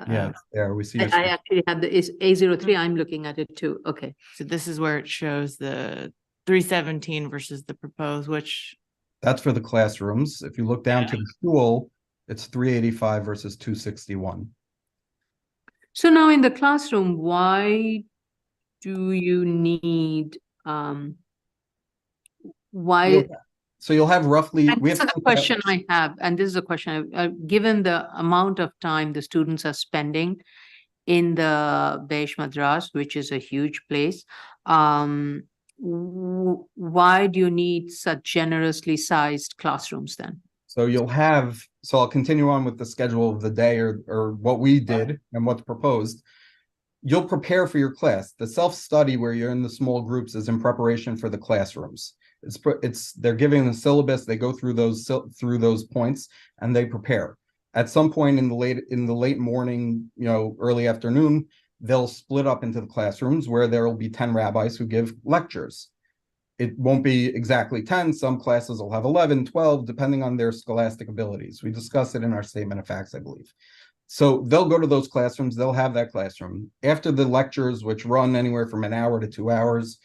Speaker 14: Yeah, it's there. We see.
Speaker 3: I actually have the is A03. I'm looking at it too. Okay.
Speaker 4: So this is where it shows the 317 versus the proposed, which.
Speaker 14: That's for the classrooms. If you look down to the school, it's 385 versus 261.
Speaker 3: So now in the classroom, why do you need, why?
Speaker 14: So you'll have roughly.
Speaker 3: And this is a question I have, and this is a question, given the amount of time the students are spending in the Baish Madras, which is a huge place, why do you need such generously sized classrooms then?
Speaker 14: So you'll have, so I'll continue on with the schedule of the day or what we did and what's proposed. You'll prepare for your class. The self-study where you're in the small groups is in preparation for the classrooms. They're giving the syllabus, they go through those points and they prepare. At some point in the late morning, early afternoon, they'll split up into the classrooms where there will be 10 rabbis who give lectures. It won't be exactly 10. Some classes will have 11, 12, depending on their scholastic abilities. We discussed it in our statement of facts, I believe. So they'll go to those classrooms, they'll have that classroom. After the lectures, which run anywhere from an hour to 2 hours,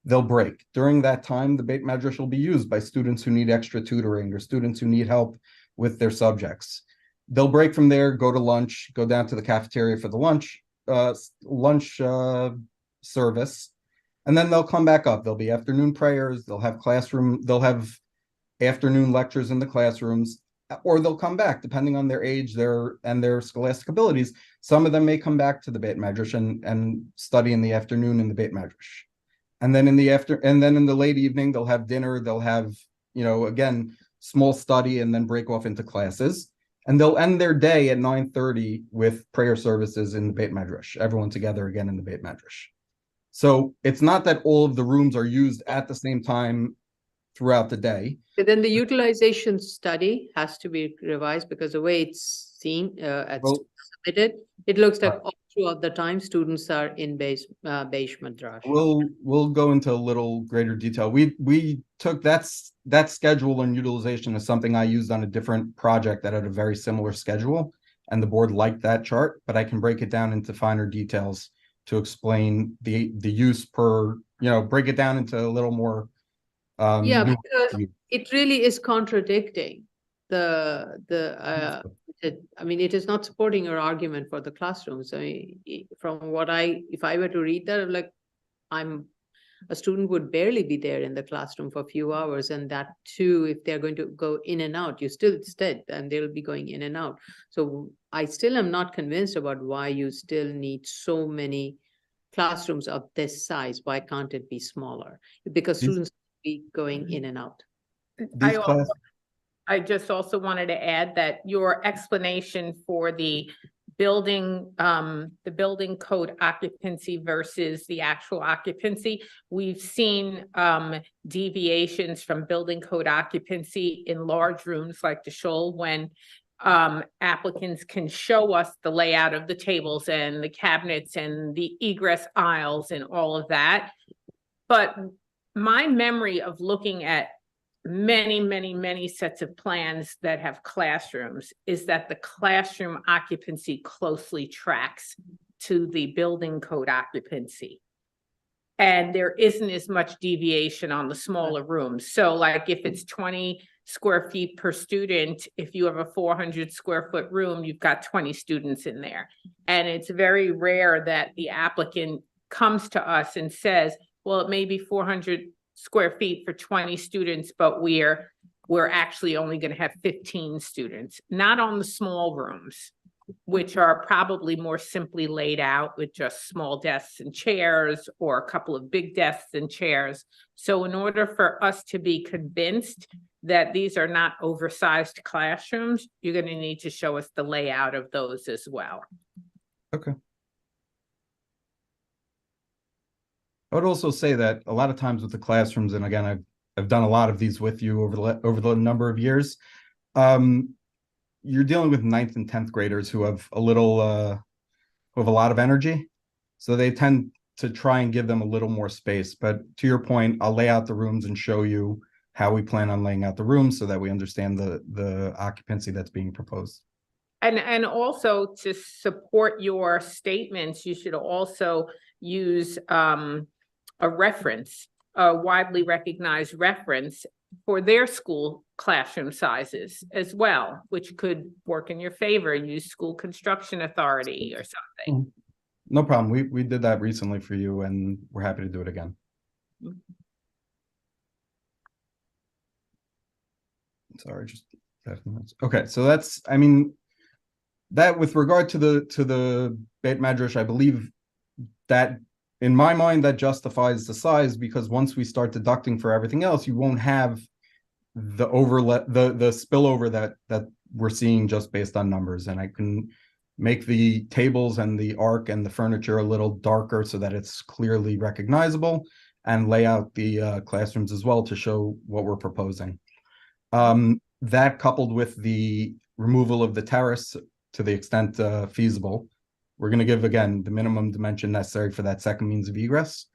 Speaker 14: they'll break. During that time, the Beit Medrash will be used by students who need extra tutoring or students who need help with their subjects. They'll break from there, go to lunch, go down to the cafeteria for the lunch service, and then they'll come back up. There'll be afternoon prayers, they'll have afternoon lectures in the classrooms, or they'll come back depending on their age, and their scholastic abilities. Some of them may come back to the Beit Medrash and study in the afternoon in the Beit Medrash. And then in the late evening, they'll have dinner, they'll have, again, small study and then break off into classes. And they'll end their day at 9:30 with prayer services in the Beit Medrash, everyone together again in the Beit Medrash. So it's not that all of the rooms are used at the same time throughout the day.
Speaker 3: But then the utilization study has to be revised because the way it's seen, submitted, it looks like all throughout the time students are in Baish Madras.
Speaker 14: We'll go into a little greater detail. We took that schedule and utilization is something I used on a different project that had a very similar schedule, and the board liked that chart, but I can break it down into finer details to explain the use per, break it down into a little more.
Speaker 3: Because it really is contradicting it is not supporting your argument for the classrooms. I mean, from what if I were to read that, a student would barely be there in the classroom for a few hours, and that too, if they're going to go in and out, and they'll be going in and out. So I still am not convinced about why you still need so many classrooms of this size. Why can't it be smaller? Because students will be going in and out.
Speaker 6: I just also wanted to add that your explanation for the building code occupancy versus the actual occupancy, we've seen deviations from building code occupancy in large rooms like the Shoal when applicants can show us the layout of the tables and the cabinets and the egress aisles and all of that. But my memory of looking at many sets of plans that have classrooms is that the classroom occupancy closely tracks to the building code occupancy. And there isn't as much deviation on the smaller rooms. So like if it's 20 square feet per student, if you have a 400 square foot room, you've got 20 students in there. And it's very rare that the applicant comes to us and says, well, it may be 400 square feet for 20 students, but we're we're actually only going to have 15 students, not on the small rooms, which are probably more simply laid out with just small desks and chairs or a couple of big desks and chairs. So in order for us to be convinced that these are not oversized classrooms, you're going to need to show us the layout of those as well.
Speaker 14: Okay. I would also say that a lot of times with the classrooms, and again, I've done a lot of these with you over the number of years. You're dealing with 9th and 10th graders who have a lot of energy. So they tend to try and give them a little more space. But to your point, I'll lay out the rooms and show you how we plan on laying out the rooms so that we understand the occupancy that's being proposed.
Speaker 6: And also to support your statements, you should also use a reference, a widely recognized reference for their school classroom sizes as well, which could work in your favor. Use School Construction Authority or something.
Speaker 14: No problem. We did that recently for you, and we're happy to do it again. Sorry, just 5 minutes. Okay, so that's, I mean, that with regard to the Beit Medrash, I believe that in my mind that justifies the size, because once we start deducting for everything else, you won't have the spillover that we're seeing just based on numbers. And I can make the tables and the arc and the furniture a little darker so that it's clearly recognizable, and lay out the classrooms as well to show what we're proposing. That coupled with the removal of the terrace to the extent feasible, we're going to give, again, the minimum dimension necessary for that second means of egress.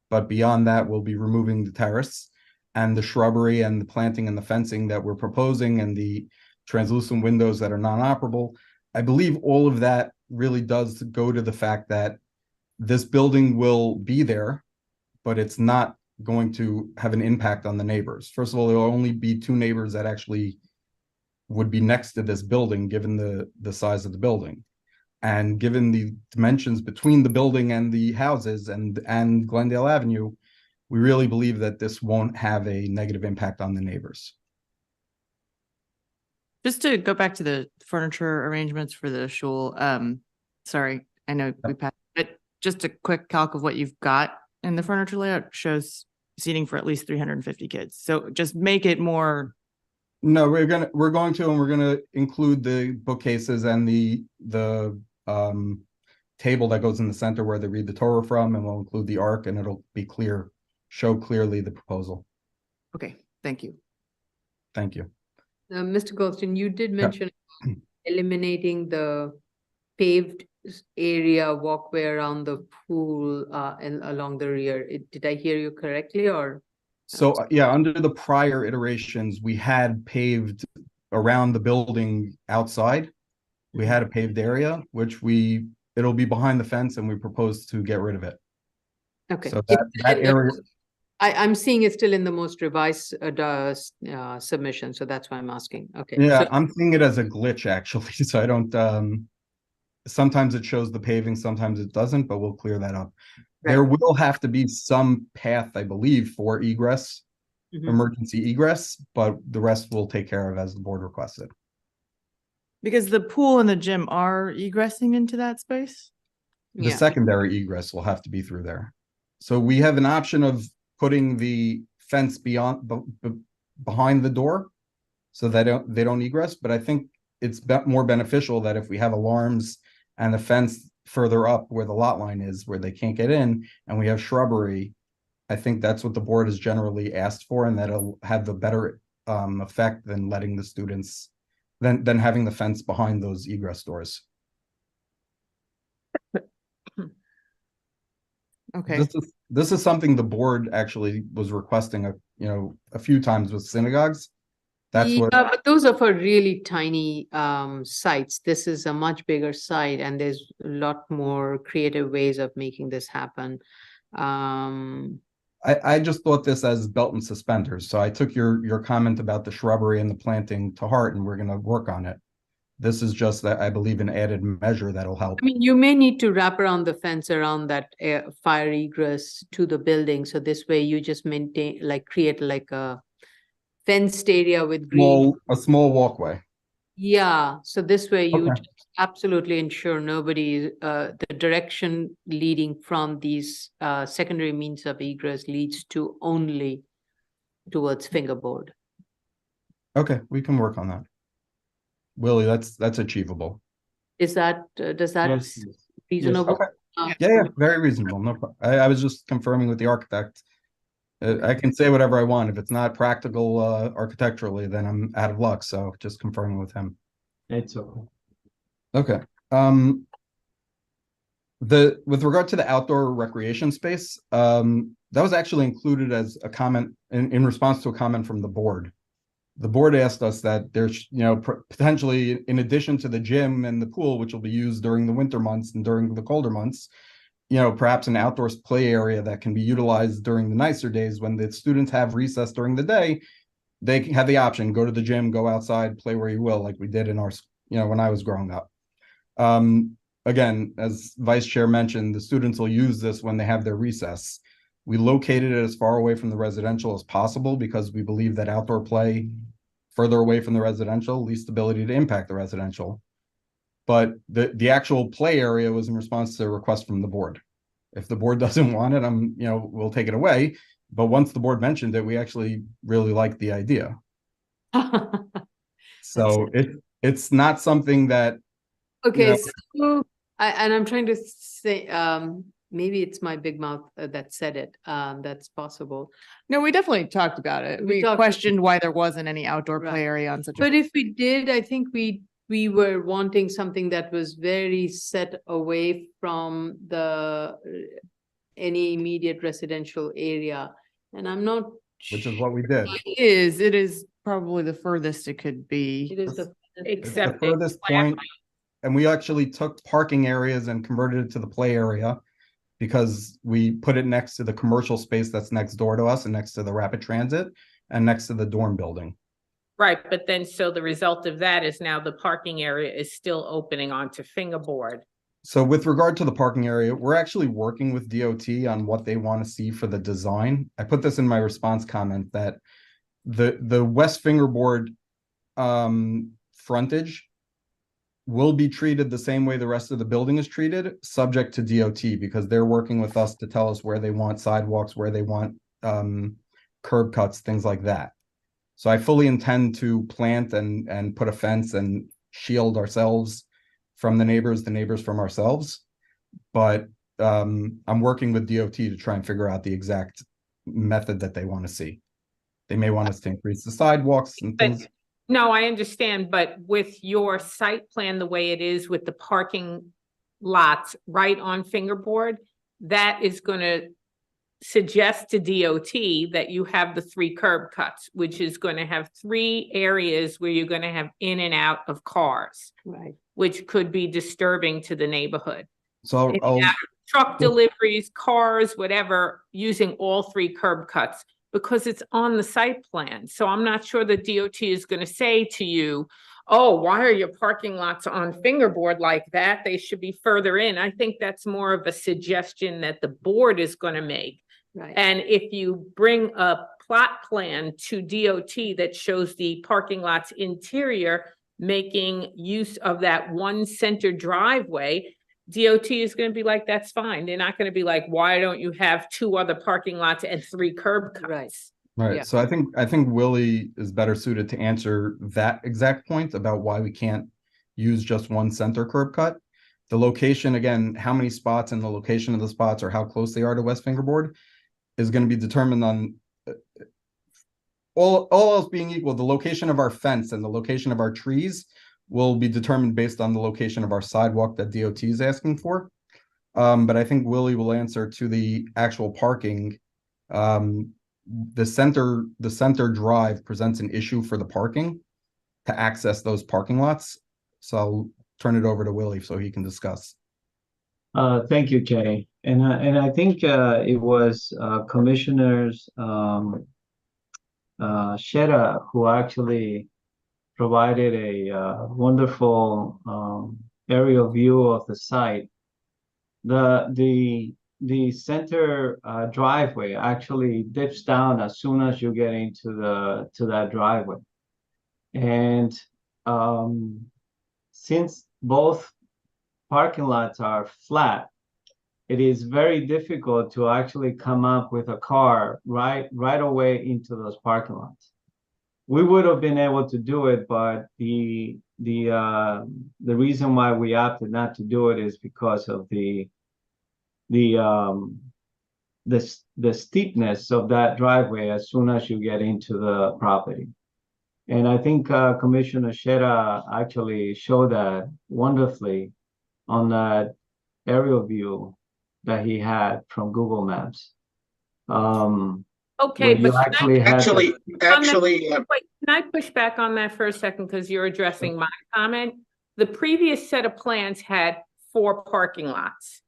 Speaker 14: But beyond that, we'll be removing the terrace and the shrubbery and the planting and the fencing that we're proposing and the translucent windows that are non-operable. I believe all of that really does go to the fact that this building will be there, but it's not going to have an impact on the neighbors. First of all, there will only be 2 neighbors that actually would be next to this building, given the size of the building. And given the dimensions between the building and the houses and Glendale Avenue, we really believe that this won't have a negative impact on the neighbors.
Speaker 4: Just to go back to the furniture arrangements for the shul, sorry, I know we passed, but just a quick calc of what you've got in the furniture layout shows seating for at least 350 kids. So just make it more.
Speaker 14: No, we're going to include the bookcases and the table that goes in the center where they read the Torah from, and we'll include the ark, and it'll be clear, show clearly the proposal.
Speaker 4: Okay, thank you.
Speaker 14: Thank you.
Speaker 3: Mr. Goldstein, you did mention eliminating the paved area walkway around the pool and along the rear. Did I hear you correctly, or?
Speaker 14: So yeah, under the prior iterations, we had paved around the building outside. We had a paved area, which it'll be behind the fence, and we propose to get rid of it.
Speaker 3: Okay.
Speaker 14: So that area.
Speaker 3: I'm seeing it still in the most revised submission, so that's why I'm asking. Okay.
Speaker 14: Yeah,
Speaker 3: so,
Speaker 14: I'm seeing it as a glitch actually. So I don't. Sometimes it shows the paving, sometimes it doesn't, but we'll clear that up. Right. There will have to be some path, I believe, for egress, emergency egress, but the rest we'll take care of as the board requested.
Speaker 4: Because the pool and the gym are egressing into that space?
Speaker 14: The secondary egress will have to be through there. So we have an option of putting the fence behind the door so that they don't egress, but I think it's more beneficial that if we have alarms and the fence further up where the lot line is, where they can't get in, and we have shrubbery, I think that's what the board has generally asked for, and that'll have the better effect than letting the students, than having the fence behind those egress doors.
Speaker 4: Okay.
Speaker 14: This is something the board actually was requesting a few times with synagogues. That's what.
Speaker 3: But those are for really tiny sites. This is a much bigger site, and there's a lot more creative ways of making this happen.
Speaker 14: I just thought this as belt and suspenders. So I took your comment about the shrubbery and the planting to heart, and we're going to work on it. This is just that I believe an added measure that'll help.
Speaker 3: I mean, you may need to wrap around the fence around that fire egress to the building. So this way you just create like a fenced area with green.
Speaker 14: A small walkway.
Speaker 3: Yeah, so this way you
Speaker 14: Okay.
Speaker 3: just absolutely ensure nobody, the direction leading from these secondary means of egress leads to only towards fingerboard.
Speaker 14: Okay, we can work on that. Willie, that's achievable.
Speaker 3: Is that, does that
Speaker 10: Yes, yes.
Speaker 3: reasonable?
Speaker 14: Okay.
Speaker 3: Uh,
Speaker 14: Yeah, very reasonable. No problem. I was just confirming with the architect. I can say whatever I want. If it's not practical architecturally, then I'm out of luck. So just confirming with him.
Speaker 10: It's okay.
Speaker 14: Okay. With regard to the outdoor recreation space, that was actually included as a comment in response to a comment from the board. The board asked us that there's, potentially in addition to the gym and the pool, which will be used during the winter months and during the colder months, perhaps an outdoors play area that can be utilized during the nicer days when the students have recess during the day. They have the option, go to the gym, go outside, play where you will, like we did in our, when I was growing up. Again, as Vice Chair mentioned, the students will use this when they have their recess. We located it as far away from the residential as possible because we believe that outdoor play further away from the residential, least ability to impact the residential. But the actual play area was in response to a request from the board. If the board doesn't want it, we'll take it away. But once the board mentioned it, we actually really liked the idea. So it's not something that.
Speaker 3: Okay, so and I'm trying to say, maybe it's my big mouth that said it. That's possible.
Speaker 4: No, we definitely talked about it. We questioned why there wasn't any outdoor play area on such a.
Speaker 3: But if we did, I think we were wanting something that was very set away from any immediate residential area. And I'm not.
Speaker 14: Which is what we did.
Speaker 4: It is probably the furthest it could be.
Speaker 3: It is
Speaker 14: the furthest point. And we actually took parking areas and converted it to the play area because we put it next to the commercial space that's next door to us and next to the rapid transit and next to the dorm building.
Speaker 6: Right, but then so the result of that is now the parking area is still opening onto fingerboard.
Speaker 14: So with regard to the parking area, we're actually working with DOT on what they want to see for the design. I put this in my response comment that the West Fingerboard frontage will be treated the same way the rest of the building is treated, subject to DOT, because they're working with us to tell us where they want sidewalks, where they want curb cuts, things like that. So I fully intend to plant and put a fence and shield ourselves from the neighbors from ourselves. But I'm working with DOT to try and figure out the exact method that they want to see. They may want us to increase the sidewalks and things.
Speaker 6: No, I understand, but with your site plan, the way it is with the parking lots right on fingerboard, that is going to suggest to DOT that you have the 3 curb cuts, which is going to have 3 areas where you're going to have in and out of cars,
Speaker 3: right?
Speaker 6: Which could be disturbing to the neighborhood.
Speaker 14: So
Speaker 6: truck deliveries, cars, whatever, using all 3 curb cuts. Because it's on the site plan. So I'm not sure the DOT is going to say to you, oh, why are your parking lots on fingerboard like that? They should be further in. I think that's more of a suggestion that the board is going to make.
Speaker 3: Right.
Speaker 6: And if you bring a plot plan to DOT that shows the parking lot's interior, making use of that one center driveway, DOT is going to be like, that's fine. They're not going to be like, why don't you have 2 other parking lots and 3 curb cuts?
Speaker 14: Right.
Speaker 3: Yeah.
Speaker 14: So I think Willie is better suited to answer that exact point about why we can't use just one center curb cut. The location, again, how many spots and the location of the spots or how close they are to West Fingerboard is going to be determined on all else being equal. The location of our fence and the location of our trees will be determined based on the location of our sidewalk that DOT is asking for. But I think Willie will answer to the actual parking. The center drive presents an issue for the parking to access those parking lots. So I'll turn it over to Willie so he can discuss.
Speaker 10: Thank you, Jay. And I think it was Commissioners Shera who actually provided a wonderful aerial view of the site. The
Speaker 15: the center driveway actually dips down as soon as you get into that driveway. And since both parking lots are flat, it is very difficult to actually come up with a car right away into those parking lots. We would have been able to do it, but the reason why we opted not to do it is because of the steepness of that driveway as soon as you get into the property. And I think Commissioner Sheta actually showed that wonderfully on that aerial view that he had from Google Maps.
Speaker 6: Okay,
Speaker 15: but
Speaker 6: wait,
Speaker 15: actually,
Speaker 6: wait, can I push back on that for a second because you're addressing my comment? The previous set of plans had 4 parking lots,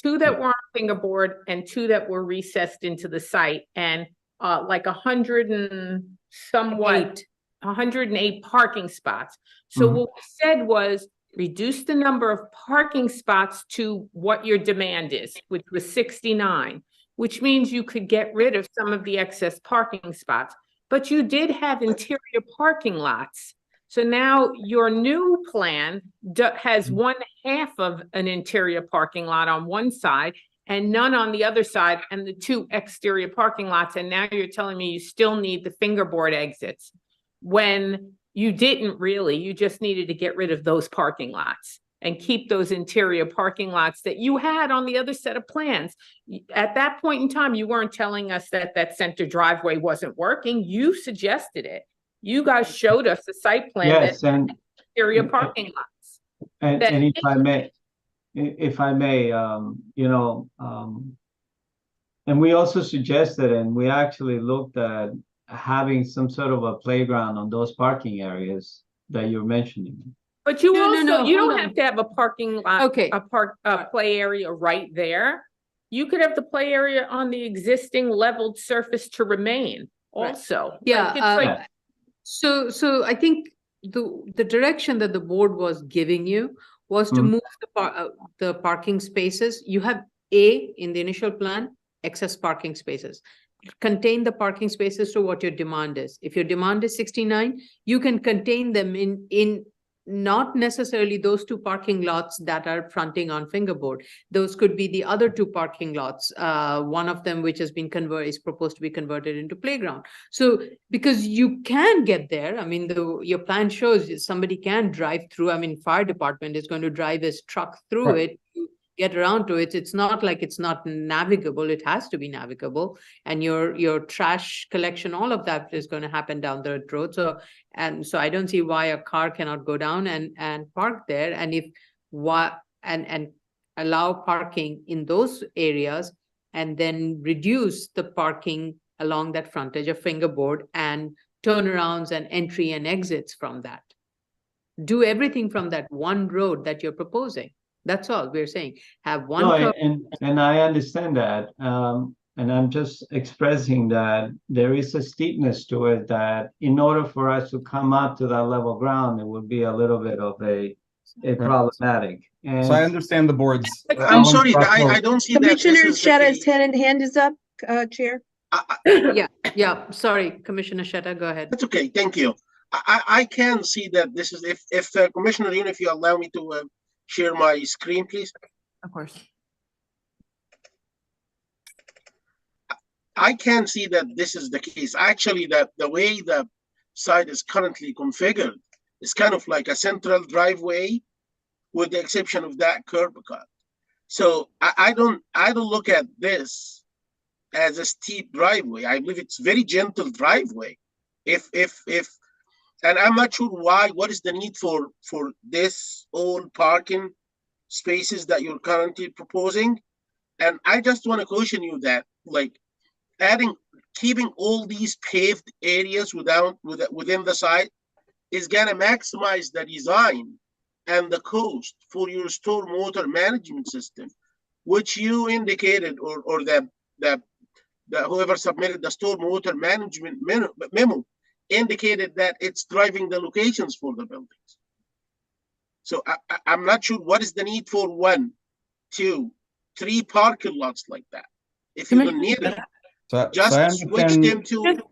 Speaker 6: 2 that were on fingerboard and 2 that were recessed into the site, and like 100 and somewhat 108 parking spots. So what we said was reduce the number of parking spots to what your demand is, which was 69, which means you could get rid of some of the excess parking spots. But you did have interior parking lots. So now your new plan has 1/2 of an interior parking lot on one side and none on the other side, and the 2 exterior parking lots. And now you're telling me you still need the fingerboard exits, when you didn't really. You just needed to get rid of those parking lots and keep those interior parking lots that you had on the other set of plans. At that point in time, you weren't telling us that that center driveway wasn't working. You suggested it. You guys showed us the site plan
Speaker 15: yes,
Speaker 6: that
Speaker 15: and
Speaker 6: interior parking lots.
Speaker 15: and if I may, and we also suggested, and we actually looked at having some sort of a playground on those parking areas that you're mentioning.
Speaker 6: But you
Speaker 3: No,
Speaker 6: you
Speaker 3: hold
Speaker 6: don't
Speaker 3: on.
Speaker 6: have to have a parking lot, a play area right there. You could have the play area on the existing leveled surface to remain also.
Speaker 3: Yeah. So I think the direction that the board was giving you was to move the parking spaces. You have in the initial plan, excess parking spaces. Contain the parking spaces to what your demand is. If your demand is 69, you can contain them in not necessarily those 2 parking lots that are fronting on fingerboard. Those could be the other 2 parking lots. One of them, which has been is proposed to be converted into playground. So because you can get there, I mean, your plan shows somebody can drive through. I mean, fire department is going to drive his truck through it, get around to it. It's not like it's not navigable. It has to be navigable. And your trash collection, all of that is going to happen down the road. So I don't see why a car cannot go down and park there. And and allow parking in those areas, and then reduce the parking along that frontage of fingerboard and turnarounds and entry and exits from that. Do everything from that one road that you're proposing. That's all we're saying. Have one.
Speaker 15: No, and I understand that. And I'm just expressing that there is a steepness to it that in order for us to come up to that level ground, it would be a little bit of a problematic. And
Speaker 14: So I understand the board's.
Speaker 7: I'm sorry, I don't see that.
Speaker 2: Commissioner Sheta's hand is up, Chair.
Speaker 3: Yeah. Sorry, Commissioner Sheta, go ahead.
Speaker 7: That's okay. Thank you. I can see that this is, if Commissioner Yoon, if you allow me to share my screen, please.
Speaker 4: Of course.
Speaker 7: I can see that this is the case. Actually, that the way the site is currently configured is kind of like a central driveway, with the exception of that curb cut. So I don't look at this as a steep driveway. I believe it's very gentle driveway. And I'm not sure what is the need for this all parking spaces that you're currently proposing. And I just want to caution you that, like, keeping all these paved areas within the site is gonna maximize the design and the cost for your stormwater management system, which you indicated, or the whoever submitted the stormwater management memo indicated that it's driving the locations for the buildings. So I'm not sure what is the need for 1, 2, 3 parking lots like that. If you don't need it,
Speaker 14: So I
Speaker 7: just switch
Speaker 14: understand.
Speaker 7: them to.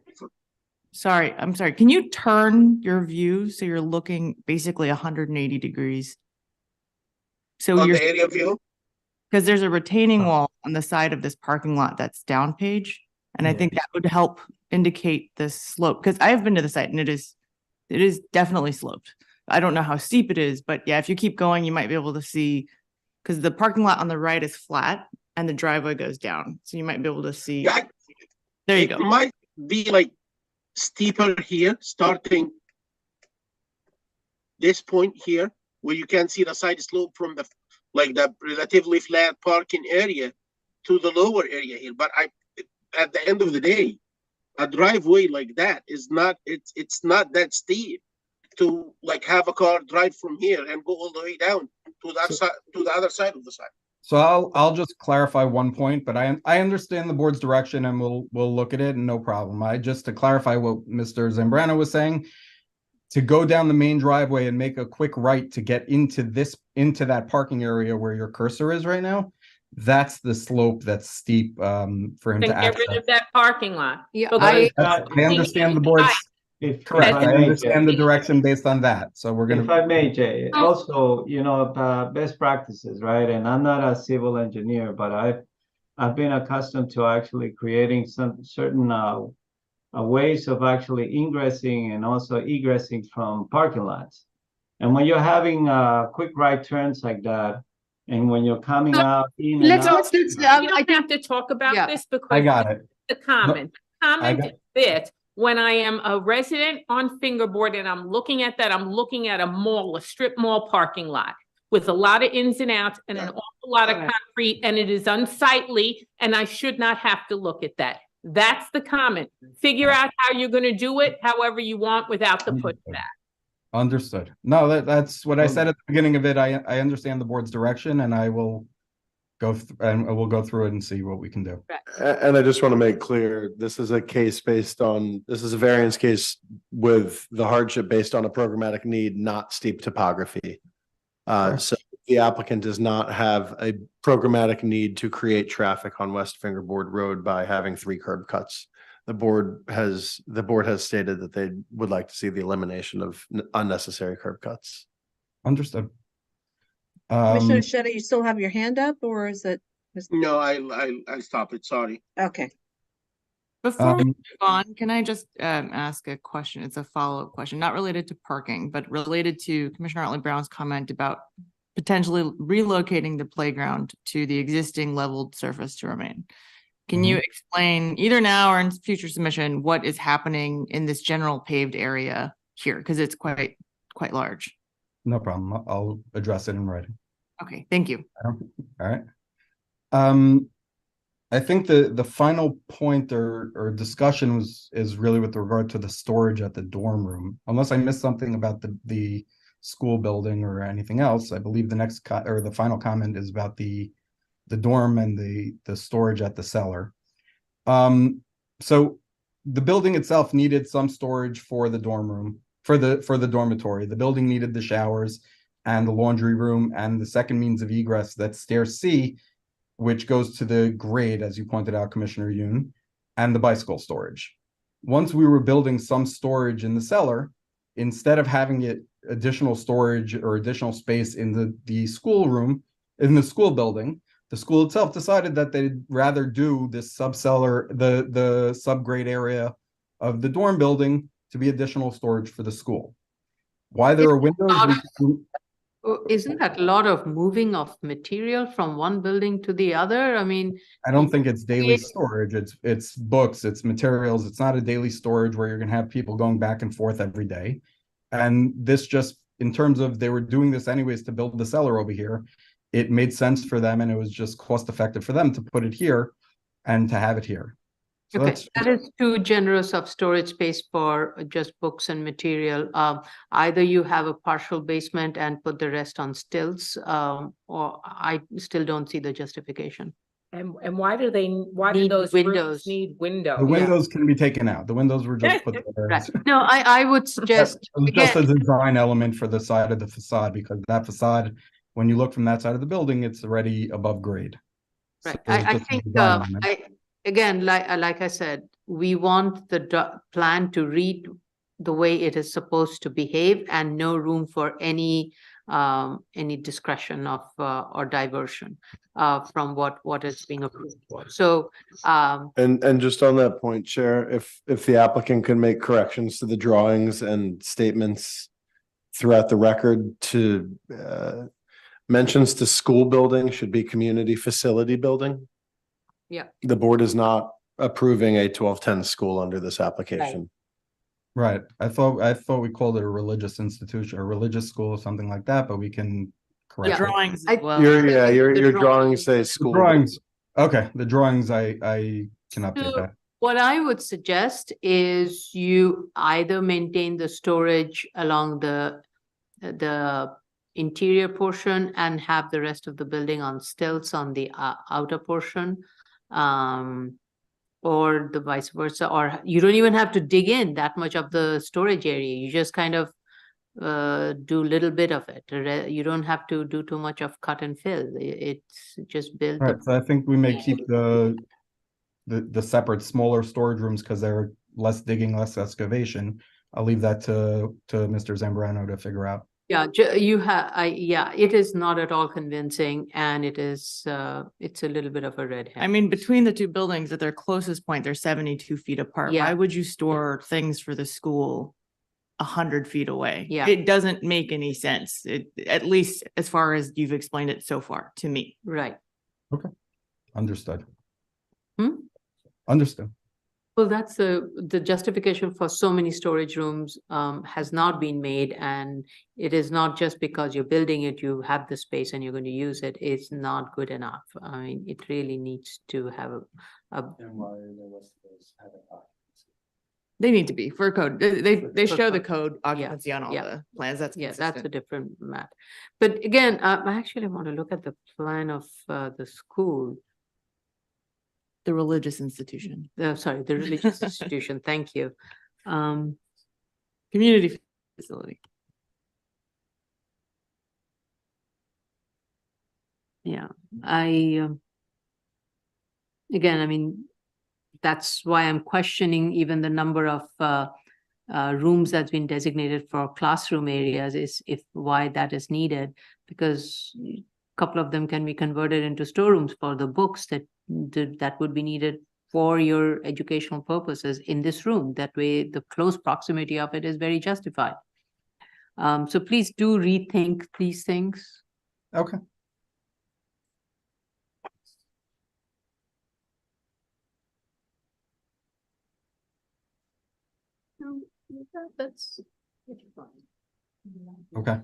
Speaker 4: Sorry, I'm sorry. Can you turn your view so you're looking basically 180 degrees? So
Speaker 7: On
Speaker 4: you're
Speaker 7: the area view?
Speaker 4: because there's a retaining wall on the side of this parking lot that's down page. And I think that would help indicate the slope, because I have been to the site and it is definitely sloped. I don't know how steep it is, but yeah, if you keep going, you might be able to see, because the parking lot on the right is flat and the driveway goes down. So you might be able to see.
Speaker 7: Yeah,
Speaker 4: there you
Speaker 7: it
Speaker 4: go.
Speaker 7: might be like steeper here, starting this point here, where you can see the side slope from the relatively flat parking area to the lower area here. But at the end of the day, a driveway like that is not, it's not that steep to like have a car drive from here and go all the way down to that side, to the other side of the site.
Speaker 14: So I'll just clarify one point, but I understand the board's direction and we'll look at it and no problem. Just to clarify what Mr. Zambrano was saying, to go down the main driveway and make a quick right to get into that parking area where your cursor is right now, that's the slope that's steep for him
Speaker 6: Then
Speaker 14: to
Speaker 6: get
Speaker 14: access.
Speaker 6: rid of that parking lot.
Speaker 3: Yeah,
Speaker 6: Because
Speaker 14: I understand the board's correct. I understand the direction based on that. So we're gonna.
Speaker 15: If I may, Jay, also, best practices, right? And I'm not a civil engineer, but I've been accustomed to actually creating some certain ways of actually ingressing and also egressing from parking lots. And when you're having quick right turns like that, and when you're coming out in and out,
Speaker 6: we don't have to talk about this because
Speaker 14: I got it.
Speaker 6: the comment. Comment is when I am a resident on Fingerboard and I'm looking at that, I'm looking at a mall, a strip mall parking lot with a lot of ins and outs and an awful lot of concrete, and it is unsightly, and I should not have to look at that. That's the comment. Figure out how you're going to do it however you want without the pushback.
Speaker 14: Understood. No, that's what I said at the beginning of it. I understand the board's direction, and I will go and we'll go through it and see what we can do.
Speaker 9: And I just want to make clear, this is a variance case with the hardship based on a programmatic need, not steep topography. So the applicant does not have a programmatic need to create traffic on West Fingerboard Road by having 3 curb cuts. The board has stated that they would like to see the elimination of unnecessary curb cuts.
Speaker 14: Understood.
Speaker 2: Commissioner Sheta, you still have your hand up, or is it?
Speaker 7: No, I stopped it. Sorry.
Speaker 2: Okay.
Speaker 4: Before we move on, can I just ask a question? It's a follow-up question, not related to parking, but related to Commissioner Otley Brown's comment about potentially relocating the playground to the existing leveled surface to remain. Can you explain either now or in future submission what is happening in this general paved area here? Because it's quite large.
Speaker 14: No problem. I'll address it in writing.
Speaker 4: Okay, thank you.
Speaker 14: All right. I think the final point or discussion is really with regard to the storage at the dorm room. Unless I missed something about the school building or anything else, I believe the next the final comment is about the dorm and the storage at the cellar. So the building itself needed some storage for the dorm room, for the dormitory. The building needed the showers and the laundry room and the second means of egress, that's stair C, which goes to the grade, as you pointed out, Commissioner Yoon, and the bicycle storage. Once we were building some storage in the cellar, instead of having it additional storage or additional space in the school room, in the school building, the school itself decided that they'd rather do this subcellar, the subgrade area of the dorm building to be additional storage for the school. Why there are windows?
Speaker 3: Isn't that a lot of moving of material from one building to the other? I mean,
Speaker 14: I don't think it's daily storage. It's books, it's materials. It's not a daily storage where you're going to have people going back and forth every day. And this just, in terms of they were doing this anyways to build the cellar over here, it made sense for them, and it was just cost effective for them to put it here and to have it here. So
Speaker 3: okay, that is too generous of storage space for just books and material. Either you have a partial basement and put the rest on stilts, or I still don't see the justification.
Speaker 6: And why do those windows need windows?
Speaker 14: The windows can be taken out. The windows were just put there.
Speaker 3: Right. No, I would suggest
Speaker 14: just a design element for the side of the facade, because that facade, when you look from that side of the building, it's already above grade.
Speaker 3: Right.
Speaker 14: So it's
Speaker 3: I
Speaker 14: just a
Speaker 3: think,
Speaker 14: design element.
Speaker 3: again, like I said, we want the plan to read the way it is supposed to behave and no room for any discretion of or diversion from what is being approved for. So,
Speaker 9: And just on that point, Chair, if the applicant can make corrections to the drawings and statements throughout the record to mentions to school building should be community facility building.
Speaker 3: yeah,
Speaker 9: The board is not approving a 1210 school under this application.
Speaker 14: Right. I thought we called it a religious institution, or religious school or something like that, but we can correct it.
Speaker 4: Drawings
Speaker 3: I-
Speaker 4: as well.
Speaker 9: Your drawings say school.
Speaker 14: Drawings. Okay, the drawings, I can update
Speaker 3: So
Speaker 14: that.
Speaker 3: what I would suggest is you either maintain the storage along the interior portion and have the rest of the building on stilts on the outer portion, or the vice versa, or you don't even have to dig in that much of the storage area. You just kind of do a little bit of it. You don't have to do too much of cut and fill. It's just build.
Speaker 14: Right, so I think we may keep the separate smaller storage rooms because they're less digging, less excavation. I'll leave that to Mr. Zambrano to figure out.
Speaker 3: Yeah, yeah, it is not at all convincing, and it is, it's a little bit of a red herring.
Speaker 4: I mean, between the two buildings at their closest point, they're 72 feet apart.
Speaker 3: Yeah.
Speaker 4: Why would you store things for the school 100 feet away?
Speaker 3: Yeah.
Speaker 4: It doesn't make any sense, at least as far as you've explained it so far to me.
Speaker 3: Right.
Speaker 14: Okay, understood.
Speaker 3: Hmm?
Speaker 14: Understood.
Speaker 3: Well, that's the justification for so many storage rooms has not been made, and it is not just because you're building it, you have the space and you're going to use it. It's not good enough. I mean, it really needs to have
Speaker 4: They need to be for code. They show the code occupancy on all
Speaker 3: yeah.
Speaker 4: the plans. That's
Speaker 3: that's
Speaker 4: consistent.
Speaker 3: a different matter. But again, I actually want to look at the plan of the school.
Speaker 4: The religious institution.
Speaker 3: Sorry, the religious institution. Thank you.
Speaker 4: Community facility.
Speaker 3: Yeah, again, I mean, that's why I'm questioning even the number of rooms that's been designated for classroom areas is why that is needed, because a couple of them can be converted into storerooms for the books that would be needed for your educational purposes in this room. That way, the close proximity of it is very justified. So please do rethink these things.
Speaker 14: Okay.
Speaker 3: That's
Speaker 14: Okay.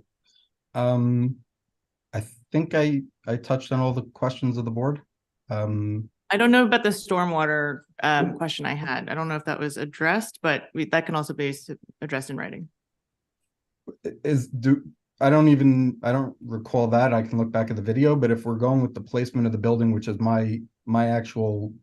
Speaker 14: I think I touched on all the questions of the board.
Speaker 4: I don't know about the stormwater question I had. I don't know if that was addressed, but that can also be addressed in writing.
Speaker 14: I don't recall that. I can look back at the video, but if we're going with the placement of the building, which is my actual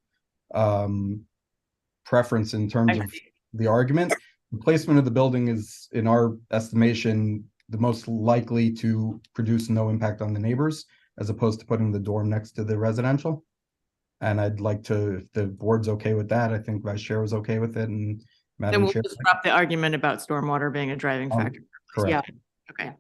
Speaker 14: preference in terms of the argument, the placement of the building is, in our estimation, the most likely to produce no impact on the neighbors, as opposed to putting the dorm next to the residential. And I'd like to, if the board's okay with that, I think Vice Chair was okay with it, and
Speaker 4: Then
Speaker 14: Madam
Speaker 4: we'll
Speaker 14: Chair.
Speaker 4: just drop the argument about stormwater being a driving factor.
Speaker 14: Correct.
Speaker 3: Yeah.
Speaker 4: Okay.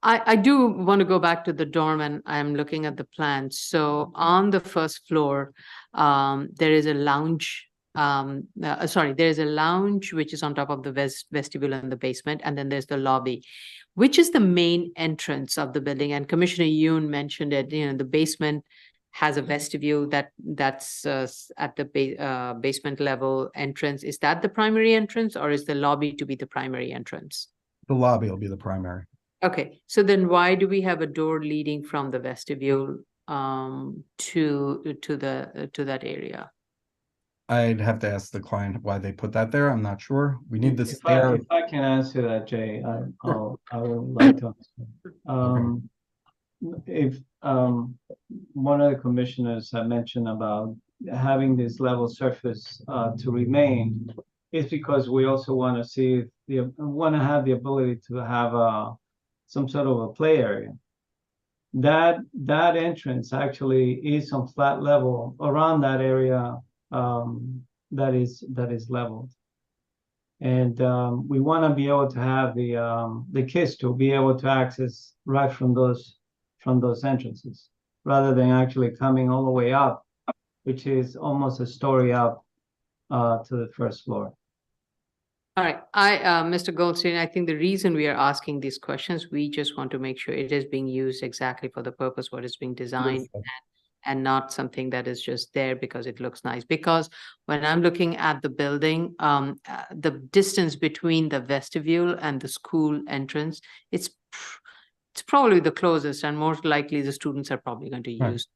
Speaker 3: I do want to go back to the dorm, and I'm looking at the plan. So on the first floor, there is a lounge. There is a lounge which is on top of the vestibule in the basement, and then there's the lobby, which is the main entrance of the building. And Commissioner Yoon mentioned it. You know, the basement has a vestibule that's at the basement level entrance. Is that the primary entrance, or is the lobby to be the primary entrance?
Speaker 14: The lobby will be the primary.
Speaker 3: Okay, so then why do we have a door leading from the vestibule to that area?
Speaker 14: I'd have to ask the client why they put that there. I'm not sure. We need the
Speaker 15: If
Speaker 14: stair.
Speaker 15: I can answer that, Jay, I would like to answer. If one of the commissioners had mentioned about having this level surface to remain, it's because we also want to see have the ability to have some sort of a play area. that entrance actually is on flat level around that area that is leveled. And we want to be able to have the kids to be able to access right from those entrances, rather than actually coming all the way up, which is almost a story up to the first floor.
Speaker 3: All right, Mr. Goldstein, I think the reason we are asking these questions, we just want to make sure it is being used exactly for the purpose what is being designed, and not something that is just there because it looks nice. Because when I'm looking at the building, the distance between the vestibule and the school entrance, it's probably the closest, and most likely the students are probably going to
Speaker 14: Right.
Speaker 3: use.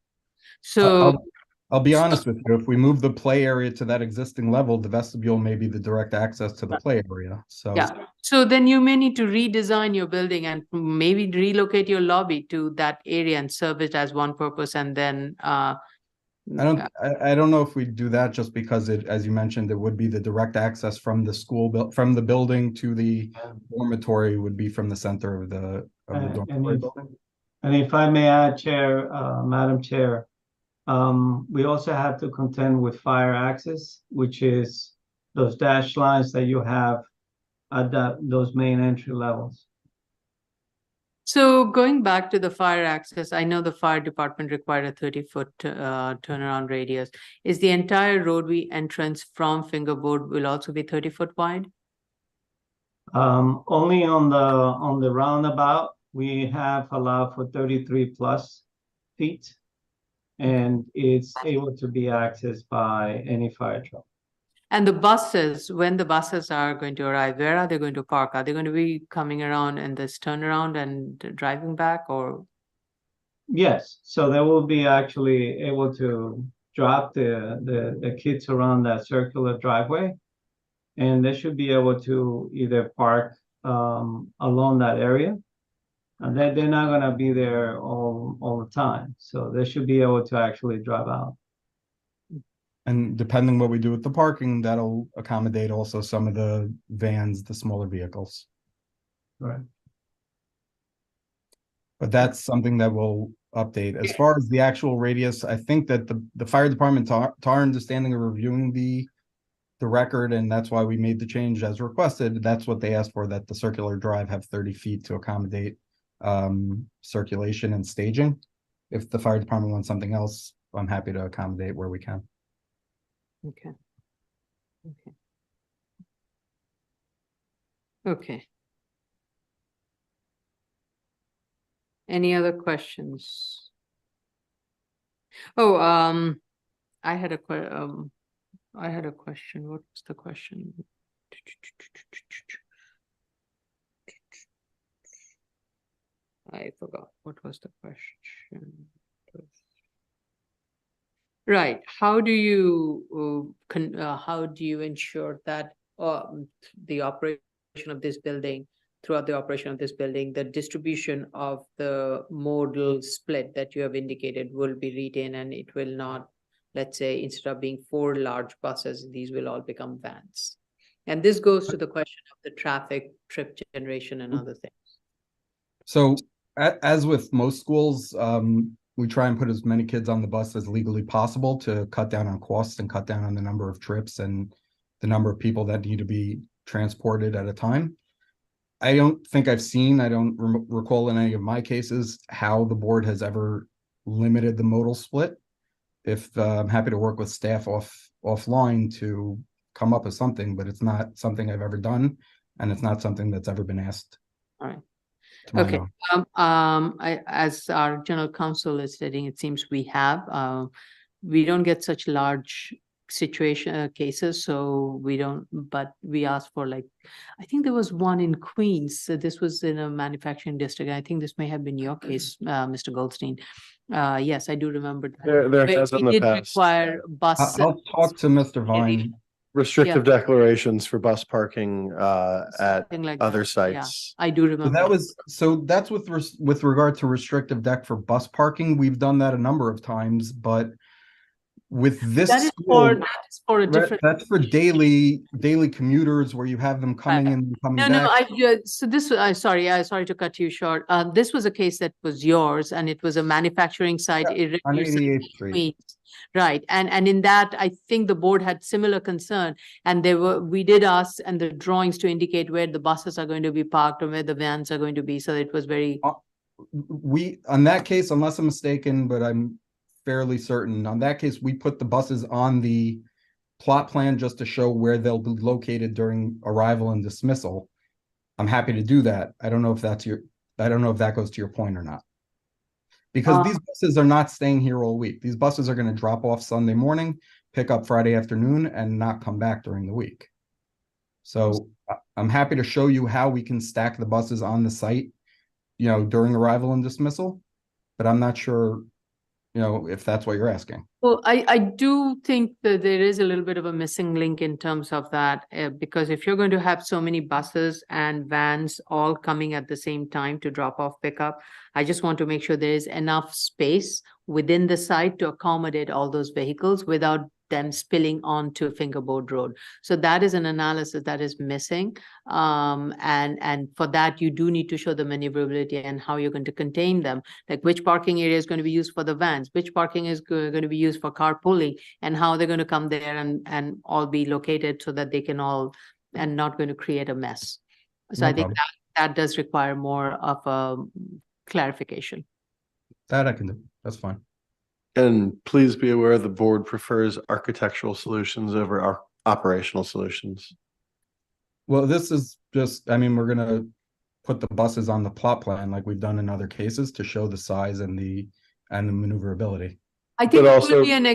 Speaker 3: So
Speaker 14: I'll be honest with you. If we move the play area to that existing level, the vestibule may be the direct access to the play area. So
Speaker 3: yeah, so then you may need to redesign your building and maybe relocate your lobby to that area and serve it as one purpose, and then
Speaker 14: I don't know if we do that, just because it, as you mentioned, it would be the direct access from the school from the building to the dormitory would be from the center of the dormitory building.
Speaker 15: And if I may add, Chair, Madam Chair, we also have to contend with fire access, which is those dashed lines that you have at those main entry levels.
Speaker 3: So going back to the fire access, I know the fire department required a 30-foot turnaround radius. Is the entire roadway entrance from Fingerboard will also be 30-foot wide?
Speaker 15: Only on the roundabout, we have allowed for 33 plus feet, and it's able to be accessed by any fire truck.
Speaker 3: And the buses, when the buses are going to arrive, where are they going to park? Are they going to be coming around in this turnaround and driving back, or?
Speaker 15: Yes, so they will be actually able to drop the kids around that circular driveway, and they should be able to either park along that area. And they're not going to be there all the time, so they should be able to actually drive out.
Speaker 14: And depending what we do with the parking, that'll accommodate also some of the vans, the smaller vehicles.
Speaker 15: Right.
Speaker 14: But that's something that we'll update. As far as the actual radius, I think that the fire department, to our understanding of reviewing the record, and that's why we made the change as requested, that's what they asked for, that the circular drive have 30 feet to accommodate circulation and staging. If the fire department wants something else, I'm happy to accommodate where we can.
Speaker 3: Okay. Okay. Any other questions? Oh, I had a question. What was the question? I forgot. What was the question? Right. How do you ensure that the operation of this building, throughout the operation of this building, the distribution of the modal split that you have indicated will be retained, and it will not, let's say, instead of being 4 large buses, these will all become vans? And this goes to the question of the traffic, trip generation, and other things.
Speaker 14: So as with most schools, we try and put as many kids on the bus as legally possible to cut down on costs and cut down on the number of trips and the number of people that need to be transported at a time. I don't think I've seen, I don't recall in any of my cases, how the board has ever limited the modal split. If I'm happy to work with staff offline to come up with something, but it's not something I've ever done, and it's not something that's ever been asked.
Speaker 3: All right.
Speaker 14: to my
Speaker 3: Okay.
Speaker 14: knowledge.
Speaker 3: As our general counsel is stating, it seems we don't get such large cases, so we don't, but we asked for, like, I think there was one in Queens. So this was in a manufacturing district. I think this may have been your case, Mr. Goldstein. Yes, I do remember that.
Speaker 9: There has
Speaker 3: We
Speaker 9: in the
Speaker 3: did
Speaker 9: past.
Speaker 3: require bus.
Speaker 14: I'll talk to Mr. Vine.
Speaker 9: Restrictive declarations for bus parking at
Speaker 3: Something like
Speaker 9: other
Speaker 3: that. Yeah,
Speaker 9: sites.
Speaker 3: I do remember.
Speaker 14: That's with regard to restrictive deck for bus parking. We've done that a number of times, but with this
Speaker 3: That is
Speaker 14: school,
Speaker 3: that is for a different.
Speaker 14: that's for daily commuters where you have them coming in and coming
Speaker 3: No,
Speaker 14: back.
Speaker 3: so this, sorry to cut you short. This was a case that was yours and it was a manufacturing site. It
Speaker 14: On
Speaker 3: reduced
Speaker 14: 88th Street.
Speaker 3: Queens. Right, and in that, I think the board had similar concern, and we did ask and the drawings to indicate where the buses are going to be parked or where the vans are going to be, so it was very.
Speaker 14: On that case, unless I'm mistaken, but I'm fairly certain, on that case, we put the buses on the plot plan just to show where they'll be located during arrival and dismissal. I'm happy to do that. I don't know if that goes to your point or not. Because these buses are not staying here all week. These buses are going to drop off Sunday morning, pick up Friday afternoon, and not come back during the week. So I'm happy to show you how we can stack the buses on the site, during arrival and dismissal, but I'm not sure, if that's what you're asking.
Speaker 3: Well, I do think that there is a little bit of a missing link in terms of that, because if you're going to have so many buses and vans all coming at the same time to drop off pickup, I just want to make sure there is enough space within the site to accommodate all those vehicles without them spilling onto Fingerboard Road. So that is an analysis that is missing. And for that, you do need to show the maneuverability and how you're going to contain them, like which parking area is going to be used for the vans, which parking is going to be used for carpooling, and how they're going to come there and all be located so that they can all, and not going to create a mess. So I think that does require more of a clarification.
Speaker 14: That I can do. That's fine.
Speaker 9: And please be aware the board prefers architectural solutions over our operational solutions.
Speaker 14: Well, this is just, we're going to put the buses on the plot plan like we've done in other cases to show the size and the maneuverability.
Speaker 3: I think it will be an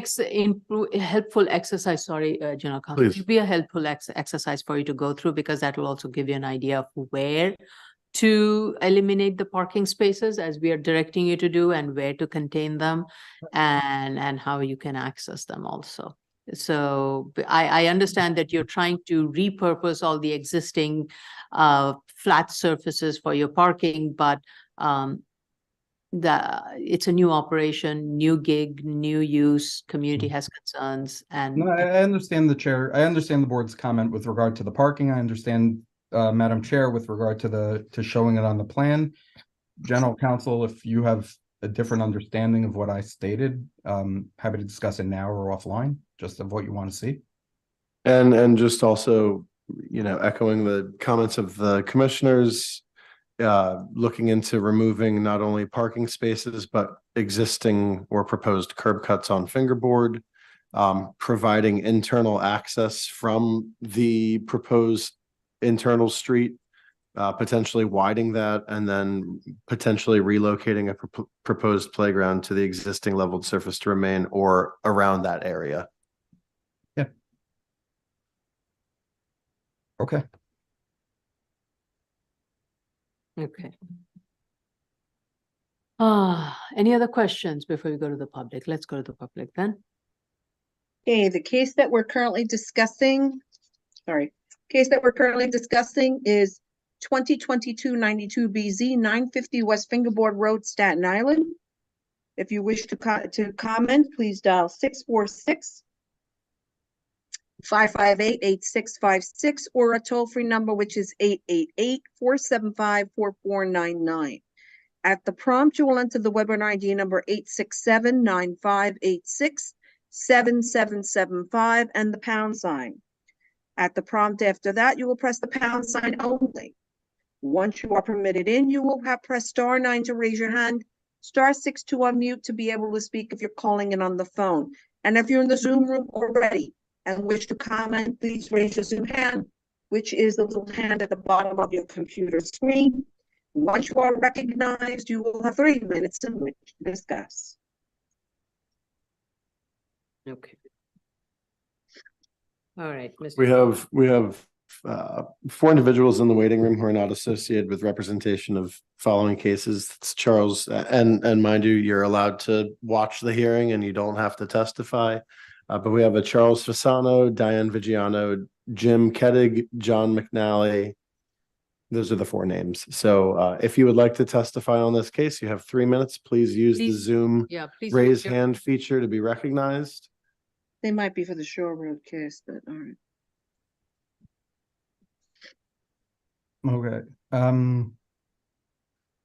Speaker 3: helpful exercise. Sorry, General Counsel. It will be a helpful exercise for you to go through, because that will also give you an idea of where to eliminate the parking spaces as we are directing you to do, and where to contain them, and how you can access them also. So I understand that you're trying to repurpose all the existing flat surfaces for your parking, but it's a new operation, new gig, new use, community has concerns. And
Speaker 14: no, I understand the chair. I understand the board's comment with regard to the parking. I understand, Madam Chair, with regard to showing it on the plan. General Counsel, if you have a different understanding of what I stated, happy to discuss it now or offline, just of what you want to see.
Speaker 9: And just also, echoing the comments of the commissioners, looking into removing not only parking spaces, but existing or proposed curb cuts on Fingerboard, providing internal access from the proposed internal street, potentially widening that, and then potentially relocating a proposed playground to the existing leveled surface to remain or around that area.
Speaker 14: Yeah. Okay.
Speaker 3: Okay. Any other questions before we go to the public? Let's go to the public then.
Speaker 2: Okay, the case that we're currently discussing is 2022-92 BZ 950 West Fingerboard Road, Staten Island. If you wish to comment, please dial 646-558-8656 or a toll-free number, which is 888-475-4499. At the prompt, you will enter the webinar ID number 867-9586-7775 and the pound sign. At the prompt after that, you will press the pound sign only. Once you are permitted in, you will have pressed *9 to raise your hand, *6 to unmute to be able to speak if you're calling in on the phone. And if you're in the Zoom room already and wish to comment, please raise your Zoom hand, which is the little hand at the bottom of your computer screen. Once you are recognized, you will have 3 minutes in which to discuss.
Speaker 3: Okay. All right, Mr.
Speaker 9: We have 4 individuals in the waiting room who are not associated with representation of following cases. It's Charles, and mind you, you're allowed to watch the hearing and you don't have to testify. But we have a Charles Fasano, Diane Vigiano, Jim Kettig, John McNally. Those are the 4 names. So if you would like to testify on this case, you have 3 minutes. Please use the Zoom raise hand feature to be recognized.
Speaker 2: They might be for the Shore Road case, but all right.
Speaker 14: Okay,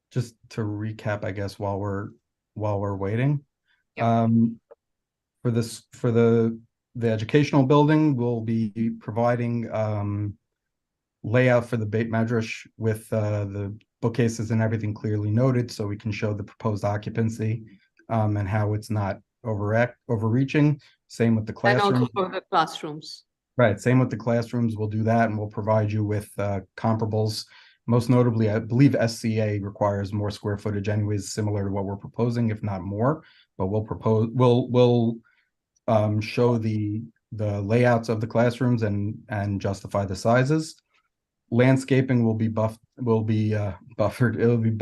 Speaker 14: just to recap, I guess, while we're waiting. For this, for the educational building, we'll be providing layout for the Beit Medrash with the bookcases and everything clearly noted, so we can show the proposed occupancy and how it's not overreaching. Same with the
Speaker 3: And
Speaker 14: classroom.
Speaker 3: also for the classrooms.
Speaker 14: Right, same with the classrooms. We'll do that, and we'll provide you with comparables. Most notably, I believe SCA requires more square footage anyways, similar to what we're proposing, if not more. But we'll show the layouts of the classrooms and justify the sizes. Landscaping will be buffered. It'll be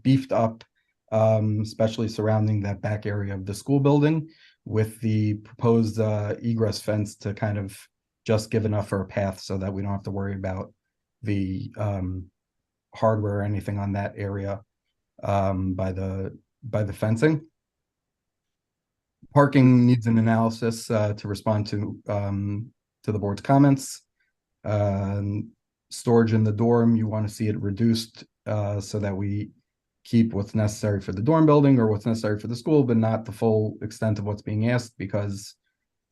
Speaker 14: beefed up, especially surrounding that back area of the school building, with the proposed egress fence to kind of just give enough for a path so that we don't have to worry about the hardware or anything on that area by the fencing. Parking needs an analysis to respond to the board's comments. Storage in the dorm, you want to see it reduced so that we keep what's necessary for the dorm building or what's necessary for the school, but not the full extent of what's being asked, because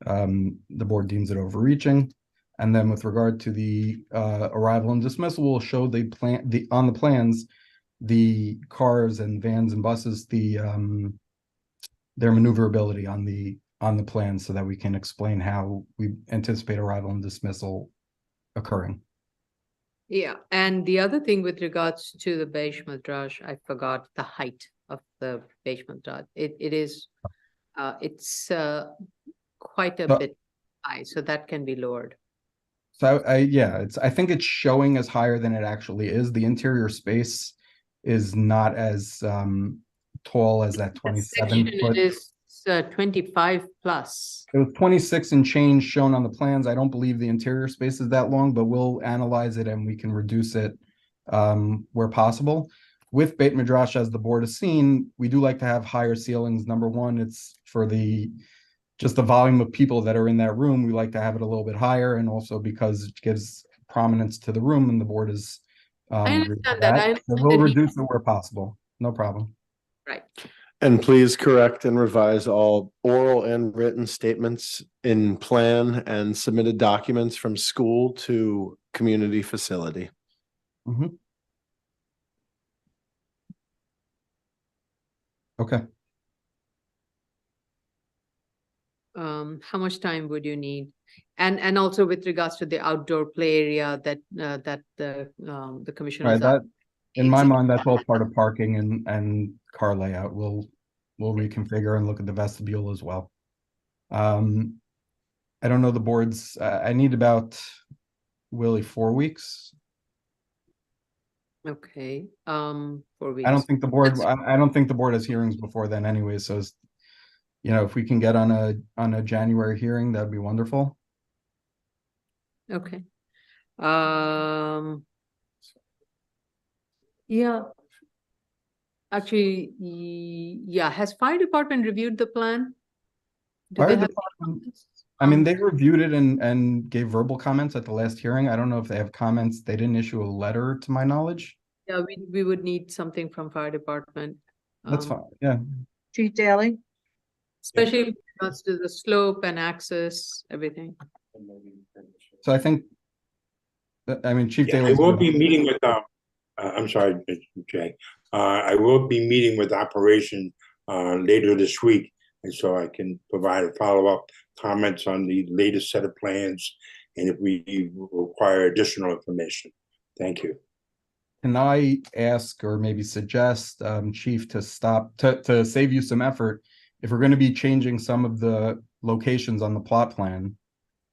Speaker 14: the board deems it overreaching. And then with regard to the arrival and dismissal, we'll show on the plans, the cars and vans and buses, their maneuverability on the plan, so that we can explain how we anticipate arrival and dismissal occurring.
Speaker 3: Yeah, and the other thing with regards to the Beit Midrash, I forgot the height of the Beit Midrash. It's quite a bit high, so that can be lowered.
Speaker 14: So I think it's showing as higher than it actually is. The interior space is not as tall as that 27 foot.
Speaker 3: It is 25 plus.
Speaker 14: It was 26 and change shown on the plans. I don't believe the interior space is that long, but we'll analyze it and we can reduce it where possible. With Beit Midrash, as the board has seen, we do like to have higher ceilings. Number one, it's for just the volume of people that are in that room. We like to have it a little bit higher, and also because it gives prominence to the room, and the board is
Speaker 3: I understand that.
Speaker 14: So we'll reduce it where possible. No problem.
Speaker 3: Right.
Speaker 9: And please correct and revise all oral and written statements in plan and submitted documents from school to community facility.
Speaker 14: Mm-hmm. Okay.
Speaker 3: How much time would you need? And also with regards to the outdoor play area that the commissioner.
Speaker 14: Right, that in my mind, that's all part of parking and car layout. We'll reconfigure and look at the vestibule as well. I don't know the board's. I need about, Willie, 4 weeks.
Speaker 3: Okay. 4 weeks.
Speaker 14: I don't think the board. I don't think the board has hearings before then, anyway. So, if we can get on a January hearing, that'd be wonderful.
Speaker 3: Okay. Yeah. Actually, yeah. Has fire department reviewed the plan?
Speaker 14: Fire department, I mean, they reviewed it and gave verbal comments at the last hearing. I don't know if they have comments. They didn't issue a letter, to my knowledge.
Speaker 3: Yeah, we would need something from fire department.
Speaker 14: That's fine. Yeah.
Speaker 2: Chief Daly?
Speaker 3: Especially with regards to the slope and access, everything.
Speaker 14: So I think, I mean, Chief
Speaker 13: Yeah,
Speaker 14: Daly.
Speaker 13: I will be meeting with, I'm sorry, Jay. I will be meeting with operation later this week, and so I can provide a follow-up comments on the latest set of plans, and if we require additional information. Thank you.
Speaker 14: Can I ask, or maybe suggest, Chief, to stop, to save you some effort, if we're going to be changing some of the locations on the plot plan,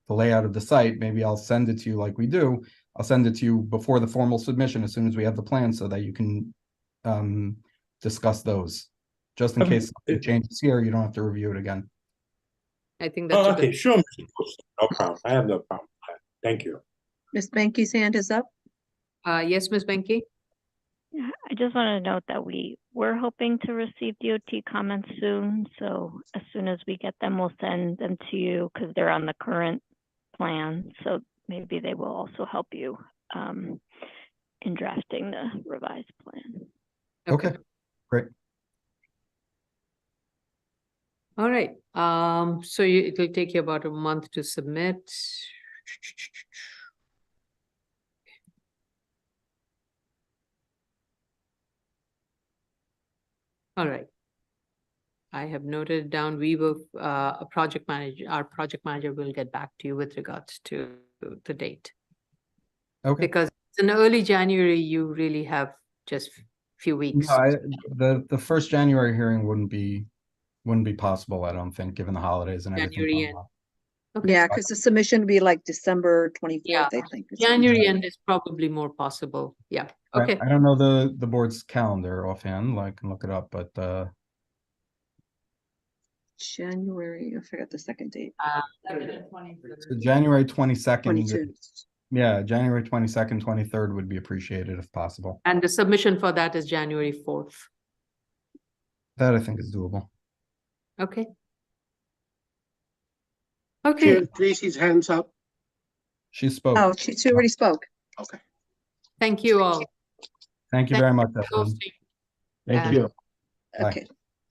Speaker 14: the layout of the site, maybe I'll send it to you like we do. I'll send it to you before the formal submission as soon as we have the plan, so that you can discuss those. Just in case it changes here, you don't have to review it again.
Speaker 3: I think that's
Speaker 13: okay, sure. No problem. I have no problem with that. Thank you.
Speaker 2: Ms. Benke's hand is up.
Speaker 3: Yes, Ms. Benke?
Speaker 8: Yeah, I just want to note that we're hoping to receive DOT comments soon. So as soon as we get them, we'll send them to you because they're on the current plan. So maybe they will also help you in drafting the revised plan.
Speaker 14: Okay, great.
Speaker 3: All right, so it'll take you about a month to submit. All right. I have noted down, we will, our project manager will get back to you with regards to the date.
Speaker 14: Okay.
Speaker 3: Because in early January, you really have just few weeks.
Speaker 14: No, the first January hearing wouldn't be possible, I don't think, given the holidays and everything.
Speaker 3: January
Speaker 14: going
Speaker 3: end.
Speaker 14: on.
Speaker 3: Okay.
Speaker 2: Yeah, because the submission would be like December 24th, I think. or something.
Speaker 3: January end is probably more possible. Yeah, okay.
Speaker 14: I don't know the board's calendar offhand, I can look it up, but
Speaker 2: January, I forgot the second date.
Speaker 14: so January 22nd.
Speaker 2: 22.
Speaker 14: Yeah, January 22nd, 23rd would be appreciated if possible.
Speaker 3: And the submission for that is January 4th.
Speaker 14: That I think is doable.
Speaker 3: Okay. Okay.
Speaker 7: Chair Tracy's hands up.
Speaker 14: She spoke.
Speaker 2: Oh, she already spoke.
Speaker 7: Okay.
Speaker 3: Thank you all.
Speaker 14: Thank you very much,
Speaker 3: for
Speaker 14: everyone.
Speaker 3: hosting.
Speaker 15: Thank
Speaker 3: And-
Speaker 15: you.
Speaker 14: Bye.
Speaker 2: Okay,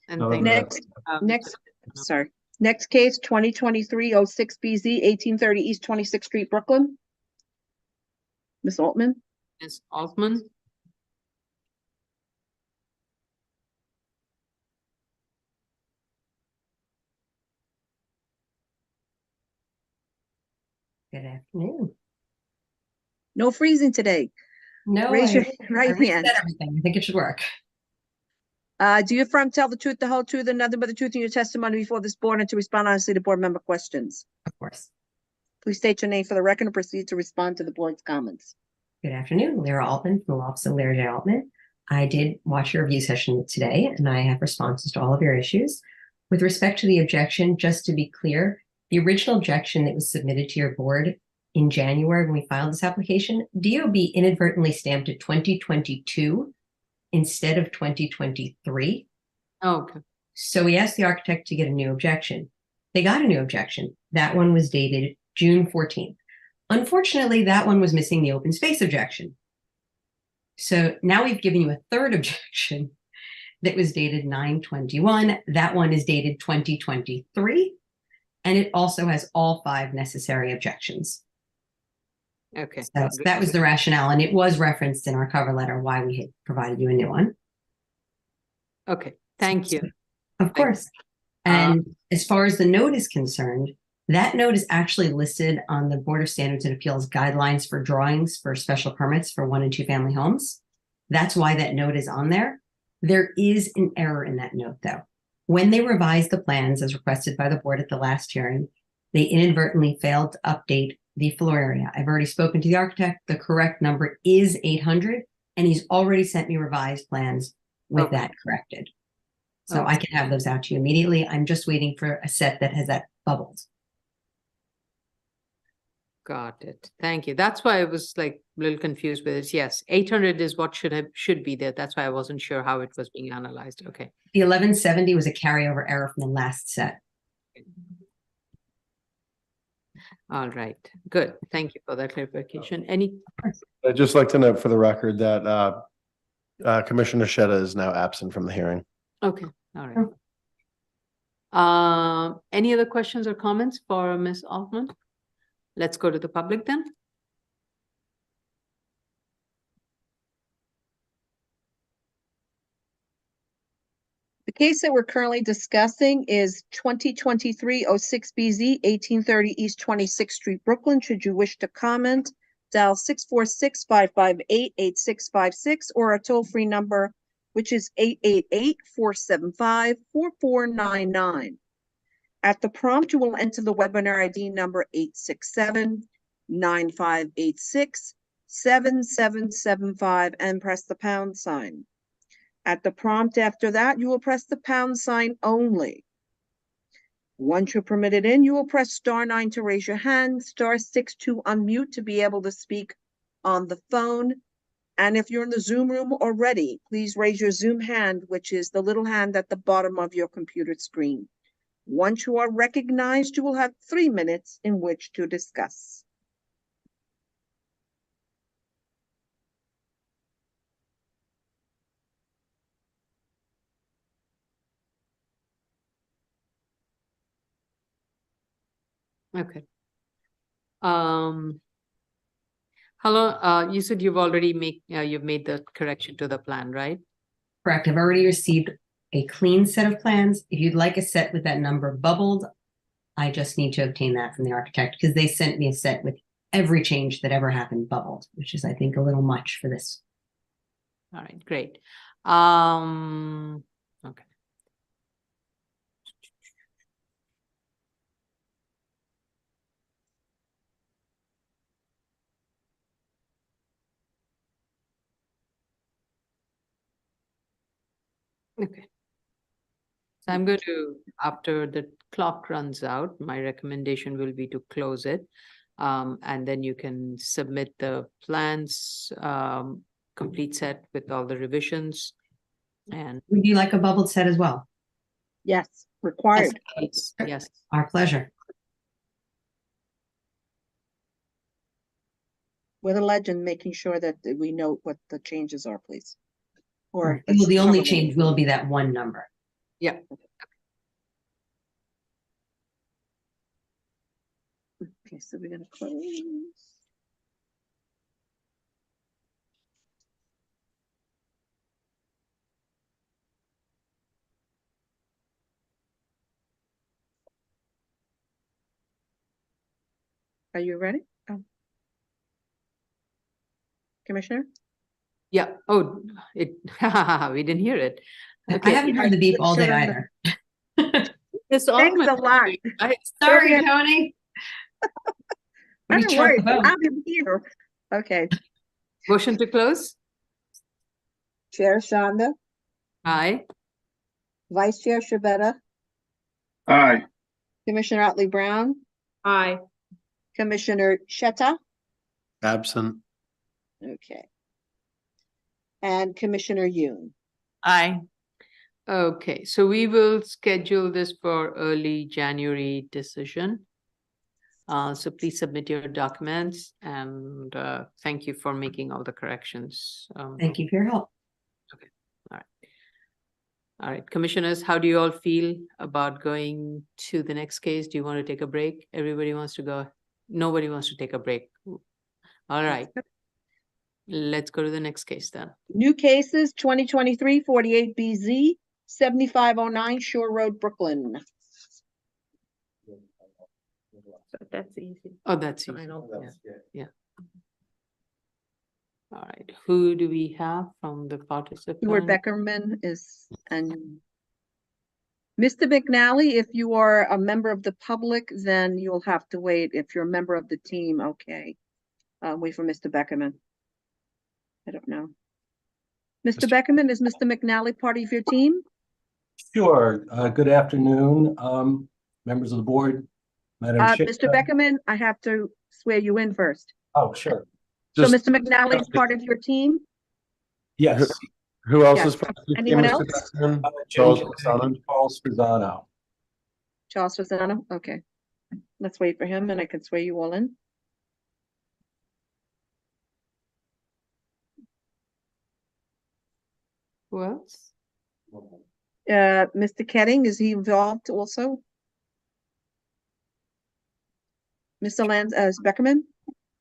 Speaker 3: And
Speaker 15: Have a
Speaker 3: thank
Speaker 15: good-
Speaker 2: next, sorry. Next case, 2023-06 BZ, 1830 East 26th Street, Brooklyn. Ms. Altman?
Speaker 3: Ms. Altman.
Speaker 16: Good afternoon.
Speaker 2: No freezing today.
Speaker 16: No,
Speaker 2: Raise your
Speaker 16: I
Speaker 2: right
Speaker 16: reset
Speaker 2: hand.
Speaker 16: everything. I think it should work.
Speaker 2: Do you affirm to tell the truth, the whole truth, and nothing but the truth in your testimony before this board and to respond honestly to board member questions?
Speaker 16: Of course.
Speaker 2: Please state your name for the record and proceed to respond to the board's comments.
Speaker 16: Good afternoon, Lara Altman from the Law Office of Lara J. Altman. I did watch your review session today, and I have responses to all of your issues. With respect to the objection, just to be clear, the original objection that was submitted to your board in January when we filed this application, DOB inadvertently stamped it 2022 instead of 2023.
Speaker 3: Oh, okay.
Speaker 16: So we asked the architect to get a new objection. They got a new objection. That one was dated June 14th. Unfortunately, that one was missing the open space objection. So now we've given you a third objection that was dated 9/21. That one is dated 2023. And it also has all 5 necessary objections.
Speaker 3: Okay.
Speaker 16: So that was the rationale, and it was referenced in our cover letter why we had provided you a new one.
Speaker 3: Okay, thank you.
Speaker 16: Of course. And as far as the note is concerned, that note is actually listed on the Board of Standards and Appeals guidelines for drawings for special permits for 1 and 2 family homes. That's why that note is on there. There is an error in that note, though. When they revised the plans as requested by the board at the last hearing, they inadvertently failed to update the floor area. I've already spoken to the architect. The correct number is 800, and he's already sent me revised plans with that corrected. So I can have those out to you immediately. I'm just waiting for a set that has that bubbled.
Speaker 3: Got it. Thank you. That's why I was like a little confused with it. Yes, 800 is what should be there. That's why I wasn't sure how it was being analyzed. Okay.
Speaker 16: The 1170 was a carryover error from the last set.
Speaker 3: All right. Good. Thank you for that clarification. Any?
Speaker 9: I'd just like to note for the record that Commissioner Sheta is now absent from the hearing.
Speaker 3: Okay. All right. Any other questions or comments for Ms. Altman? Let's go to the public then.
Speaker 2: The case that we're currently discussing is 2023-06 BZ, 1830 East 26th Street, Brooklyn. Should you wish to comment, dial 646-558-8656 or a toll-free number, which is 888-475-4499. At the prompt, you will enter the webinar ID number 867-9586-7775 and press the pound sign. At the prompt after that, you will press the pound sign only. Once you're permitted in, you will press *9 to raise your hand, *6 to unmute to be able to speak on the phone. And if you're in the Zoom room already, please raise your Zoom hand, which is the little hand at the bottom of your computer screen. Once you are recognized, you will have 3 minutes in which to discuss.
Speaker 3: Okay. Hello, you said you've already you've made the correction to the plan, right?
Speaker 16: Correct. I've already received a clean set of plans. If you'd like a set with that number bubbled, I just need to obtain that from the architect because they sent me a set with every change that ever happened bubbled, which is, I think, a little much for this.
Speaker 3: All right, great. Okay. Okay. So I'm going to, after the clock runs out, my recommendation will be to close it. And then you can submit the plans, complete set with all the revisions. And
Speaker 16: would you like a bubbled set as well?
Speaker 2: Yes, required.
Speaker 3: Yes.
Speaker 16: Our pleasure.
Speaker 2: With a legend, making sure that we know what the changes are, please. Or
Speaker 16: Well, the only
Speaker 2: cover them.
Speaker 16: change will be that one number.
Speaker 3: Yeah.
Speaker 2: Okay, so we're gonna close. Are you ready? Oh. Commissioner?
Speaker 3: Yeah. Oh, it, we didn't hear it.
Speaker 16: I haven't heard the beep all day
Speaker 2: Sure.
Speaker 16: either.
Speaker 3: It's all
Speaker 2: Thanks
Speaker 3: my-
Speaker 2: a lot.
Speaker 16: Sorry,
Speaker 2: Okay.
Speaker 16: Tony.
Speaker 2: I
Speaker 16: We
Speaker 2: don't
Speaker 16: chart
Speaker 2: worry,
Speaker 16: the vote.
Speaker 2: I'm here. Okay,
Speaker 3: Motion to close?
Speaker 2: Chair Shonda,
Speaker 3: Aye.
Speaker 2: Vice Chair Shabeta,
Speaker 5: Aye.
Speaker 2: Commissioner Otley Brown,
Speaker 6: Aye.
Speaker 2: Commissioner Sheta,
Speaker 9: Absent.
Speaker 2: okay. And Commissioner Yoon.
Speaker 4: Aye.
Speaker 3: Okay, so we will schedule this for early January decision. So please submit your documents and thank you for making all the corrections.
Speaker 16: Thank you for your help.
Speaker 3: All right. All right, commissioners, how do you all feel about going to the next case? Do you want to take a break? Everybody wants to go. Nobody wants to take a break. All right. Let's go to the next case then.
Speaker 2: New cases, 2023-48BZ, 7509 Shore Road, Brooklyn.
Speaker 6: That's easy.
Speaker 3: Oh, that's easy.
Speaker 6: Final.
Speaker 3: Yeah. All right, who do we have from the participant?
Speaker 2: Stuart Beckerman is, and Mr. McNally, if you are a member of the public, then you'll have to wait. If you're a member of the team, okay. Wait for Mr. Beckerman. I don't know. Mr. Beckerman, is Mr. McNally part of your team?
Speaker 17: Sure. Good afternoon, members of the board, Madam Chair.
Speaker 2: Mr. Beckerman, I have to swear you in first.
Speaker 17: Oh, sure.
Speaker 2: So Mr. McNally is part of your team?
Speaker 17: Yes.
Speaker 9: Who else
Speaker 2: Yes.
Speaker 9: is? part of your
Speaker 2: Anyone
Speaker 9: team,
Speaker 2: else?
Speaker 9: Mr. Beckman?
Speaker 17: Charles
Speaker 9: Charles
Speaker 17: Fasano.
Speaker 2: Charles Fasano? Okay. Let's wait for him and I can swear you all in.
Speaker 3: Who else?
Speaker 2: Mr. Ketting, is he involved also? Mr. is Beckerman?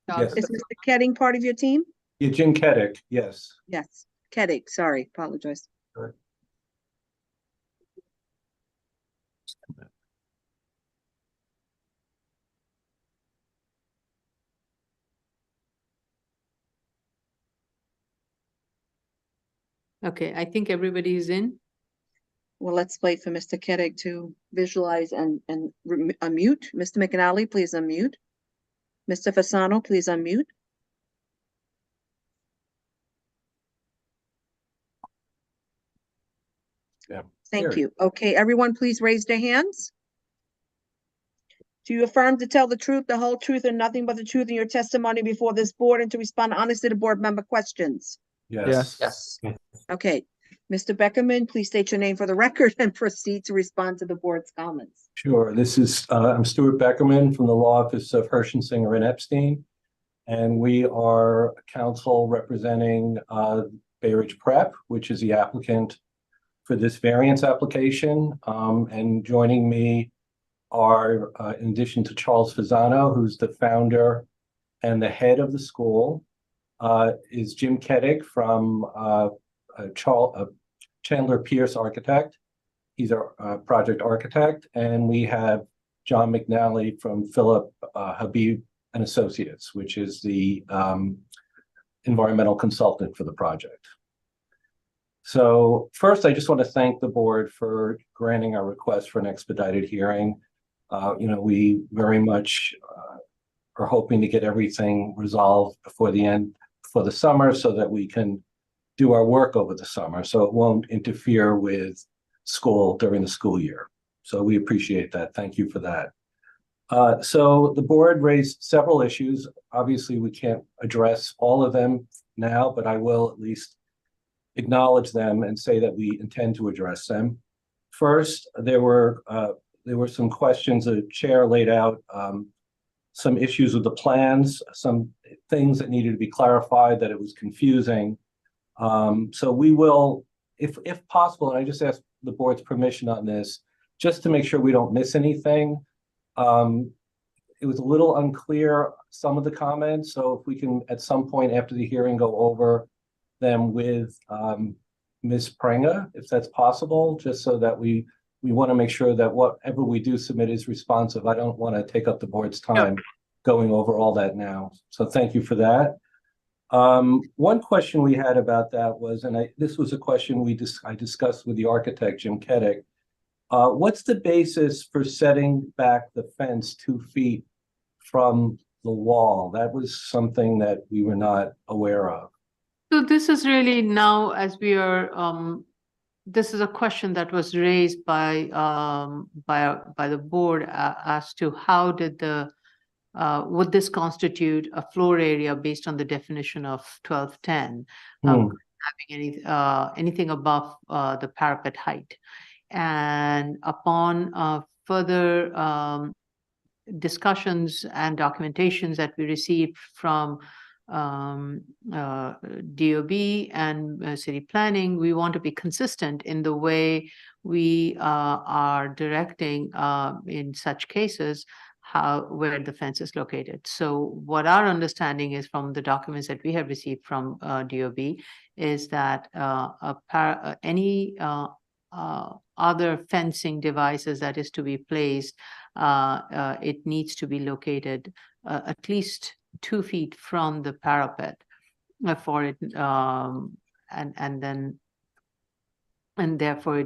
Speaker 17: Yes.
Speaker 2: Is Mr. Ketting part of your team?
Speaker 17: Eugene Keddick, yes.
Speaker 2: Yes, Ketting, sorry, apologize.
Speaker 17: Sure.
Speaker 3: Okay, I think everybody is in.
Speaker 2: Well, let's wait for Mr. Kettig to visualize and unmute. Mr. McNally, please unmute. Mr. Fasano, please unmute.
Speaker 17: Yeah.
Speaker 2: Thank
Speaker 17: Here.
Speaker 2: you. Okay, everyone, please raise their hands. Do you affirm to tell the truth, the whole truth, and nothing but the truth in your testimony before this board and to respond honestly to board member questions?
Speaker 17: Yes.
Speaker 2: Okay. Mr. Beckerman, please state your name for the record and proceed to respond to the board's comments.
Speaker 17: Sure. This is, I'm Stuart Beckerman from the Law Office of Hershensinger and Epstein. And we are counsel representing Bay Ridge Prep, which is the applicant for this variance application. And joining me are, in addition to Charles Fasano, who's the founder and the head of the school, is Jim Keddick from Chandler Pierce Architect. He's our project architect. And we have John McNally from Philip Habib and Associates, which is the environmental consultant for the project. So first, I just want to thank the board for granting our request for an expedited hearing. We very much are hoping to get everything resolved before the summer so that we can do our work over the summer, so it won't interfere with school during the school year. So we appreciate that. Thank you for that. So the board raised several issues. Obviously, we can't address all of them now, but I will at least acknowledge them and say that we intend to address them. First, there were some questions. The chair laid out some issues with the plans, some things that needed to be clarified, that it was confusing. So we will, if possible, and I just ask the board's permission on this, just to make sure we don't miss anything. It was a little unclear, some of the comments, so if we can at some point after the hearing go over them with Ms. Prenga, if that's possible, just so that we want to make sure that whatever we do submit is responsive. I don't want to take up the board's time going over all that now. So thank you for that. One question we had about that was, and this was a question I discussed with the architect, Jim Keddick. What's the basis for setting back the fence 2 feet from the wall? That was something that we were not aware of.
Speaker 3: So this is really now, as we are, this is a question that was raised by the board as to how did would this constitute a floor area based on the definition of 1210, having anything above the parapet height. And upon further discussions and documentations that we received from DOB and city planning, we want to be consistent in the way we are directing in such cases where the fence is located. So what our understanding is from the documents that we have received from DOB is that any other fencing devices that is to be placed, it needs to be located at least 2 feet from the parapet for it, and therefore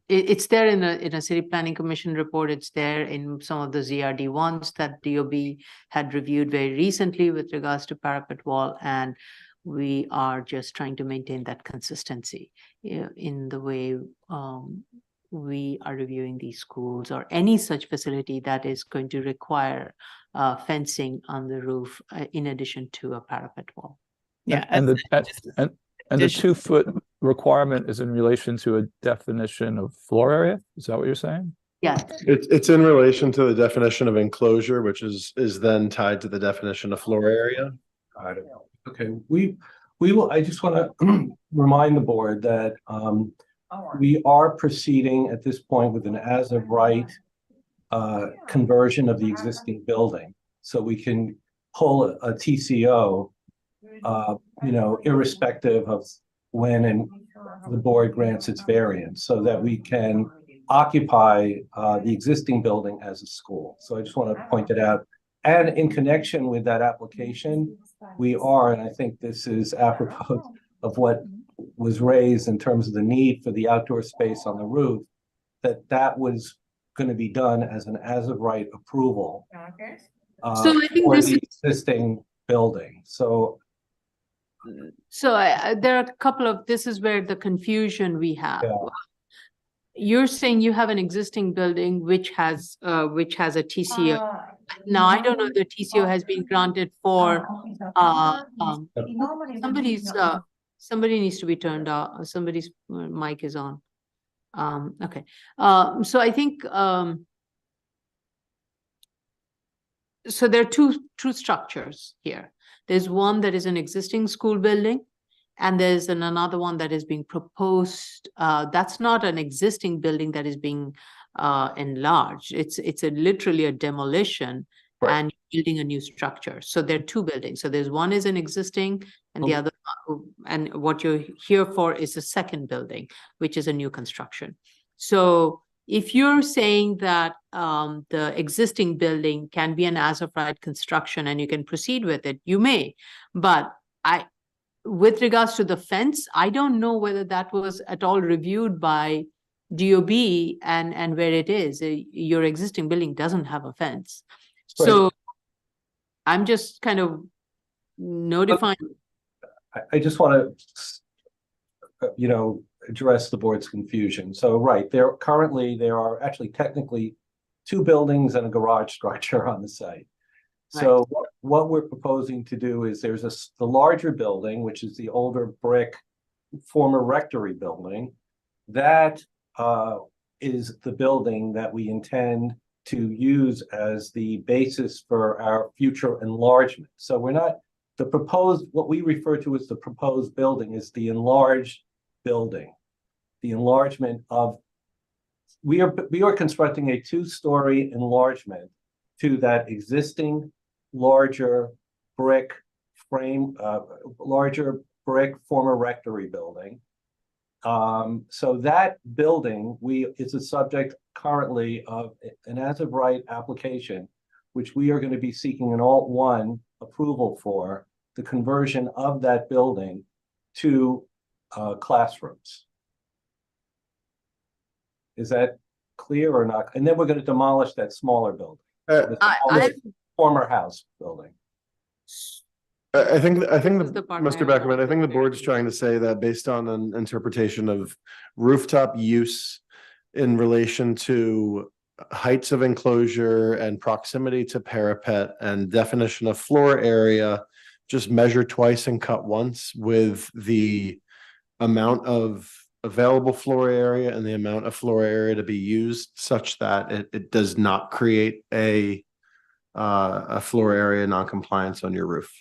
Speaker 3: it's there in a city planning commission report. It's there in some of the ZRD ones that DOB had reviewed very recently with regards to parapet wall, and we are just trying to maintain that consistency in the way we are reviewing these schools or any such facility that is going to require fencing on the roof in addition to a parapet wall.
Speaker 4: Yeah,
Speaker 18: and the 2 foot requirement is in relation to a definition of floor area. Is that what you're saying?
Speaker 3: Yeah.
Speaker 9: It's in relation to the definition of enclosure, which is then tied to the definition of floor area.
Speaker 17: Got it. Okay, we will. I just want to remind the board that we are proceeding at this point with an as of right conversion of the existing building, so we can pull a TCO, irrespective of when and the board grants its variance, so that we can occupy the existing building as a school. So I just want to point it out. And in connection with that application, we are, and I think this is apropos of what was raised in terms of the need for the outdoor space on the roof, that was going to be done as an as of right approval
Speaker 3: So I think
Speaker 17: for
Speaker 3: this
Speaker 17: the existing building. So
Speaker 3: there are a couple of, this is where the confusion we have. you're saying you have an existing building which has a TCO. Now, I don't know if the TCO has been granted for, somebody needs to be turned off, somebody's mic is on. Okay, so I think, so there are two structures here. There's one that is an existing school building, and there's another one that is being proposed. That's not an existing building that is being enlarged. It's literally a demolition and building a new structure. So there are two buildings. So there's one is an existing, and the other, and what you're here for is a second building, which is a new construction. So if you're saying that the existing building can be an as-of-right construction and you can proceed with it, you may. But with regards to the fence, I don't know whether that was at all reviewed by DOB and where it is. Your existing building doesn't have a fence.
Speaker 17: Right.
Speaker 3: So I'm just kind of notifying.
Speaker 17: I just want to, address the board's confusion. So, right, there are actually technically two buildings and a garage structure on the site. So what we're proposing to do is there's the larger building, which is the older brick former rectory building. That is the building that we intend to use as the basis for our future enlargement. So we're not, what we refer to as the proposed building is the enlarged building. The enlargement of, we are constructing a two-story enlargement to that existing larger brick frame, larger brick former rectory building. So that building, is a subject currently of an as-of-right application, which we are going to be seeking an Alt 1 approval for the conversion of that building to classrooms. Is that clear or not? And then we're going to demolish that smaller building. Former house building.
Speaker 9: I think Mr. Beckerman, I think the board's trying to say that based on an interpretation of rooftop use in relation to heights of enclosure and proximity to parapet and definition of floor area, just measure twice and cut once with the amount of available floor area and the amount of floor area to be used such that it does not create a floor area non-compliance on your roof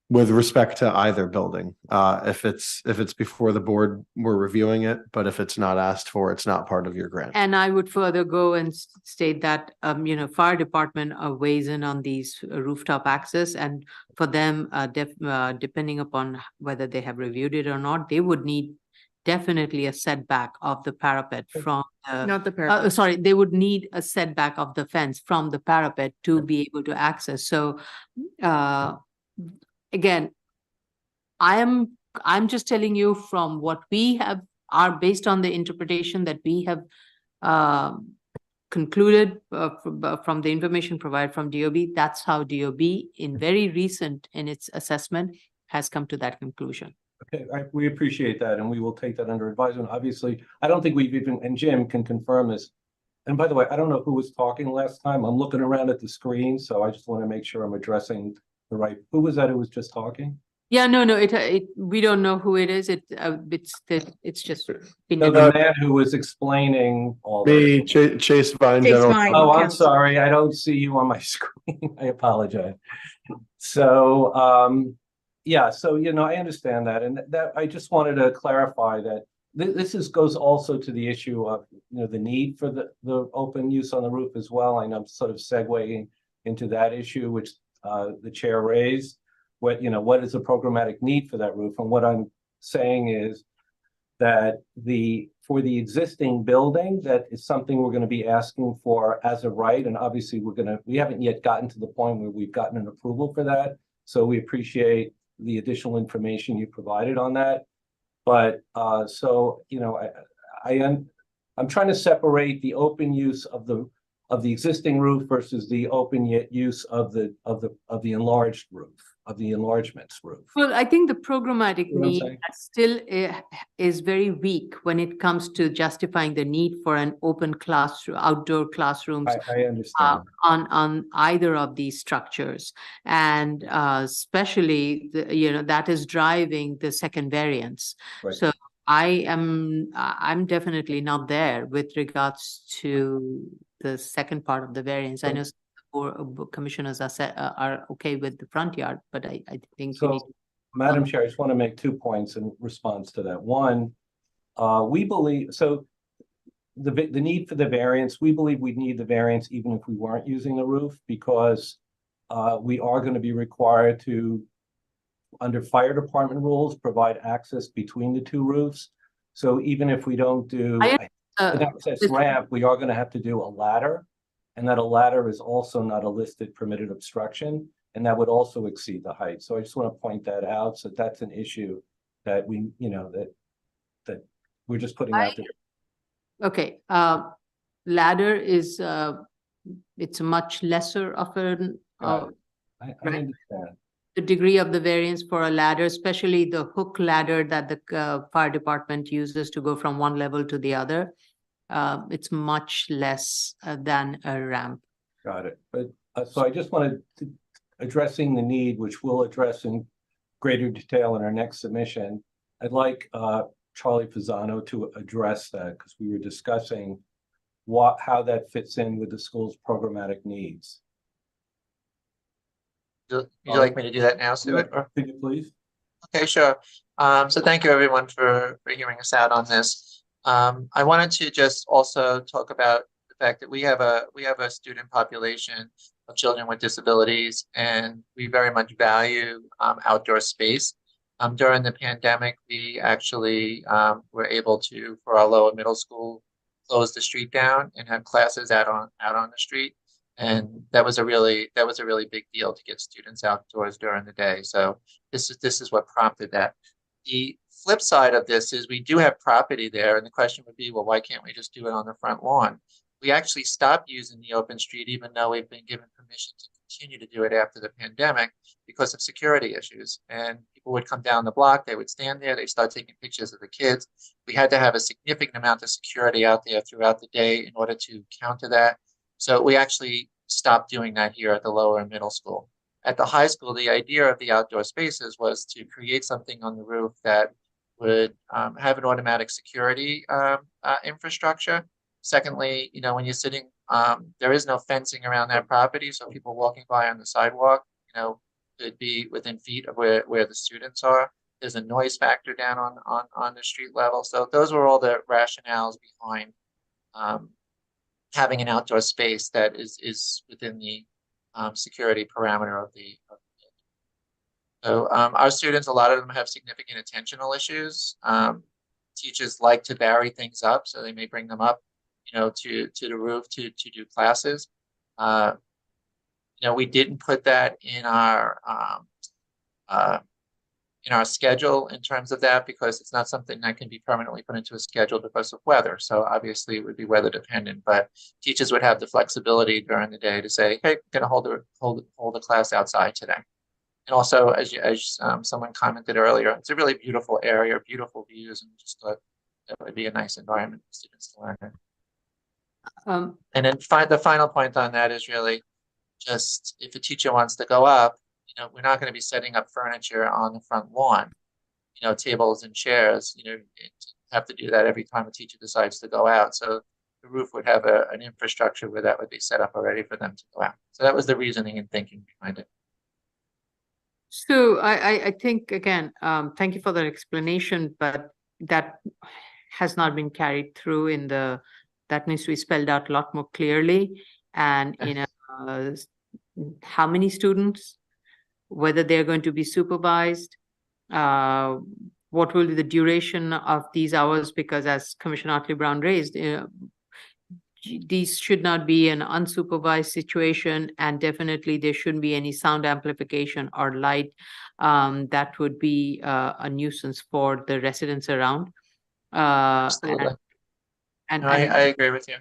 Speaker 9: with respect to either building. If it's before the board, we're reviewing it, but if it's not asked for, it's not part of your grant.
Speaker 3: And I would further go and state that, fire department weighs in on these rooftop access, and for them, depending upon whether they have reviewed it or not, they would need definitely a setback of the parapet from
Speaker 4: not the parapet.
Speaker 3: Sorry, they would need a setback of the fence from the parapet to be able to access. So again, I'm just telling you from what we have based on the interpretation that we have concluded from the information provided from DOB. That's how DOB in very recent in its assessment has come to that conclusion.
Speaker 17: Okay, we appreciate that, and we will take that under advisement. Obviously, I don't think we've even, and Jim can confirm this. And by the way, I don't know who was talking last time. I'm looking around at the screen, so I just want to make sure I'm addressing the right. Who was that who was just talking?
Speaker 3: Yeah, no, we don't know who it is. It's just been
Speaker 17: the man who was explaining all
Speaker 9: me, Chase Vine.
Speaker 17: Oh, I'm sorry, I don't see you on my screen. I apologize. So, yeah, so I understand that, and that I just wanted to clarify that this goes also to the issue of the need for the open use on the roof as well. And I'm sort of segueing into that issue, which the chair raised. What is the programmatic need for that roof? And what I'm saying is that for the existing building, that is something we're going to be asking for as a right. And obviously we haven't yet gotten to the point where we've gotten an approval for that. So we appreciate the additional information you provided on that. But so I'm trying to separate the open use of the existing roof versus the open use of the enlarged roof. the enlargement's roof.
Speaker 3: Well, I think the programmatic
Speaker 17: You know what I'm
Speaker 3: need
Speaker 17: saying?
Speaker 3: still is very weak when it comes to justifying the need for an open classroom, outdoor classrooms
Speaker 17: I understand.
Speaker 3: on either of these structures. And especially, that is driving the second variance.
Speaker 17: Right.
Speaker 3: So I'm definitely not there with regards to the second part of the variance. I know commissioners are okay with the front yard, but I think we need.
Speaker 17: So, Madam Chair, I just want to make 2 points in response to that. One, we believe, so the need for the variance, we believe we need the variance even if we weren't using the roof, because we are going to be required to, under fire department rules, provide access between the 2 roofs. So even if we don't do an access ramp, we are going to have to do a ladder. And that a ladder is also not a listed permitted obstruction, and that would also exceed the height. So I just want to point that out. So that's an issue that we, that we're just putting out there.
Speaker 3: Okay, ladder is it's a much lesser of an
Speaker 17: I understand.
Speaker 3: the degree of the variance for a ladder, especially the hook ladder that the fire department uses to go from one level to the other. It's much less than a ramp.
Speaker 17: Got it. But so I just wanted to addressing the need, which we'll address in greater detail in our next submission. I'd like Charlie Pisano to address that, because we were discussing how that fits in with the school's programmatic needs.
Speaker 19: Would you like me to do that now, Stuart? Or?
Speaker 17: Could you please?
Speaker 19: Okay, sure. So thank you everyone for hearing us out on this. I wanted to just also talk about the fact that we have a student population of children with disabilities, and we very much value outdoor space. During the pandemic, we actually were able to, for our lower middle school, close the street down and have classes out on the street. And that was a really big deal to get students outdoors during the day. So this is what prompted that. The flip side of this is we do have property there, and the question would be, well, why can't we just do it on the front lawn? We actually stopped using the open street, even though we've been given permission to continue to do it after the pandemic, because of security issues. And people would come down the block, they would stand there, they start taking pictures of the kids. We had to have a significant amount of security out there throughout the day in order to counter that. So we actually stopped doing that here at the lower and middle school. At the high school, the idea of the outdoor spaces was to create something on the roof that would have an automatic security infrastructure. Secondly, when you're sitting, there is no fencing around that property, so people walking by on the sidewalk, could be within feet of where the students are. There's a noise factor down on the street level. So those were all the rationales behind having an outdoor space that is within the security parameter of the So our students, a lot of them have significant attentional issues. Teachers like to vary things up, so they may bring them up, to the roof to do classes. We didn't put that in our schedule in terms of that, because it's not something that can be permanently put into a schedule because of weather. So obviously it would be weather dependent, but teachers would have the flexibility during the day to say, hey, I'm going to hold a class outside today. And also, as someone commented earlier, it's a really beautiful area, beautiful views, and just thought that would be a nice environment for students to learn in. And then the final point on that is really just, if a teacher wants to go up, we're not going to be setting up furniture on the front lawn, tables and chairs, have to do that every time a teacher decides to go out. So the roof would have an infrastructure where that would be set up already for them to go out. So that was the reasoning and thinking behind it.
Speaker 3: So I think, again, thank you for that explanation, but that has not been carried through that needs to be spelled out a lot more clearly. And, how many students, whether they're going to be supervised, what will be the duration of these hours? Because as Commissioner Otley Brown raised, these should not be an unsupervised situation, and definitely there shouldn't be any sound amplification or light that would be a nuisance for the residents around.
Speaker 19: Absolutely. And I agree with you.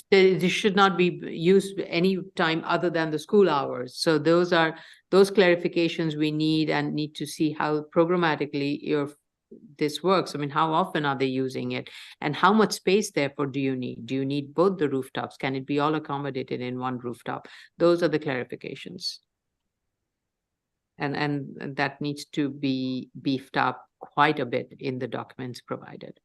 Speaker 3: They should not be used any time other than the school hours. So those are those clarifications we need and need to see how programmatically this works. I mean, how often are they using it? And how much space therefore do you need? Do you need both the rooftops? Can it be all accommodated in one rooftop? Those are the clarifications. And that needs to be beefed up quite a bit in the documents provided.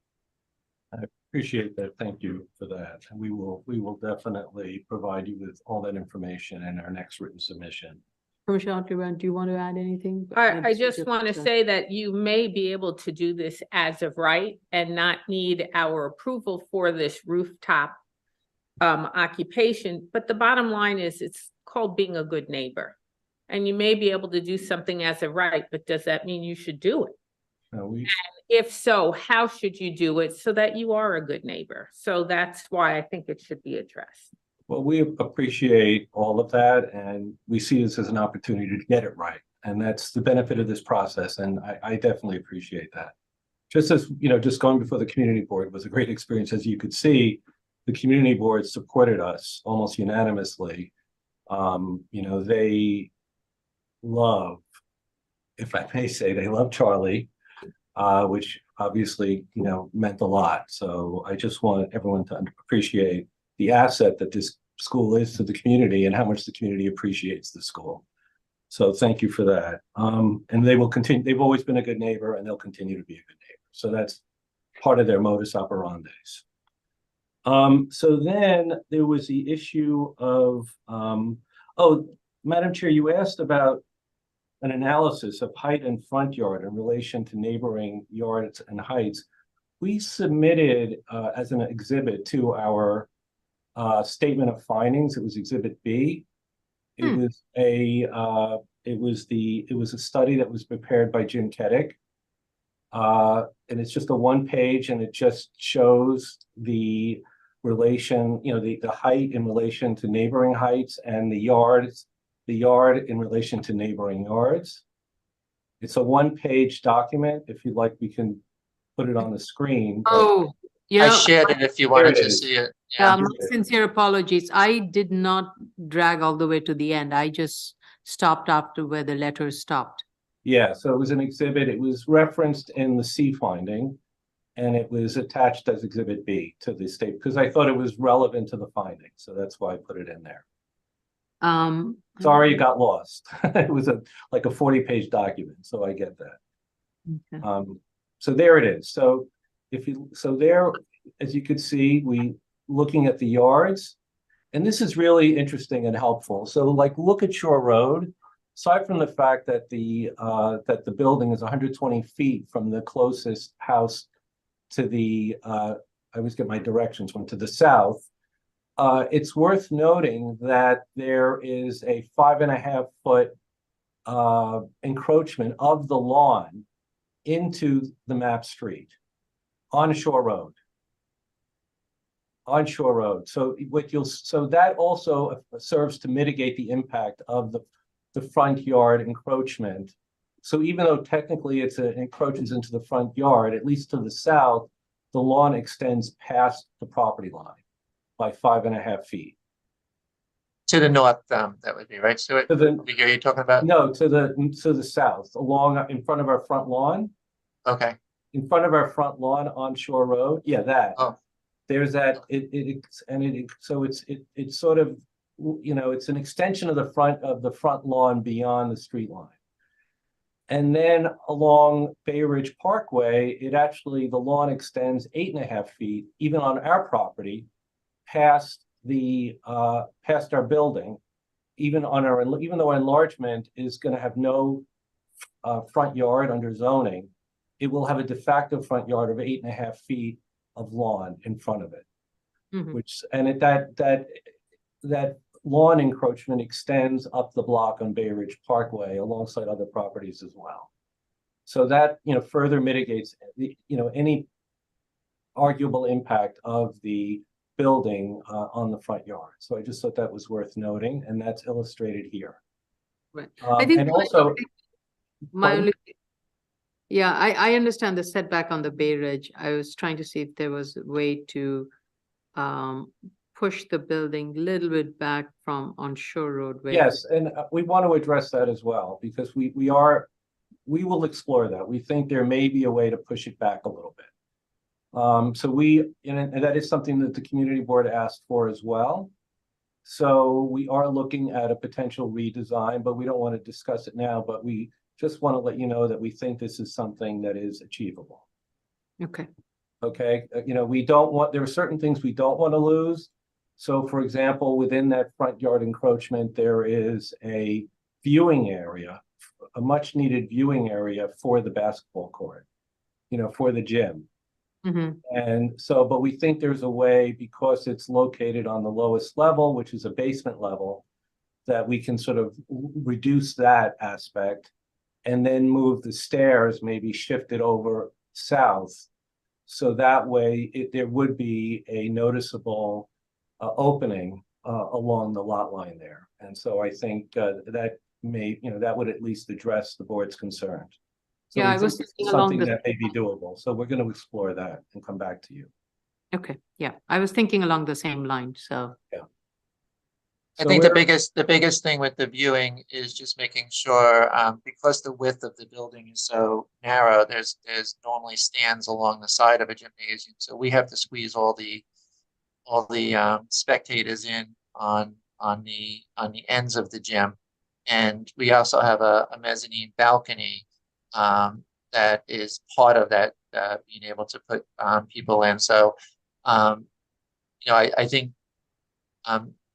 Speaker 17: I appreciate that. Thank you for that. And we will definitely provide you with all that information in our next written submission.
Speaker 3: Commissioner Otley, do you want to add anything?
Speaker 6: I just want to say that you may be able to do this as of right and not need our approval for this rooftop occupation. But the bottom line is it's called being a good neighbor. And you may be able to do something as of right, but does that mean you should do it? And if so, how should you do it so that you are a good neighbor? So that's why I think it should be addressed.
Speaker 17: Well, we appreciate all of that, and we see this as an opportunity to get it right. And that's the benefit of this process, and I definitely appreciate that. Just as, just going before the community board was a great experience. As you could see, the community board supported us almost unanimously. They love, if I may say, they love Charlie, which obviously, meant a lot. So I just want everyone to appreciate the asset that this school is to the community and how much the community appreciates the school. So thank you for that. And they will continue. They've always been a good neighbor, and they'll continue to be a good neighbor. So that's part of their modus operandi. So then there was the issue of, Madam Chair, you asked about an analysis of height and front yard in relation to neighboring yards and heights. We submitted as an exhibit to our statement of findings. It was Exhibit B. It was a study that was prepared by Jim Keddick. And it's just a one page, and it just shows the relation, the height in relation to neighboring heights and the yard in relation to neighboring yards. It's a one-page document. If you'd like, we can put it on the screen.
Speaker 3: Oh,
Speaker 19: I shared it if you wanted to see it. Yeah.
Speaker 3: My sincere apologies. I did not drag all the way to the end. I just stopped after where the letters stopped.
Speaker 17: Yeah, so it was an exhibit. It was referenced in the C finding, and it was attached as Exhibit B to the state because I thought it was relevant to the finding. So that's why I put it in there. Sorry, it got lost. It was like a 40-page document, so I get that.
Speaker 3: Okay.
Speaker 17: So there it is. So there, as you could see, looking at the yards, and this is really interesting and helpful. So look at Shore Road. Aside from the fact that the building is 120 feet from the closest house to the, I always get my directions one to the south. It's worth noting that there is a 5.5 foot encroachment of the lawn into the map street on Shore Road. On Shore Road. So that also serves to mitigate the impact of the front yard encroachment. So even though technically it encroaches into the front yard, at least to the south, the lawn extends past the property line by 5.5 feet.
Speaker 19: To the north, that would be right. So you're talking about?
Speaker 17: No, to the south, along in front of our front lawn.
Speaker 19: Okay.
Speaker 17: In front of our front lawn on Shore Road. Yeah, that.
Speaker 19: Oh.
Speaker 17: There's that. So it's sort of, it's an extension of the front lawn beyond the street line. And then along Bay Ridge Parkway, the lawn extends 8.5 feet, even on our property, past our building, even though our enlargement is going to have no front yard under zoning, it will have a de facto front yard of 8.5 feet of lawn in front of it. That lawn encroachment extends up the block on Bay Ridge Parkway alongside other properties as well. So that further mitigates any arguable impact of the building on the front yard. So I just thought that was worth noting, and that's illustrated here.
Speaker 3: Right. I think
Speaker 17: and also
Speaker 3: I understand the setback on the Bay Ridge. I was trying to see if there was a way to push the building a little bit back from on Shore Road. where-
Speaker 17: Yes, and we want to address that as well, because we will explore that. We think there may be a way to push it back a little bit. And that is something that the community board asked for as well. So we are looking at a potential redesign, but we don't want to discuss it now, but we just want to let you know that we think this is something that is achievable.
Speaker 3: Okay.
Speaker 17: Okay, there are certain things we don't want to lose. So for example, within that front yard encroachment, there is a viewing area, a much needed viewing area for the basketball court, for the gym.
Speaker 3: Mhm.
Speaker 17: And so, but we think there's a way, because it's located on the lowest level, which is a basement level, that we can sort of reduce that aspect and then move the stairs, maybe shift it over south. So that way there would be a noticeable opening along the lot line there. And so I think that that would at least address the board's concerns. So
Speaker 3: Yeah,
Speaker 17: we
Speaker 3: I was
Speaker 17: think it's
Speaker 3: thinking along
Speaker 17: something
Speaker 3: the-
Speaker 17: that may be doable. So we're going to explore that and come back to you.
Speaker 3: Okay, yeah, I was thinking along the same line, so.
Speaker 19: I think the biggest thing with the viewing is just making sure, because the width of the building is so narrow, there's normally stands along the side of a gymnasium. So we have to squeeze all the spectators in on the ends of the gym. And we also have a mezzanine balcony that is part of that, being able to put people in. So, I think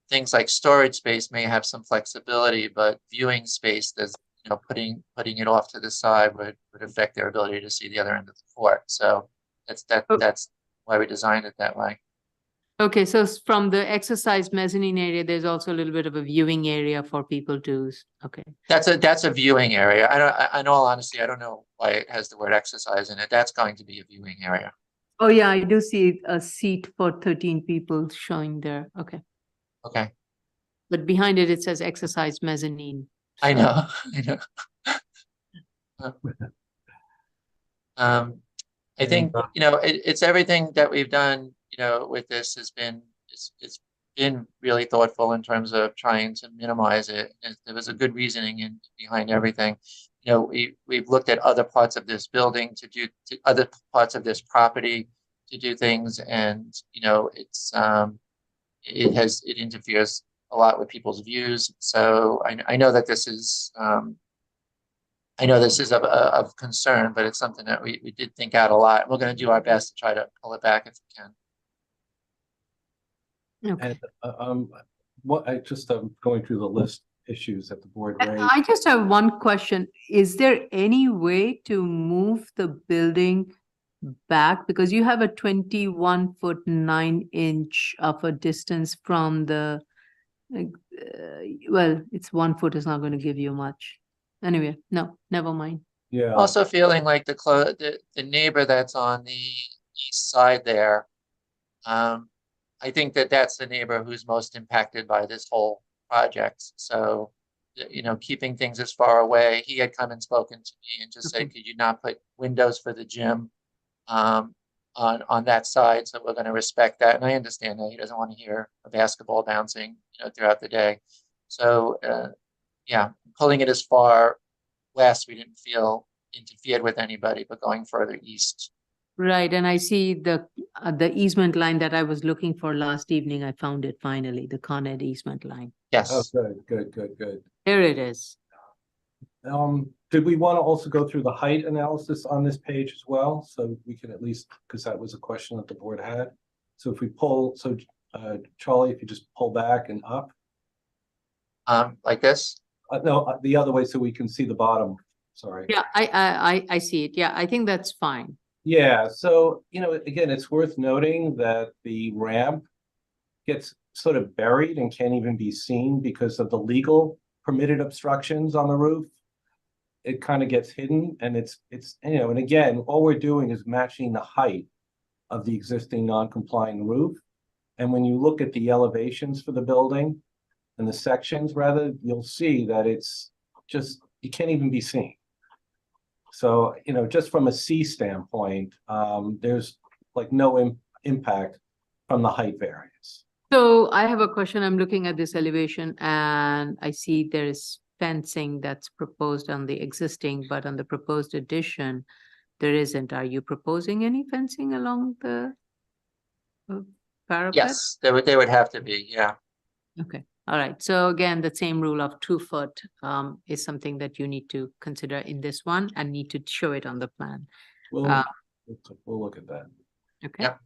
Speaker 19: things like storage space may have some flexibility, but viewing space, there's, putting it off to the side would affect their ability to see the other end of the court. So that's why we designed it that way.
Speaker 3: Okay, so from the exercise mezzanine area, there's also a little bit of a viewing area for people to, okay.
Speaker 19: That's a viewing area. In all honesty, I don't know why it has the word exercise in it. That's going to be a viewing area.
Speaker 3: Oh, yeah, I do see a seat for 13 people showing there, okay.
Speaker 19: Okay.
Speaker 3: But behind it, it says exercise mezzanine.
Speaker 19: I know, I think, it's everything that we've done, with this has been, it's been really thoughtful in terms of trying to minimize it. And there was a good reasoning behind everything. We've looked at other parts of this building to other parts of this property to do things, and it's it interferes a lot with people's views. So I know that this is of concern, but it's something that we did think out a lot. We're going to do our best to try to pull it back if we can.
Speaker 3: Okay.
Speaker 17: And going through the list issues that the board raised.
Speaker 3: I just have one question. Is there any way to move the building back? Because you have a 21-foot 9-inch of a distance from the, well, it's 1 foot is not going to give you much. Anyway, no, never mind.
Speaker 17: Yeah.
Speaker 19: Also feeling like the neighbor that's on the east side there, I think that's the neighbor who's most impacted by this whole project. So, keeping things as far away, he had come and spoken to me and just said, could you not put windows for the gym on that side? So we're going to respect that. And I understand that he doesn't want to hear a basketball bouncing, throughout the day. So, pulling it as far west, we didn't feel interfered with anybody, but going further east.
Speaker 3: Right, and I see the easement line that I was looking for last evening. I found it finally, the Con Ed easement line.
Speaker 19: Yes.
Speaker 17: Oh, good.
Speaker 3: There it is.
Speaker 17: Did we want to also go through the height analysis on this page as well? So we can at least, because that was a question that the board had. So if we pull, Charlie, if you just pull back and up.
Speaker 19: Like this?
Speaker 17: No, the other way so we can see the bottom. Sorry.
Speaker 3: Yeah, I see it. Yeah, I think that's fine.
Speaker 17: Yeah, so, again, it's worth noting that the ramp gets sort of buried and can't even be seen because of the legal permitted obstructions on the roof. It kind of gets hidden, and it's and again, all we're doing is matching the height of the existing non-compliant roof. And when you look at the elevations for the building and the sections rather, you'll see that it's just, it can't even be seen. So, just from a C standpoint, there's like no impact from the height variance.
Speaker 3: So I have a question. I'm looking at this elevation and I see there is fencing that's proposed on the existing, but on the proposed addition, there isn't. Are you proposing any fencing along the parapet?
Speaker 19: Yes, they would have to be, yeah.
Speaker 3: Okay, all right. So again, the same rule of 2 foot is something that you need to consider in this one and need to show it on the plan.
Speaker 17: We'll look at that.
Speaker 3: Okay.
Speaker 19: Yep.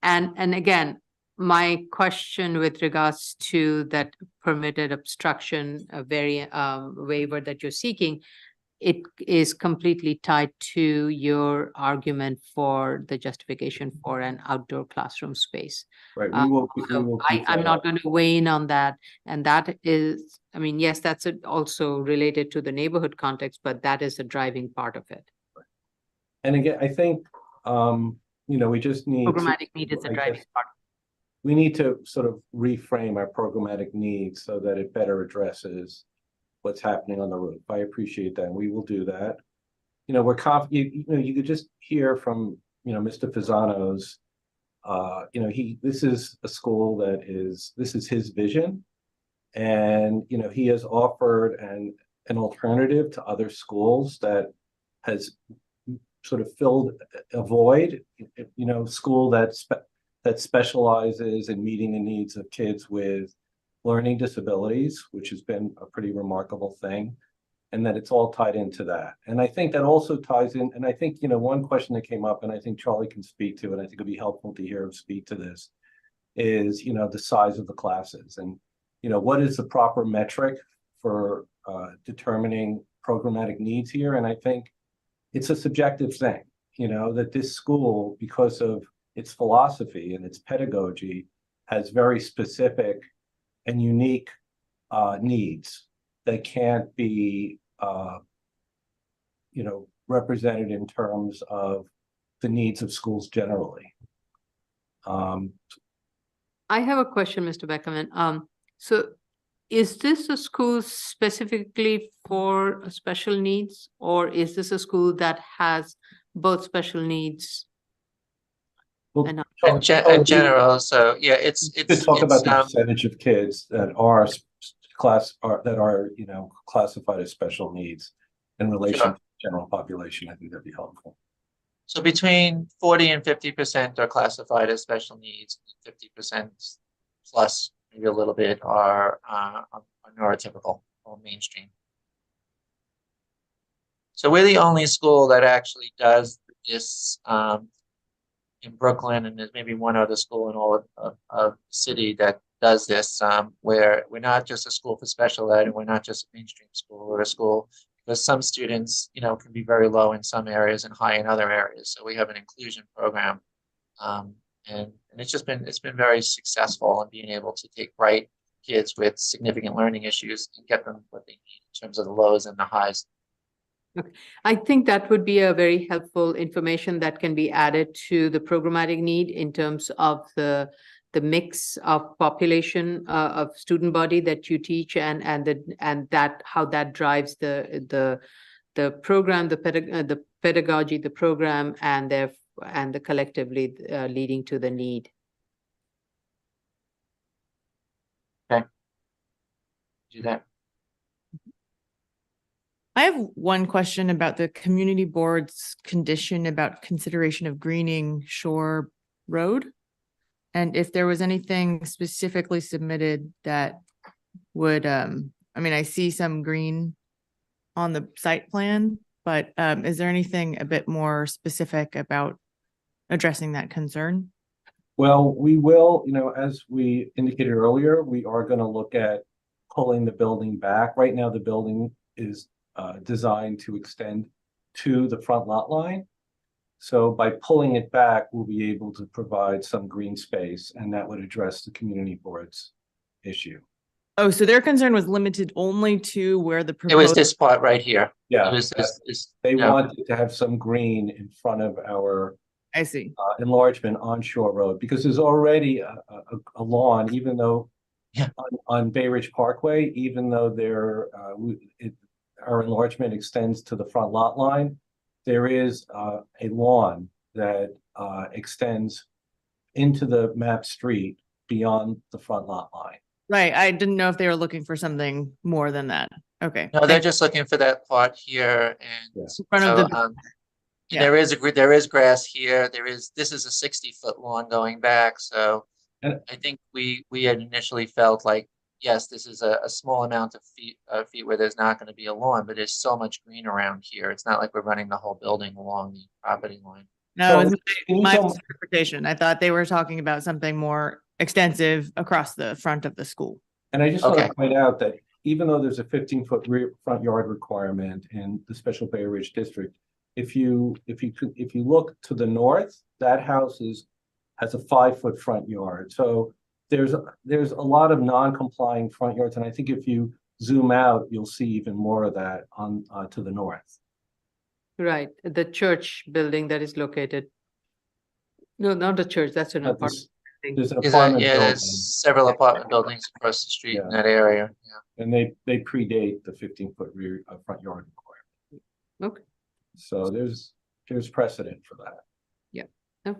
Speaker 3: And again, my question with regards to that permitted obstruction, waiver that you're seeking, it is completely tied to your argument for the justification for an outdoor classroom space.
Speaker 17: Right,
Speaker 3: I'm not going to weigh in on that. And that is, I mean, yes, that's also related to the neighborhood context, but that is the driving part of it.
Speaker 17: And again, I think, we just need
Speaker 3: Programmatic need is a driving part.
Speaker 17: We need to sort of reframe our programmatic needs so that it better addresses what's happening on the roof. I appreciate that, and we will do that. We're you could just hear from, Mr. Fasano's, this is a school this is his vision. And, he has offered an alternative to other schools that has sort of filled a void, school that specializes in meeting the needs of kids with learning disabilities, which has been a pretty remarkable thing, and that it's all tied into that. And I think that also ties in, and I think, one question that came up, and I think Charlie can speak to, and I think it'd be helpful to hear him speak to this, is, the size of the classes. And, what is the proper metric for determining programmatic needs here? And I think it's a subjective thing, that this school, because of its philosophy and its pedagogy, has very specific and unique needs that can't be, represented in terms of the needs of schools generally.
Speaker 3: I have a question, Mr. Beckerman. So is this a school specifically for special needs, or is this a school that has both special needs?
Speaker 19: In general, so yeah, it's
Speaker 17: talk about the percentage of kids that are classified as special needs in relation to the general population. I think that'd be helpful.
Speaker 19: So between 40 and 50% are classified as special needs, 50% plus maybe a little bit are neurotypical or mainstream. So we're the only school that actually does this in Brooklyn, and there's maybe one other school in all of the city that does this, where we're not just a school for special ed, and we're not just a mainstream school. We're a school because some students, can be very low in some areas and high in other areas. So we have an inclusion program, and it's been very successful in being able to take bright kids with significant learning issues and get them what they need in terms of the lows and the highs.
Speaker 3: Okay. I think that would be a very helpful information that can be added to the programmatic need in terms of the mix of population of student body that you teach and that how that drives the program, the pedagogy, the program, and the collectively leading to the need.
Speaker 19: Okay. Do that.
Speaker 4: I have one question about the community board's condition about consideration of greening Shore Road. And if there was anything specifically submitted that would, I see some green on the site plan, but is there anything a bit more specific about addressing that concern?
Speaker 17: Well, we will, as we indicated earlier, we are going to look at pulling the building back. Right now, the building is designed to extend to the front lot line. So by pulling it back, we'll be able to provide some green space, and that would address the community board's issue.
Speaker 4: Oh, so their concern was limited only to where the
Speaker 19: It was this part right here.
Speaker 17: Yeah,
Speaker 19: It was this,
Speaker 17: they wanted to have some green in front of our
Speaker 4: I see
Speaker 17: enlargement on Shore Road, because there's already a lawn, even though on Bay Ridge Parkway, even though our enlargement extends to the front lot line, there is a lawn that extends into the map street beyond the front lot line.
Speaker 4: Right, I didn't know if they were looking for something more than that. Okay.
Speaker 19: No, they're just looking for that part here and
Speaker 4: In front of
Speaker 19: so,
Speaker 4: the,
Speaker 19: and
Speaker 4: yeah.
Speaker 19: there is grass here. This is a 60-foot lawn going back, so
Speaker 17: And-
Speaker 19: I think we had initially felt like, yes, this is a small amount of feet where there's not going to be a lawn, but there's so much green around here. It's not like we're running the whole building along the property line.
Speaker 4: No, it
Speaker 17: So,
Speaker 4: was
Speaker 17: can you
Speaker 4: my
Speaker 17: tell me-
Speaker 4: interpretation. I thought they were talking about something more extensive across the front of the school.
Speaker 17: And I just want
Speaker 19: Okay.
Speaker 17: to point out that even though there's a 15-foot rear front yard requirement in the Special Bay Ridge District, if you look to the north, that house has a 5-foot front yard. So there's a lot of non-complying front yards, and I think if you zoom out, you'll see even more of that on to the north.
Speaker 3: Right, the church building that is located. No, not the church, that's an
Speaker 17: But
Speaker 3: apartment. building.
Speaker 17: There's an
Speaker 19: Yeah,
Speaker 17: apartment building,
Speaker 19: there's several apartment buildings across the street in that area. Yeah.
Speaker 17: and they predate the 15-foot rear front yard requirement.
Speaker 3: Okay,
Speaker 17: So there's precedent for that.
Speaker 3: yeah. No,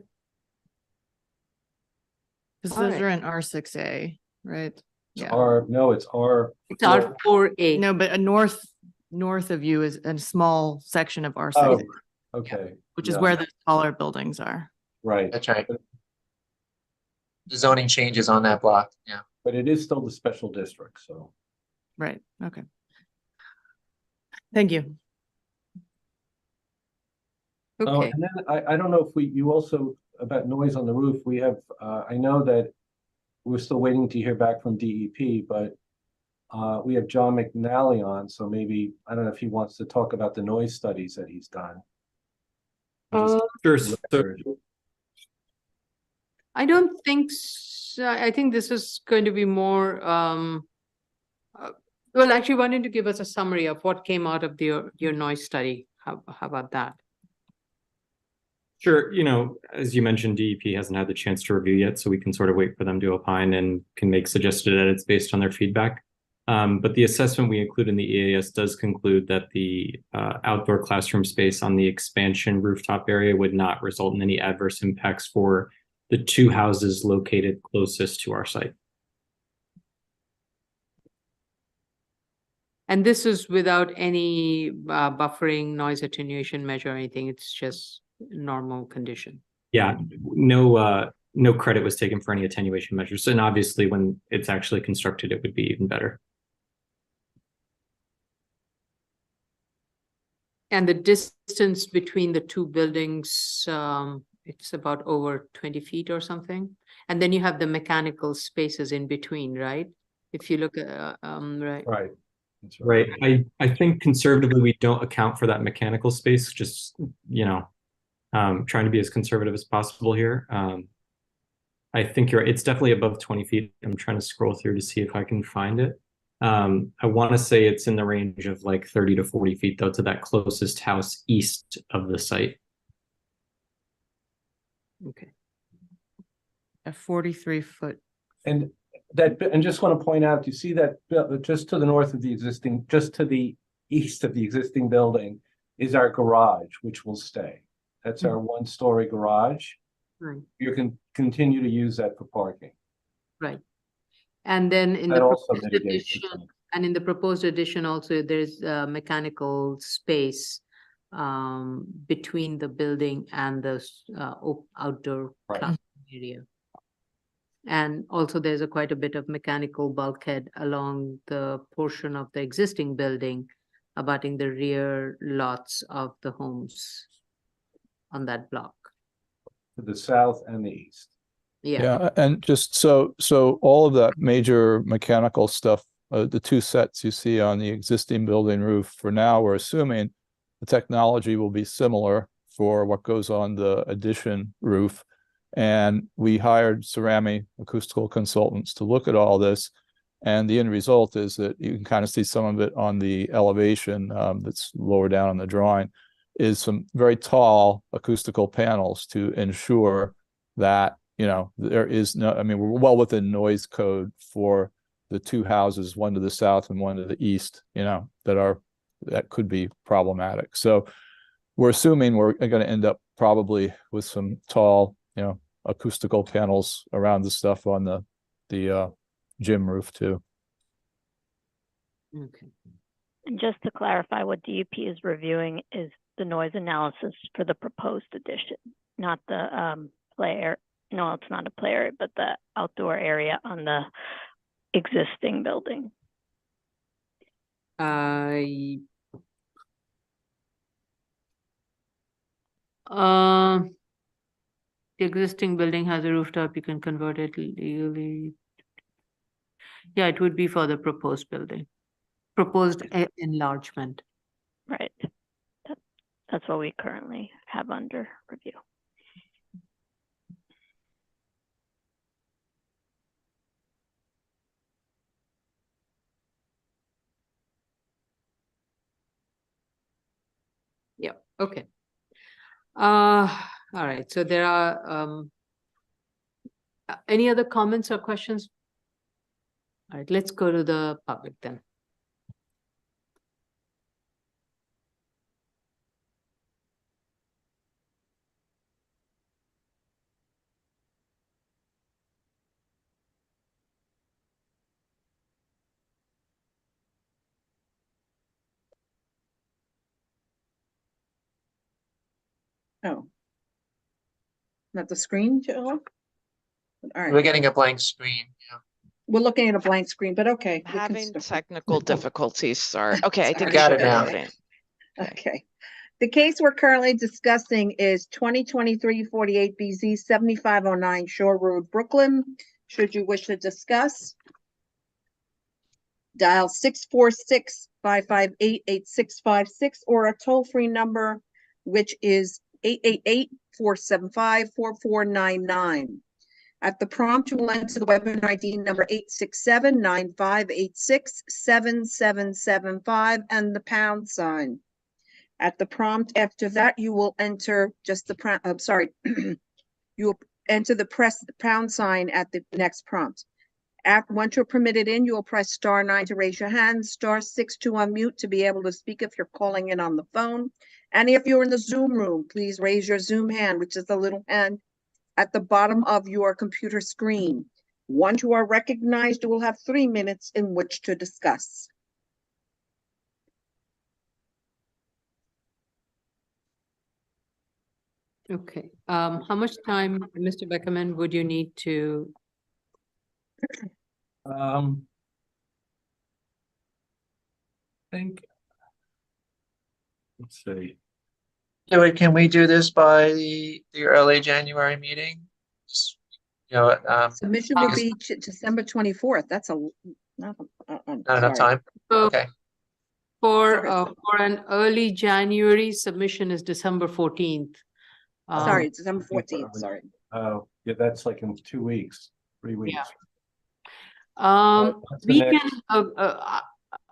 Speaker 4: Because
Speaker 3: All
Speaker 4: those
Speaker 3: right.
Speaker 4: are in R6A, right?
Speaker 17: It's
Speaker 4: Yeah.
Speaker 17: it's
Speaker 3: it's R4A.
Speaker 4: No, but a north of you is a small section of R6,
Speaker 17: Oh, okay.
Speaker 4: which is
Speaker 17: yeah,
Speaker 4: where the taller buildings are.
Speaker 17: Right,
Speaker 19: That's right. The zoning changes on that block. Yeah.
Speaker 17: but it is still the special district, so.
Speaker 4: Right, okay. Thank you.
Speaker 17: Oh,
Speaker 3: Okay,
Speaker 17: and then I don't know if you also, about noise on the roof, we have, I know that we're still waiting to hear back from DEP, but we have John McNally on, so maybe, I don't know if he wants to talk about the noise studies that he's done.
Speaker 20: Sure. So
Speaker 3: I don't think so. I think this is going to be more, well, actually, why don't you give us a summary of what came out of your noise study? How about that?
Speaker 20: Sure, as you mentioned, DEP hasn't had the chance to review yet, so we can sort of wait for them to opine and can make suggested edits based on their feedback. But the assessment we include in the EAS does conclude that the outdoor classroom space on the expansion rooftop area would not result in any adverse impacts for the two houses located closest to our site.
Speaker 3: And this is without any buffering, noise attenuation measure or anything. It's just normal condition.
Speaker 20: Yeah, no credit was taken for any attenuation measures. And obviously when it's actually constructed, it would be even better.
Speaker 3: And the distance between the two buildings, it's about over 20 feet or something. And then you have the mechanical spaces in between, right? If you look at, right.
Speaker 17: Right. That's
Speaker 20: Right. I think conservatively, we don't account for that mechanical space, just, trying to be as conservative as possible here. I think it's definitely above 20 feet. I'm trying to scroll through to see if I can find it. I want to say it's in the range of like 30 to 40 feet though, to that closest house east of the site.
Speaker 3: Okay.
Speaker 4: A 43-foot.
Speaker 17: And just want to point out, you see that just to the north of the existing, just to the east of the existing building is our garage, which will stay. That's our one-story garage.
Speaker 3: Right.
Speaker 17: You can continue to use that for parking.
Speaker 3: Right. And then in
Speaker 17: That
Speaker 3: the
Speaker 17: also
Speaker 3: proposed
Speaker 17: mitigates the
Speaker 3: addition,
Speaker 17: sound.
Speaker 3: and in the proposed addition also, there's a mechanical space between the building and the outdoor
Speaker 17: Right.
Speaker 3: classroom area. And also there's quite a bit of mechanical bulkhead along the portion of the existing building abutting the rear lots of the homes on that block.
Speaker 17: To the south and the east.
Speaker 3: Yeah.
Speaker 18: And just so all of that major mechanical stuff, the two sets you see on the existing building roof, for now, we're assuming the technology will be similar for what goes on the addition roof. And we hired ceramic acoustical consultants to look at all this. And the end result is that you can kind of see some of it on the elevation that's lower down on the drawing, is some very tall acoustical panels to ensure that, there is no, I mean, we're well within noise code for the two houses, one to the south and one to the east, that could be problematic. So we're assuming we're going to end up probably with some tall, acoustical panels around the stuff on the the gym roof too.
Speaker 3: Okay.
Speaker 8: And just to clarify, what DEP is reviewing is the noise analysis for the proposed addition, not the play area. No, it's not a play area, but the outdoor area on the existing building.
Speaker 3: The existing building has a rooftop, you can convert it legally. Yeah, it would be for the proposed building, proposed enlargement.
Speaker 8: Right. That's what we currently have under review.
Speaker 3: Yep, okay. All right, so there are any other comments or questions? All right, let's go to the public then.
Speaker 2: Oh. Not the screen, Joe? All right.
Speaker 19: We're getting a blank screen. Yeah.
Speaker 2: We're looking at a blank screen, but okay. we can
Speaker 21: Having
Speaker 2: start.
Speaker 21: technical difficulties, sorry. Okay, I think
Speaker 2: Sorry.
Speaker 21: I
Speaker 19: Got it now.
Speaker 21: Okay.
Speaker 2: Okay. The case we're currently discussing is 2023-48 BZ 7509 Shore Road, Brooklyn. Should you wish to discuss, dial 646-558-8656 or a toll-free number, which is 888-475-4499. At the prompt, you will enter the webinar ID number 867-9586-7775 and the pound sign. At the prompt after that, you will enter just the you will enter the pound sign at the next prompt. Once you're permitted in, you will press *9 to raise your hand, *6 to unmute to be able to speak if you're calling in on the phone. And if you're in the Zoom room, please raise your Zoom hand, which is the little hand at the bottom of your computer screen. Once you are recognized, you will have 3 minutes in which to discuss.
Speaker 3: Okay, how much time, Mr. Beckerman, would you need to?
Speaker 17: Think. Let's see.
Speaker 19: Joey, can we do this by the early January meeting? Just,
Speaker 2: Submission will be December 24th. That's not
Speaker 19: enough time.
Speaker 3: So
Speaker 19: Okay.
Speaker 3: for an early January submission is December 14th.
Speaker 2: Sorry, December 14th, sorry.
Speaker 17: Oh, yeah, that's like in 2 weeks, 3 weeks.
Speaker 3: Yeah.
Speaker 17: What's the
Speaker 3: We
Speaker 17: next?
Speaker 3: can, all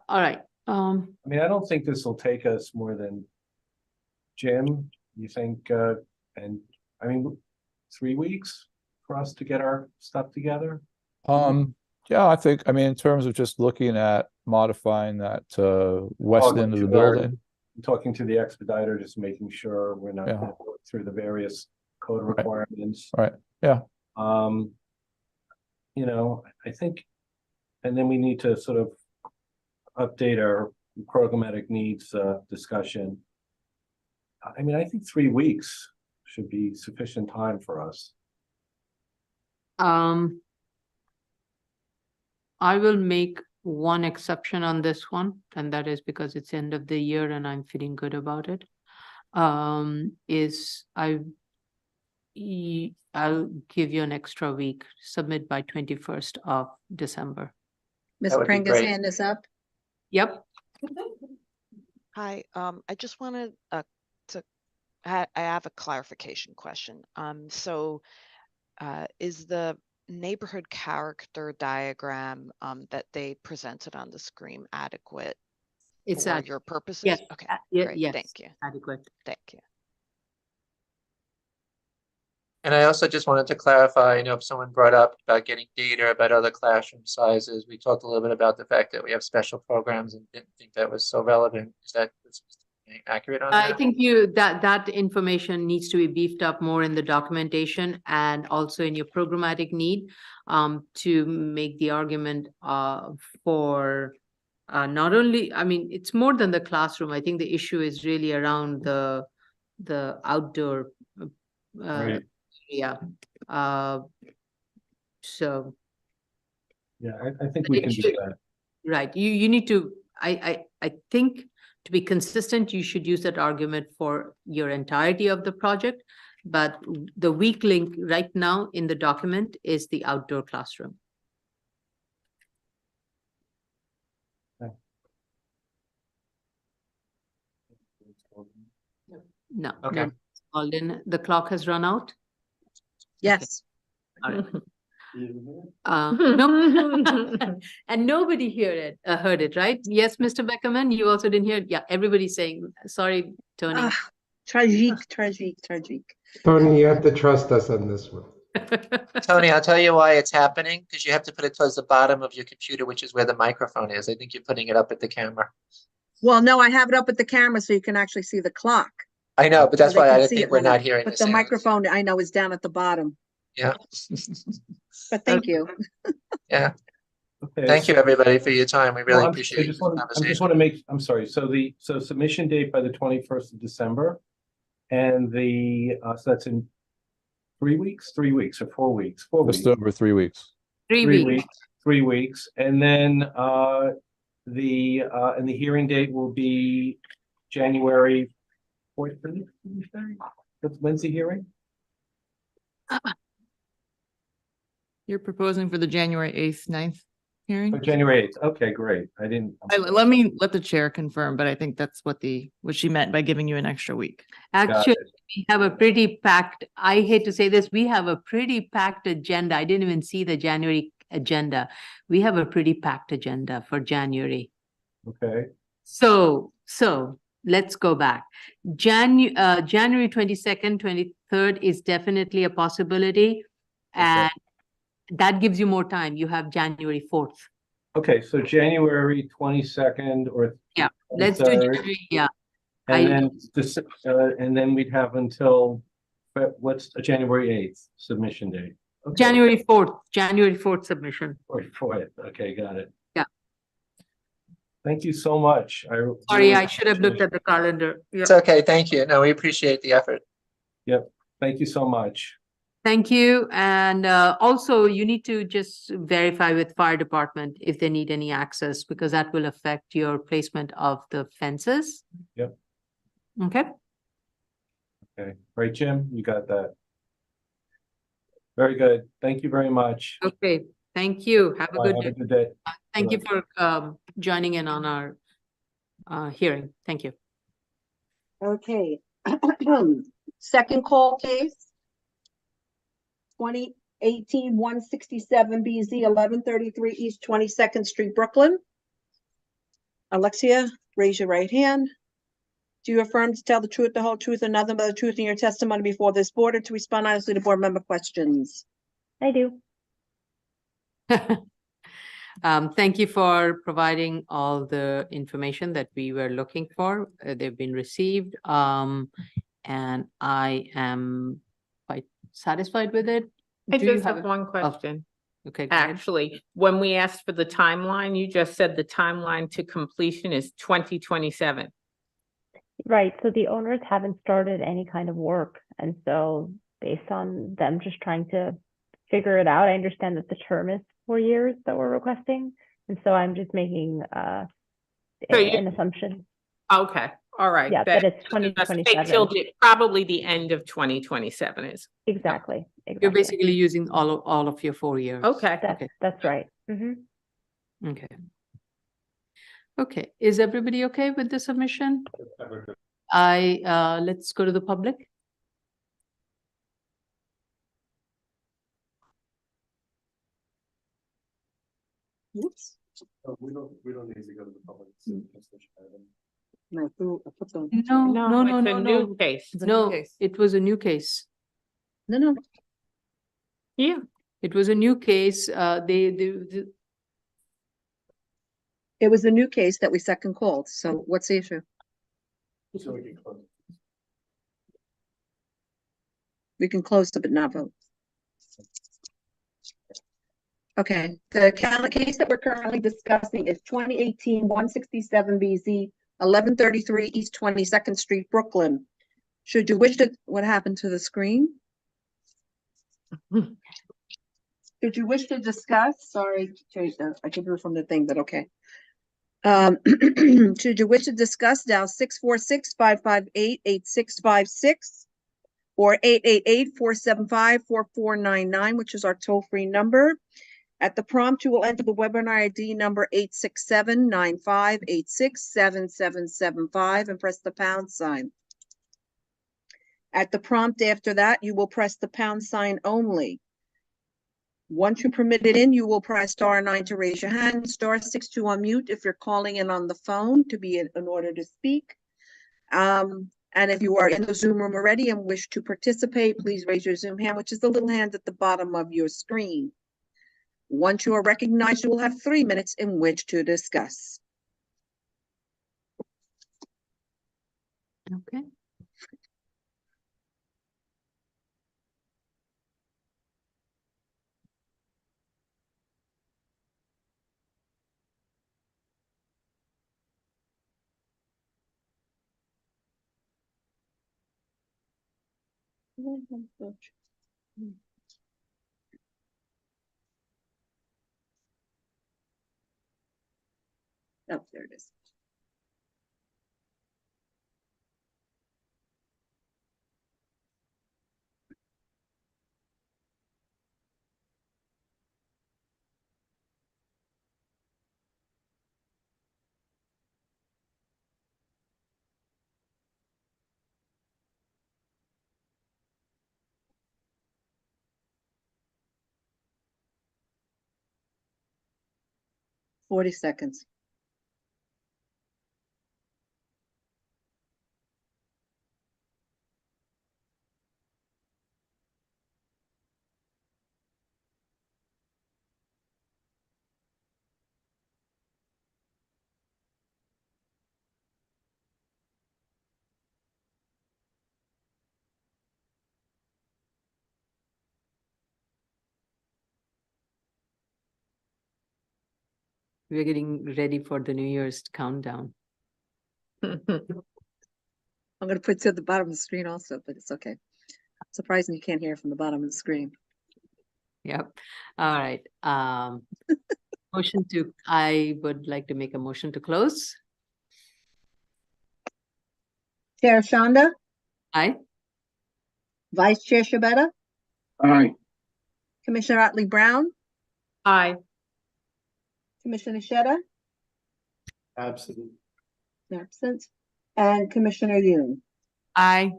Speaker 3: right.
Speaker 17: I mean, I don't think this will take us more than, Jim, you think, and I mean, 3 weeks for us to get our stuff together?
Speaker 18: Yeah, I think, I mean, in terms of just looking at modifying that west
Speaker 17: Talking
Speaker 18: end of the
Speaker 17: to our-
Speaker 18: building.
Speaker 17: Talking to the expediter, just making sure we're not
Speaker 18: Yeah.
Speaker 17: gonna go through the various code requirements.
Speaker 18: Right, yeah.
Speaker 17: I think, and then we need to sort of update our programmatic needs discussion. I mean, I think 3 weeks should be sufficient time for us.
Speaker 3: I will make one exception on this one, and that is because it's end of the year and I'm feeling good about it. I'll give you an extra week, submit by 21st of December.
Speaker 2: Ms.
Speaker 19: That would be
Speaker 2: Pringa's
Speaker 19: great.
Speaker 2: hand is up.
Speaker 3: Yep.
Speaker 21: Hi, I just wanted I have a clarification question. So is the neighborhood character diagram that they presented on the screen adequate
Speaker 3: It's
Speaker 21: for
Speaker 3: adequate.
Speaker 21: your purposes?
Speaker 3: Yes.
Speaker 21: Okay,
Speaker 3: Yes,
Speaker 21: great, thank you.
Speaker 3: adequate.
Speaker 21: Thank you.
Speaker 19: And I also just wanted to clarify, if someone brought up about getting data about other classroom sizes, we talked a little bit about the fact that we have special programs and didn't think that was so relevant. Is that accurate on
Speaker 3: I
Speaker 19: that?
Speaker 3: think that information needs to be beefed up more in the documentation and also in your programmatic need to make the argument for not only, I mean, it's more than the classroom. I think the issue is really around the outdoor
Speaker 17: Right.
Speaker 3: yeah. So
Speaker 17: Yeah, I think we can do that.
Speaker 3: right, you need to, I think to be consistent, you should use that argument for your entirety of the project. But the weak link right now in the document is the outdoor classroom. No.
Speaker 19: Okay.
Speaker 3: no, Alden, the clock has run out.
Speaker 2: Yes.
Speaker 3: All right. No, and nobody heard it, right? Yes, Mr. Beckerman, you also didn't hear it. Yeah, everybody's saying, sorry, Tony.
Speaker 2: Tragic.
Speaker 10: Tony, you have to trust us on this one.
Speaker 19: Tony, I'll tell you why it's happening, because you have to put it towards the bottom of your computer, which is where the microphone is. I think you're putting it up at the camera.
Speaker 2: Well, no, I have it up at the camera so you can actually see the clock.
Speaker 19: I know, but that's
Speaker 2: So they
Speaker 19: why
Speaker 2: can
Speaker 19: I
Speaker 2: see
Speaker 19: think
Speaker 2: it
Speaker 19: we're
Speaker 2: when I-
Speaker 19: not hearing
Speaker 2: But
Speaker 19: the
Speaker 2: the
Speaker 19: sound.
Speaker 2: microphone, I know, is down at the bottom.
Speaker 19: Yeah.
Speaker 2: But thank you.
Speaker 19: Yeah.
Speaker 17: Okay,
Speaker 19: Thank you,
Speaker 17: so-
Speaker 19: everybody, for your time. We really
Speaker 17: Well,
Speaker 19: appreciate
Speaker 17: I
Speaker 19: the
Speaker 17: just want
Speaker 19: conversation.
Speaker 17: to make, I'm sorry, so submission date by the 21st of December. And so that's in 3 weeks or 4 weeks? 4 weeks.
Speaker 18: Just over 3 weeks.
Speaker 3: 3
Speaker 17: 3
Speaker 3: weeks.
Speaker 17: 3 weeks. And then the hearing date will be January 4th. When's the hearing?
Speaker 4: You're proposing for the January 8th, 9th hearing?
Speaker 17: Oh, January 8th. Okay, great. I didn't.
Speaker 4: Let the chair confirm, but I think that's what she meant by giving you an extra week.
Speaker 3: Actually, we have a pretty packed, I hate to say this, we have a pretty packed agenda. I didn't even see the January agenda. We have a pretty packed agenda for January.
Speaker 17: Okay.
Speaker 3: So let's go back. January 22nd, 23rd is definitely a possibility. And that gives you more time. You have January 4th.
Speaker 17: Okay, so January 22nd or.
Speaker 3: Yeah, let's do
Speaker 17: 23rd.
Speaker 3: January, yeah.
Speaker 17: And then we'd have until, what's January 8th submission date? Okay.
Speaker 3: January 4th submission.
Speaker 17: Or 4th. Okay, got it.
Speaker 3: Yeah.
Speaker 17: Thank you so much.
Speaker 3: Sorry, I should have looked at the calendar. Yeah.
Speaker 19: It's okay. Thank you. No, we appreciate the effort.
Speaker 17: Yep. Thank you so much.
Speaker 3: Thank you. And also you need to just verify with fire department if they need any access, because that will affect your placement of the fences.
Speaker 17: Yep.
Speaker 3: Okay.
Speaker 17: Okay. Right, Jim, you got that. Very good. Thank you very much.
Speaker 3: Okay. Thank you. Have a
Speaker 17: Bye.
Speaker 3: good
Speaker 17: Have
Speaker 3: day.
Speaker 17: a good day.
Speaker 3: Thank you for joining in on our hearing. Thank you.
Speaker 2: Okay. Second call case. 2018-167 BZ 1133 East 22nd Street, Brooklyn. Alexia, raise your right hand. Do you affirm to tell the truth, the whole truth, and nothing but the truth in your testimony before this board, or to respond honestly to board member questions?
Speaker 8: I do.
Speaker 3: Thank you for providing all the information that we were looking for. They've been received. And I am quite satisfied with it.
Speaker 6: I
Speaker 3: Do you
Speaker 6: just have one
Speaker 3: oh,
Speaker 6: question.
Speaker 3: Okay. go ahead.
Speaker 6: Actually, when we asked for the timeline, you just said the timeline to completion is 2027.
Speaker 8: Right, so the owners haven't started any kind of work, and so based on them just trying to figure it out, I understand that the term is 4 years that we're requesting, and so I'm just making an assumption.
Speaker 6: Okay, all right.
Speaker 8: Yeah, that it's
Speaker 6: Till
Speaker 8: 2027.
Speaker 6: probably the end of 2027 is.
Speaker 8: Exactly.
Speaker 3: You're basically using all of your 4 years.
Speaker 6: Okay.
Speaker 8: That's right.
Speaker 3: Okay. Okay, is everybody okay with the submission? Let's go to the public.
Speaker 2: Oops.
Speaker 17: We don't need to go to the public.
Speaker 2: No, I put the-
Speaker 3: No,
Speaker 6: it's a new case.
Speaker 3: No, it was a new case.
Speaker 2: No.
Speaker 6: Yeah.
Speaker 3: It was a new case.
Speaker 2: It was a new case that we second called. So what's the issue?
Speaker 17: So we can close.
Speaker 2: We can close it but not vote. Okay, the case that we're currently discussing is 2018-167 BZ, 1133 East 22nd Street, Brooklyn. Should you wish to, what happened to the screen? Should you wish to discuss, sorry, I can hear from the thing, but okay. Should you wish to discuss, dial 646-558-8656 or 888-475-4499, which is our toll-free number. At the prompt, you will enter the webinar ID number 867-9586-7775 and press the pound sign. At the prompt after that, you will press the pound sign only. Once you're permitted in, you will press *9 to raise your hand, *6 to unmute if you're calling in on the phone to be in order to speak. And if you are in the Zoom room already and wish to participate, please raise your Zoom hand, which is the little hand at the bottom of your screen. Once you are recognized, you will have 3 minutes in which to discuss.
Speaker 3: Okay.
Speaker 2: Oh, there it is. Forty seconds.
Speaker 3: We're getting ready for the New Year's countdown.
Speaker 2: I'm going to put it to the bottom of the screen also, but it's okay. Surprising you can't hear from the bottom of the screen.
Speaker 3: Yep. All right. I would like to make a motion to close.
Speaker 2: Chair Shonda,
Speaker 3: Aye.
Speaker 2: Vice Chair Shabeta,
Speaker 5: Aye.
Speaker 2: Commissioner Otley Brown,
Speaker 6: Aye.
Speaker 2: Commissioner Sheta,
Speaker 17: Absolutely.
Speaker 2: absent, and Commissioner Yoon.
Speaker 4: Aye.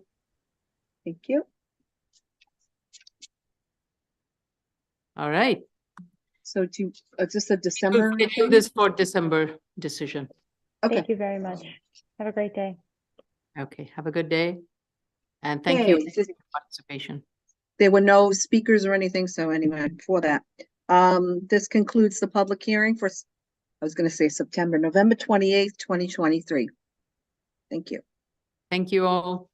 Speaker 2: Thank you.
Speaker 3: All right.
Speaker 2: So is this a December?
Speaker 3: We'll do this for December decision.
Speaker 2: Okay.
Speaker 8: Thank you very much. Have a great day.
Speaker 3: Okay. Have a good day. And thank you
Speaker 2: Okay,
Speaker 3: for your participation.
Speaker 2: There were no speakers or anything, so anyway, before that. This concludes the public hearing for, I was going to say November 28th, 2023. Thank you.
Speaker 3: Thank you all.